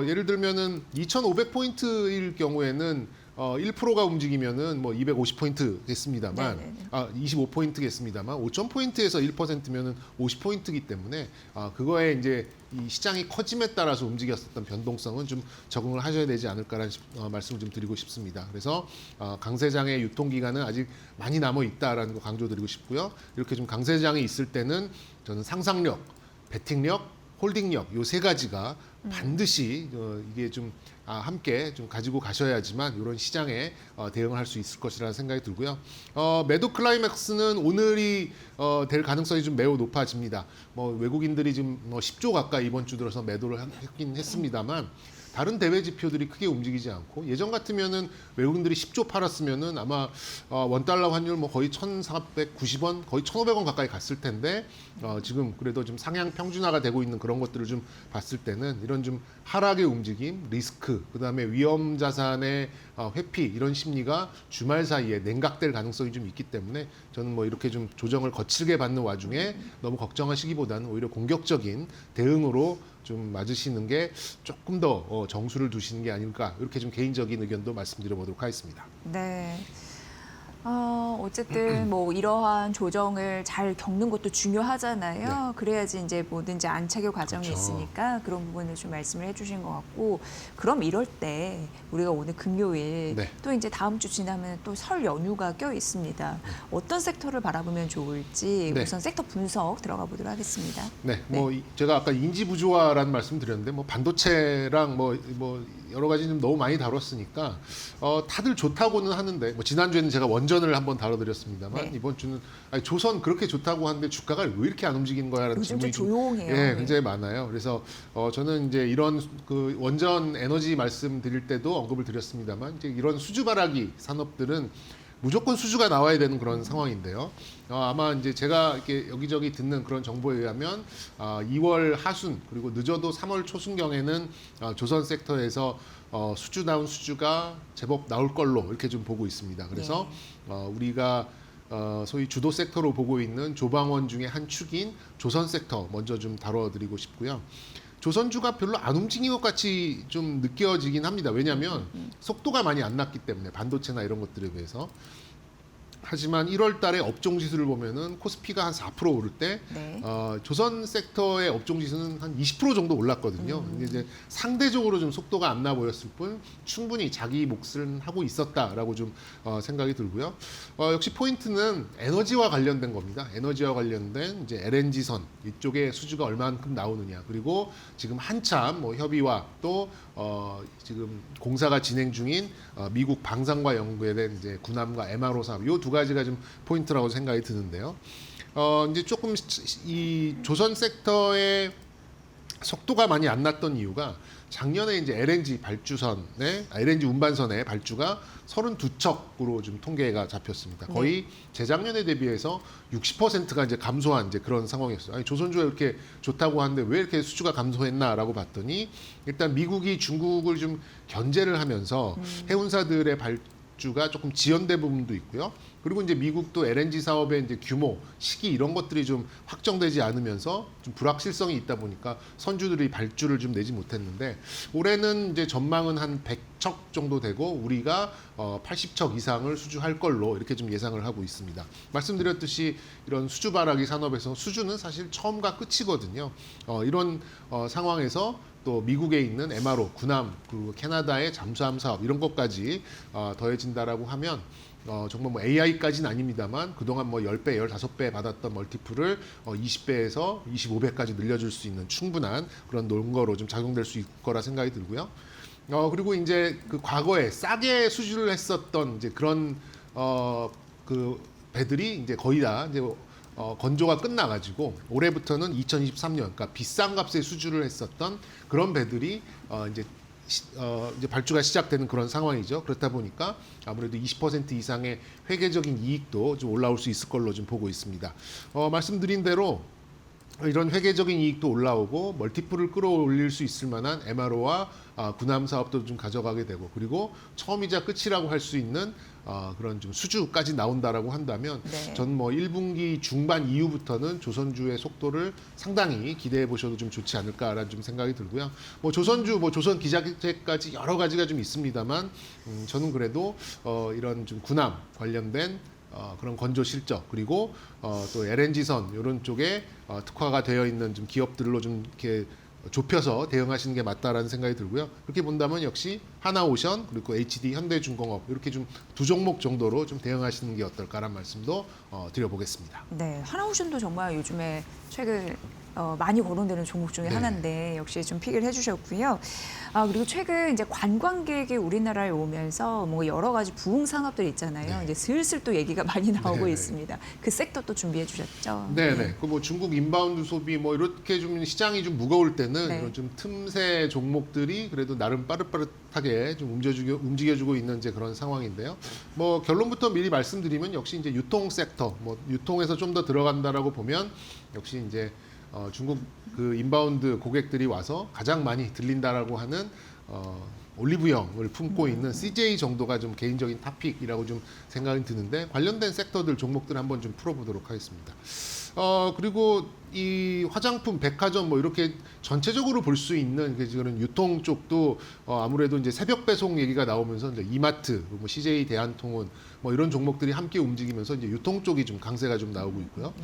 예를 들면은 2,500포인트일 경우에는 1%가 움직이면은 뭐 250포인트겠습니다만, 네네네. 25포인트겠습니다만, 5,000포인트에서 1%면은 50포인트이기 때문에 그거에 이제 이 시장이 커짐에 따라서 움직였었던 변동성은 좀 적응을 하셔야 되지 않을까라는 말씀을 좀 드리고 싶습니다. 그래서 강세장의 유통기간은 아직 많이 남아 있다라는 거 강조드리고 싶고요. 이렇게 좀 강세장이 있을 때는 저는 상상력, 베팅력, 홀딩력 요 세 가지가 반드시 이게 좀 함께 좀 가지고 가셔야지만 이런 시장에 대응을 할 수 있을 것이라는 생각이 들고요. 매도 클라이맥스는 오늘이 될 가능성이 좀 매우 높아집니다. 뭐 외국인들이 지금 뭐 10조 가까이 이번 주 들어서 매도를 했긴 했습니다만 다른 대외 지표들이 크게 움직이지 않고 예전 같으면은 외국인들이 10조 팔았으면은 아마 원달러 환율 뭐 거의 1,490원, 거의 1,500원 가까이 갔을 텐데 지금 그래도 좀 상향 평준화가 되고 있는 그런 것들을 좀 봤을 때는 이런 좀 하락의 움직임, 리스크, 그다음에 위험 자산의 회피 이런 심리가 주말 사이에 냉각될 가능성이 좀 있기 때문에 저는 뭐 이렇게 좀 조정을 거칠게 받는 와중에 너무 걱정하시기보다는 오히려 공격적인 대응으로 좀 맞으시는 게 조금 더 정수를 두시는 게 아닐까 이렇게 좀 개인적인 의견도 말씀드려보도록 하겠습니다. 네. 어쨌든 뭐 이러한 조정을 잘 겪는 것도 중요하잖아요. 그래야지 이제 뭐든지 안착의 과정이 그렇죠. 있으니까 그런 부분을 좀 말씀을 해주신 것 같고 그럼 이럴 때 우리가 오늘 금요일 네. 또 이제 다음 주 지나면 또 설 연휴가 껴 있습니다. 어떤 섹터를 바라보면 좋을지 네. 우선 섹터 분석 들어가 보도록 하겠습니다. 네, 뭐 제가 아까 인지 부조화라는 말씀 드렸는데 뭐 반도체랑 뭐 여러 가지 좀 너무 많이 다뤘으니까 다들 좋다고는 하는데 뭐 지난주에는 제가 원전을 한번 다뤄드렸습니다만 네. 이번 주는 아니, 조선 그렇게 좋다고 하는데 주가가 왜 이렇게 안 움직이는 거야라는 요즘 좀 질문이 조용해요. 예, 네. 굉장히 많아요. 그래서 저는 이제 이런 그 원전 에너지 말씀 드릴 때도 언급을 드렸습니다만 이제 이런 수주바라기 산업들은 무조건 수주가 나와야 되는 그런 상황인데요. 아마 이제 제가 이렇게 여기저기 듣는 그런 정보에 의하면 2월 하순 그리고 늦어도 3월 초순경에는 조선 섹터에서 수주다운 수주가 제법 나올 걸로 이렇게 좀 보고 있습니다. 그래서 우리가 소위 주도 섹터로 보고 있는 조방원 중에 한 축인 조선 섹터 먼저 좀 다뤄드리고 싶고요. 조선주가 별로 안 움직인 것 같이 좀 느껴지긴 합니다. 왜냐하면 속도가 많이 안 났기 때문에 반도체나 이런 것들에 비해서. 하지만 1월 달에 업종 지수를 보면은 코스피가 한 4% 오를 때 네. 조선 섹터의 업종 지수는 한 20% 정도 올랐거든요. 근데 이제 상대적으로 좀 속도가 안 나 보였을 뿐 충분히 자기 몫을 하고 있었다라고 좀 생각이 들고요. 역시 포인트는 에너지와 관련된 겁니다. 에너지와 관련된 이제 LNG선 이쪽에 수주가 얼마만큼 나오느냐 그리고 지금 한참 뭐 협의와 또 지금 공사가 진행 중인 미국 방산과 연구에 이제 군함과 MRO 사업 요 두 가지가 좀 포인트라고 생각이 드는데요. 이제 조금 이 조선 섹터의 속도가 많이 안 났던 이유가 작년에 이제 LNG 발주선에 LNG 운반선의 발주가 32척으로 좀 통계가 잡혔습니다. 거의 재작년에 대비해서 60%가 이제 감소한 이제 그런 상황이었어요. 아니, 조선주가 이렇게 좋다고 하는데 왜 이렇게 수주가 감소했나라고 봤더니 일단 미국이 중국을 좀 견제를 하면서 해운사들의 발주가 조금 지연된 부분도 있고요. 그리고 이제 미국도 LNG 사업의 이제 규모, 시기 이런 것들이 좀 확정되지 않으면서 좀 불확실성이 있다 보니까 선주들이 발주를 좀 내지 못했는데 올해는 이제 전망은 한 100척 정도 되고 우리가 80척 이상을 수주할 걸로 이렇게 좀 예상을 하고 있습니다. 말씀드렸듯이 이런 수주바라기 산업에서 수주는 사실 처음과 끝이거든요. 이런 상황에서 또 미국에 있는 MRO, 군함, 그리고 캐나다의 잠수함 사업 이런 것까지 더해진다라고 하면 정말 뭐 AI까지는 아닙니다만 그동안 뭐 10배, 15배 받았던 멀티플을 20배에서 25배까지 늘려줄 수 있는 충분한 그런 논거로 좀 작용될 수 있을 거라 생각이 들고요. 그리고 이제 그 과거에 싸게 수주를 했었던 이제 그런 그 배들이 이제 거의 다 이제 건조가 끝나가지고 올해부터는 2023년, 그러니까 비싼 값에 수주를 했었던 그런 배들이 이제 발주가 시작되는 그런 상황이죠. 그렇다 보니까 아무래도 20% 이상의 회계적인 이익도 좀 올라올 수 있을 걸로 좀 보고 있습니다. 말씀드린 대로 이런 회계적인 이익도 올라오고 멀티플을 끌어올릴 수 있을 만한 MRO와 군함 사업도 좀 가져가게 되고, 그리고 처음이자 끝이라고 할 수 있는 그런 좀 수주까지 나온다라고 한다면 네. 전 뭐 1분기 중반 이후부터는 조선주의 속도를 상당히 기대해 보셔도 좀 좋지 않을까라는 좀 생각이 들고요. 뭐 조선주, 뭐 조선 기자재까지 여러 가지가 좀 있습니다만 저는 그래도 이런 좀 군함 관련된 그런 건조 실적, 그리고 또 LNG선 이런 쪽에 특화가 되어 있는 좀 기업들로 좀 이렇게 좁혀서 대응하시는 게 맞다라는 생각이 들고요. 그렇게 본다면 역시 하나오션 그리고 HD 현대중공업 이렇게 좀 두 종목 정도로 좀 대응하시는 게 어떨까라는 말씀도 드려보겠습니다. 네, 하나오션도 정말 요즘에 최근 많이 거론되는 종목 중에 네. 하나인데 역시 좀 픽을 해주셨고요. 그리고 최근 이제 관광객이 우리나라에 오면서 뭐 여러 가지 부흥 산업들 있잖아요. 네. 이제 슬슬 또 얘기가 많이 나오고 네네. 있습니다. 그 섹터 또 준비해 주셨죠? 네네. 그 뭐 중국 인바운드 소비 뭐 이렇게 좀 시장이 좀 무거울 때는 네. 이런 좀 틈새 종목들이 그래도 나름 빠릇빠릇하게 좀 움직여주고 있는 이제 그런 상황인데요. 뭐 결론부터 미리 말씀드리면 역시 이제 유통 섹터, 뭐 유통에서 좀 더 들어간다라고 보면 역시 이제 중국 그 인바운드 고객들이 와서 가장 많이 들린다라고 하는 올리브영을 품고 있는 CJ 정도가 좀 개인적인 탑픽이라고 좀 생각이 드는데, 관련된 섹터들 종목들 한번 좀 풀어보도록 하겠습니다. 그리고 이 화장품, 백화점 뭐 이렇게 전체적으로 볼 수 있는 그런 유통 쪽도 아무래도 이제 새벽 배송 얘기가 나오면서 이제 이마트, 뭐 CJ 대한통운 뭐 이런 종목들이 함께 움직이면서 이제 유통 쪽이 좀 강세가 좀 나오고 있고요.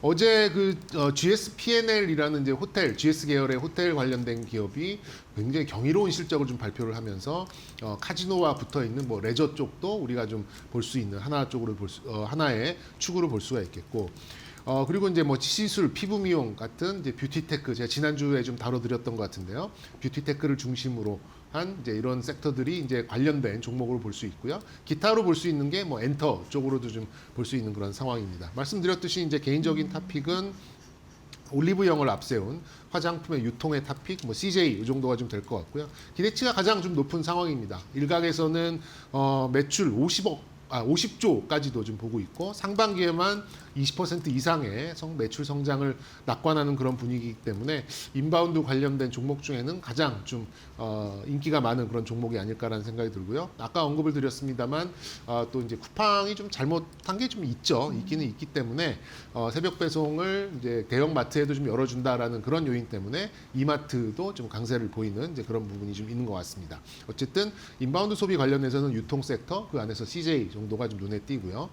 어제 그 GSPNL이라는 이제 호텔, GS 계열의 호텔 관련된 기업이 굉장히 경이로운 실적을 좀 발표를 하면서 카지노와 붙어 있는 뭐 레저 쪽도 우리가 좀 볼 수 있는 하나의 축으로 볼 수가 있겠고. 그리고 이제 뭐 시술, 피부 미용 같은 이제 뷰티테크, 제가 지난주에 좀 다뤄드렸던 것 같은데요. 뷰티테크를 중심으로 한 이제 이런 섹터들이 이제 관련된 종목으로 볼 수 있고요. 기타로 볼 수 있는 게 뭐 엔터 쪽으로도 좀 볼 수 있는 그런 상황입니다. 말씀드렸듯이 이제 개인적인 탑픽은 올리브영을 앞세운 화장품의 유통의 탑픽, 뭐 CJ 이 정도가 좀 될 것 같고요. 기대치가 가장 좀 높은 상황입니다. 일각에서는 매출 50조까지도 좀 보고 있고, 상반기에만 20% 이상의 매출 성장을 낙관하는 그런 분위기이기 때문에 인바운드 관련된 종목 중에는 가장 좀 인기가 많은 그런 종목이 아닐까라는 생각이 들고요. 아까 언급을 드렸습니다만 또 이제 쿠팡이 좀 잘못한 게 좀 있기는 있기 때문에 새벽 배송을 이제 대형 마트에도 좀 열어준다라는 그런 요인 때문에 이마트도 좀 강세를 보이는 이제 그런 부분이 좀 있는 것 같습니다. 어쨌든 인바운드 소비 관련해서는 유통 섹터, 그 안에서 CJ 정도가 좀 눈에 띄고요.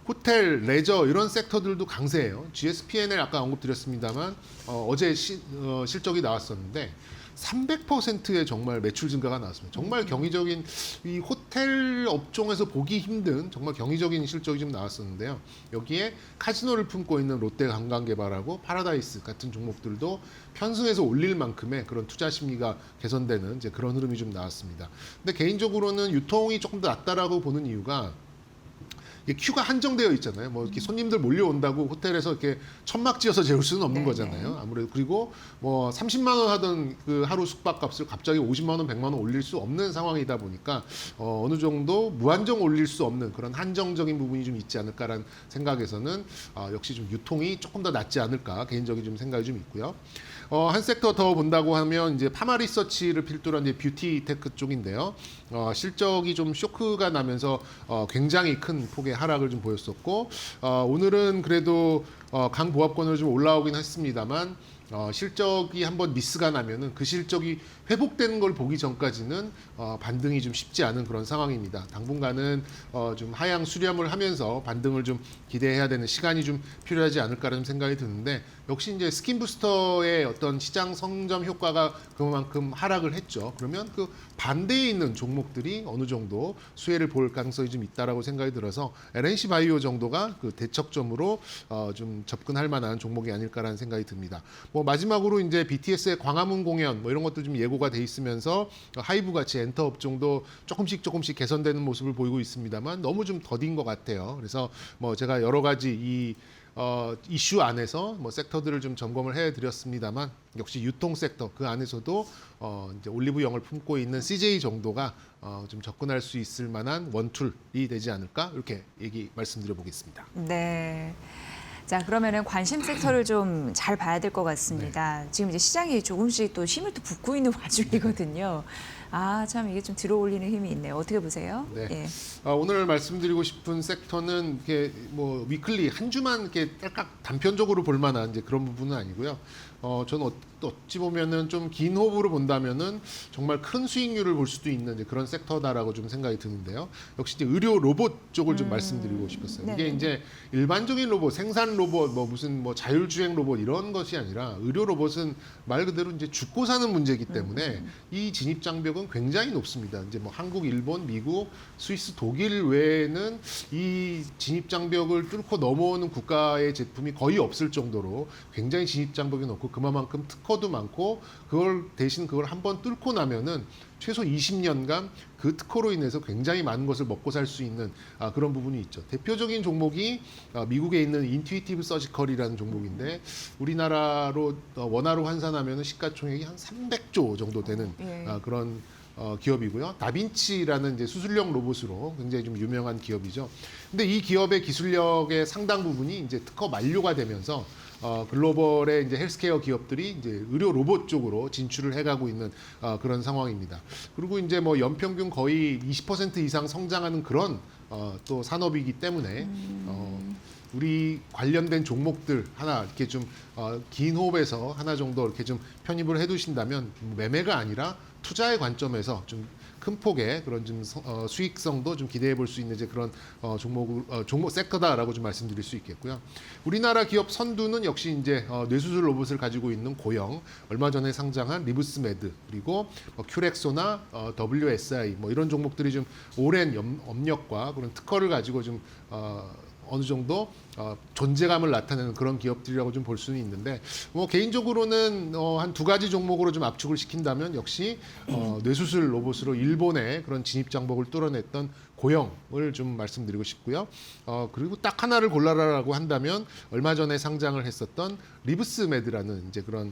호텔, 레저 이런 섹터들도 강세예요. GSPNL 아까 언급드렸습니다만 어제 실적이 나왔었는데 300%의 정말 매출 증가가 나왔습니다. 정말 경이적인, 이 호텔 업종에서 보기 힘든 정말 경이적인 실적이 좀 나왔었는데요. 여기에 카지노를 품고 있는 롯데관광개발하고 파라다이스 같은 종목들도 편승해서 올릴 만큼의 그런 투자 심리가 개선되는 이제 그런 흐름이 좀 나왔습니다. 근데 개인적으로는 유통이 조금 더 낫다라고 보는 이유가 큐가 한정되어 있잖아요. 뭐 이렇게 손님들 몰려온다고 호텔에서 이렇게 천막지어서 재울 수는 없는 네네. 거잖아요. 아무래도. 그리고 뭐 30만 원 하던 그 하루 숙박값을 갑자기 50만 원, 100만 원 올릴 수 없는 상황이다 보니까 어느 정도 무한정 올릴 수 없는 그런 한정적인 부분이 좀 있지 않을까라는 생각에서는 역시 좀 유통이 조금 더 낫지 않을까 개인적인 좀 생각이 좀 있고요. 한 섹터 더 본다고 하면 이제 파마리서치를 필두로 한 이제 뷰티 테크 쪽인데요. 실적이 좀 쇼크가 나면서 굉장히 큰 폭의 하락을 좀 보였었고, 오늘은 그래도 강보합권으로 좀 올라오긴 했습니다만 실적이 한번 미스가 나면은 그 실적이 회복되는 걸 보기 전까지는 반등이 좀 쉽지 않은 그런 상황입니다. 당분간은 좀 하향 수렴을 하면서 반등을 좀 기대해야 되는 시간이 좀 필요하지 않을까라는 생각이 드는데, 역시 이제 스킨 부스터의 어떤 시장 성점 효과가 그만큼 하락을 했죠. 그러면 그 반대에 있는 종목들이 어느 정도 수혜를 볼 가능성이 좀 있다라고 생각이 들어서 LNC 바이오 정도가 그 대척점으로 좀 접근할 만한 종목이 아닐까라는 생각이 듭니다. 뭐 뭐 마지막으로 이제 BTS의 광화문 공연 뭐 이런 것도 좀 예고가 돼 있으면서 하이브 같이 엔터 업종도 조금씩 개선되는 모습을 보이고 있습니다만 너무 좀 더딘 것 같아요. 그래서 뭐 제가 여러 가지 이 이슈 안에서 뭐 섹터들을 좀 점검을 해드렸습니다만 역시 유통 섹터 그 안에서도 이제 올리브영을 품고 있는 CJ 정도가 좀 접근할 수 있을 만한 원툴이 되지 않을까 이렇게 말씀드려 보겠습니다. 네. 자, 그러면은 관심 섹터를 좀 잘 봐야 될 것 같습니다. 지금 이제 시장이 조금씩 또 힘을 또 붓고 있는 와중이거든요. 아, 참 이게 좀 들어올리는 힘이 있네요. 어떻게 보세요? 네. 예. 오늘 말씀드리고 싶은 섹터는 이렇게 뭐 위클리 한 주만 이렇게 딸깍 단편적으로 볼 만한 이제 그런 부분은 아니고요. 저는 어찌 보면은 좀 긴 호흡으로 본다면은 정말 큰 수익률을 볼 수도 있는 이제 그런 섹터다라고 좀 생각이 드는데요. 역시 이제 의료 로봇 쪽을 좀 말씀드리고 싶었어요. 이게 네네. 이제 일반적인 로봇, 생산 로봇, 뭐 무슨 뭐 자율주행 로봇 이런 것이 아니라 의료 로봇은 말 그대로 이제 죽고 사는 문제이기 때문에 이 진입 장벽은 굉장히 높습니다. 이제 뭐 한국, 일본, 미국, 스위스, 독일 외에는 이 진입 장벽을 뚫고 넘어오는 국가의 제품이 거의 없을 정도로 굉장히 진입 장벽이 높고 그만큼 특허도 많고 그걸 대신 그걸 한번 뚫고 나면은 최소 20년간 그 특허로 인해서 굉장히 많은 것을 먹고 살 수 있는 그런 부분이 있죠. 대표적인 종목이 미국에 있는 인투이티브 서지컬이라는 종목인데 우리나라로 원화로 환산하면 시가총액이 한 300조 정도 되는 그런 기업이고요. 다빈치라는 이제 수술용 로봇으로 굉장히 좀 유명한 기업이죠. 근데 이 기업의 기술력의 상당 부분이 이제 특허 만료가 되면서 글로벌의 이제 헬스케어 기업들이 이제 의료 로봇 쪽으로 진출을 해가고 있는 그런 상황입니다. 그리고 이제 뭐 연평균 거의 20% 이상 성장하는 그런 또 산업이기 때문에 우리 관련된 종목들 하나 이렇게 좀 긴 호흡에서 하나 정도 이렇게 좀 편입을 해두신다면 매매가 아니라 투자의 관점에서 좀 큰 폭의 그런 좀 수익성도 좀 기대해 볼 수 있는 이제 그런 종목 섹터다라고 좀 말씀드릴 수 있겠고요. 우리나라 기업 선두는 역시 이제 뇌수술 로봇을 가지고 있는 고영, 얼마 전에 상장한 리브스메드, 그리고 큐렉소나 WSI 뭐 이런 종목들이 좀 오랜 업력과 그런 특허를 가지고 좀 어느 정도 존재감을 나타내는 그런 기업들이라고 좀 볼 수는 있는데 뭐 개인적으로는 한 두 가지 종목으로 좀 압축을 시킨다면 역시 뇌수술 로봇으로 일본의 그런 진입 장벽을 뚫어냈던 고영을 좀 말씀드리고 싶고요. 그리고 딱 하나를 골라라라고 한다면 얼마 전에 상장을 했었던 리브스메드라는 이제 그런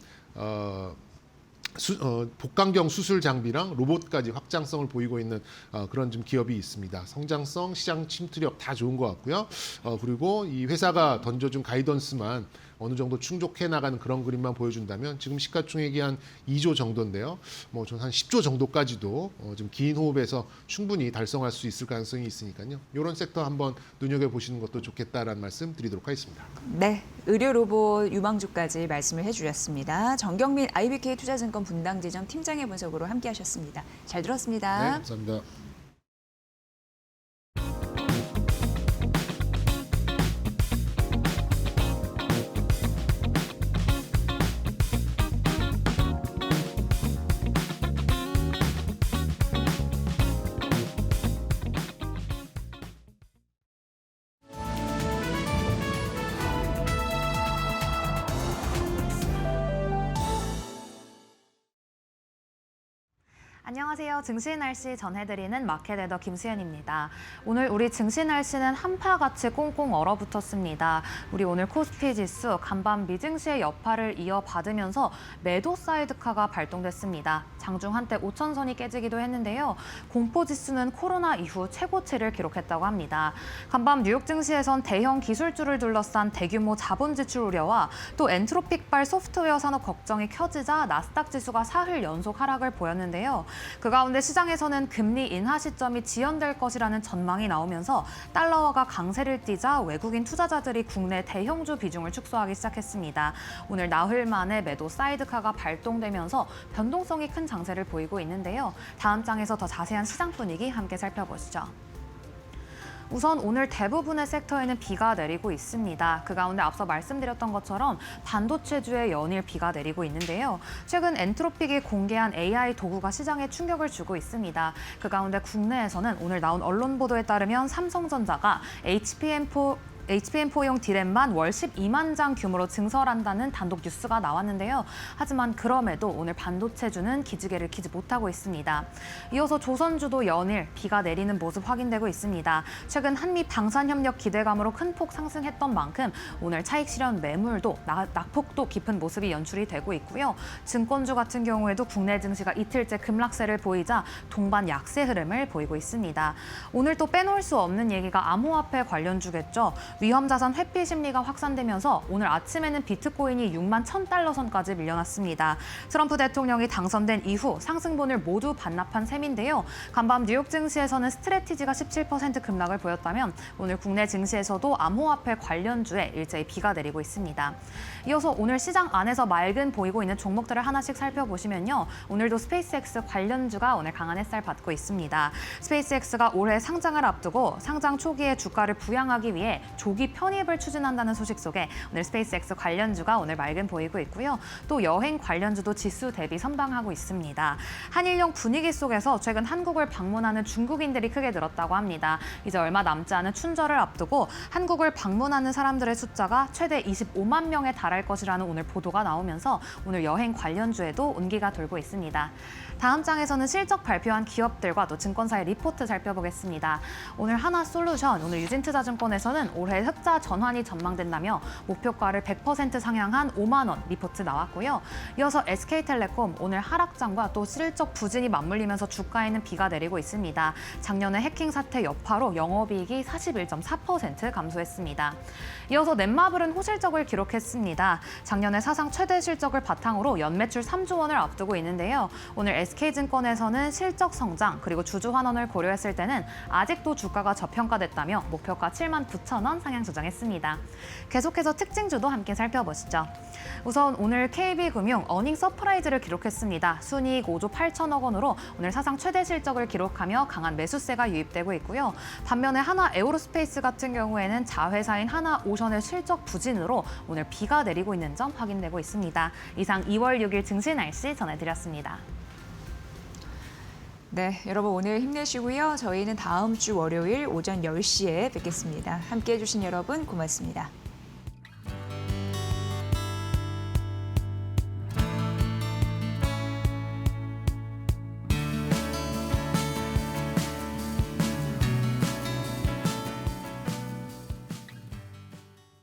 복강경 수술 장비랑 로봇까지 확장성을 보이고 있는 그런 좀 기업이 있습니다. 성장성, 시장 침투력 다 좋은 것 같고요. 그리고 이 회사가 던져준 가이던스만 어느 정도 충족해 나가는 그런 그림만 보여준다면 지금 시가총액이 한 2조 정도인데요. 뭐 좀 한 10조 정도까지도 좀 긴 호흡에서 충분히 달성할 수 있을 가능성이 있으니까요. 이런 섹터 한번 눈여겨보시는 것도 좋겠다라는 말씀 드리도록 하겠습니다. 네, 의료 로봇 유망주까지 말씀을 해주셨습니다. 정경민 IBK 투자증권 분당지점 팀장의 분석으로 함께하셨습니다. 잘 들었습니다. 네, 감사합니다. 안녕하세요. 증시 날씨 전해드리는 마켓에더 김수현입니다. 오늘 우리 증시 날씨는 한파같이 꽁꽁 얼어붙었습니다. 우리 오늘 코스피 지수 간밤 미증시의 여파를 이어받으면서 매도 사이드카가 발동됐습니다. 장중 한때 5천선이 깨지기도 했는데요. 공포지수는 코로나 이후 최고치를 기록했다고 합니다. 간밤 뉴욕 증시에선 대형 기술주를 둘러싼 대규모 자본 지출 우려와 또 엔트로픽발 소프트웨어 산업 걱정이 켜지자 나스닥 지수가 사흘 연속 하락을 보였는데요. 그 가운데 시장에서는 금리 인하 시점이 지연될 것이라는 전망이 나오면서 달러화가 강세를 띠자 외국인 투자자들이 국내 대형주 비중을 축소하기 시작했습니다. 오늘 나흘 만에 매도 사이드카가 발동되면서 변동성이 큰 장세를 보이고 있는데요. 다음 장에서 더 자세한 시장 분위기 함께 살펴보시죠. 우선 오늘 대부분의 섹터에는 비가 내리고 있습니다. 그 가운데 앞서 말씀드렸던 것처럼 반도체주에 연일 비가 내리고 있는데요. 최근 엔트로픽이 공개한 AI 도구가 시장에 충격을 주고 있습니다. 그 가운데 국내에서는 오늘 나온 언론 보도에 따르면 삼성전자가 HBM4 HBM4용 디램만 월 12만 장 규모로 증설한다는 단독 뉴스가 나왔는데요. 하지만 그럼에도 오늘 반도체주는 기지개를 켜지 못하고 있습니다. 이어서 조선주도 연일 비가 내리는 모습 확인되고 있습니다. 최근 한미 방산협력 기대감으로 큰 폭 상승했던 만큼 오늘 차익 실현 매물도 낙폭도 깊은 모습이 연출이 되고 있고요. 증권주 같은 경우에도 국내 증시가 이틀째 급락세를 보이자 동반 약세 흐름을 보이고 있습니다. 오늘 또 빼놓을 수 없는 얘기가 암호화폐 관련주겠죠. 위험자산 회피 심리가 확산되면서 오늘 아침에는 비트코인이 6만 1,000달러 선까지 밀려났습니다. 트럼프 대통령이 당선된 이후 상승분을 모두 반납한 셈인데요. 간밤 뉴욕 증시에서는 스트래티지가 17% 급락을 보였다면 오늘 국내 증시에서도 암호화폐 관련주에 일제히 비가 내리고 있습니다. 이어서 오늘 시장 안에서 맑은 보이고 있는 종목들을 하나씩 살펴보시면요. 오늘도 스페이스X 관련주가 오늘 강한 햇살 받고 있습니다. 스페이스X가 올해 상장을 앞두고 상장 초기에 주가를 부양하기 위해 조기 편입을 추진한다는 소식 속에 오늘 스페이스X 관련주가 오늘 맑은 보이고 있고요. 또 여행 관련주도 지수 대비 선방하고 있습니다. 한일령 분위기 속에서 최근 한국을 방문하는 중국인들이 크게 늘었다고 합니다. 이제 얼마 남지 않은 춘절을 앞두고 한국을 방문하는 사람들의 숫자가 최대 25만 명에 달할 것이라는 오늘 보도가 나오면서 오늘 여행 관련주에도 온기가 돌고 있습니다. 다음 장에서는 실적 발표한 기업들과 또 증권사의 리포트 살펴보겠습니다. 오늘 하나솔루션, 오늘 유진투자증권에서는 올해 흑자 전환이 전망된다며 목표가를 100% 상향한 5만 원 리포트 나왔고요. 이어서 SK텔레콤 오늘 하락장과 또 실적 부진이 맞물리면서 주가에는 비가 내리고 있습니다. 작년에 해킹 사태 여파로 영업이익이 41.4% 감소했습니다. 이어서 넷마블은 호실적을 기록했습니다. 작년에 사상 최대 실적을 바탕으로 연매출 3조 원을 앞두고 있는데요. 오늘 SK증권에서는 실적 성장 그리고 주주 환원을 고려했을 때는 아직도 주가가 저평가됐다며 목표가 7만 9천 원 상향 조정했습니다. 계속해서 특징주도 함께 살펴보시죠. 우선 오늘 KB금융 어닝 서프라이즈를 기록했습니다. 순이익 5조 8천억 원으로 오늘 사상 최대 실적을 기록하며 강한 매수세가 유입되고 있고요. 반면에 하나 에어로스페이스 같은 경우에는 자회사인 하나오션의 실적 부진으로 오늘 비가 내리고 있는 점 확인되고 있습니다. 이상 2월 6일 증시 날씨 전해드렸습니다. 네, 여러분 오늘 힘내시고요. 저희는 다음 주 월요일 오전 10시에 뵙겠습니다. 함께해 주신 여러분 고맙습니다.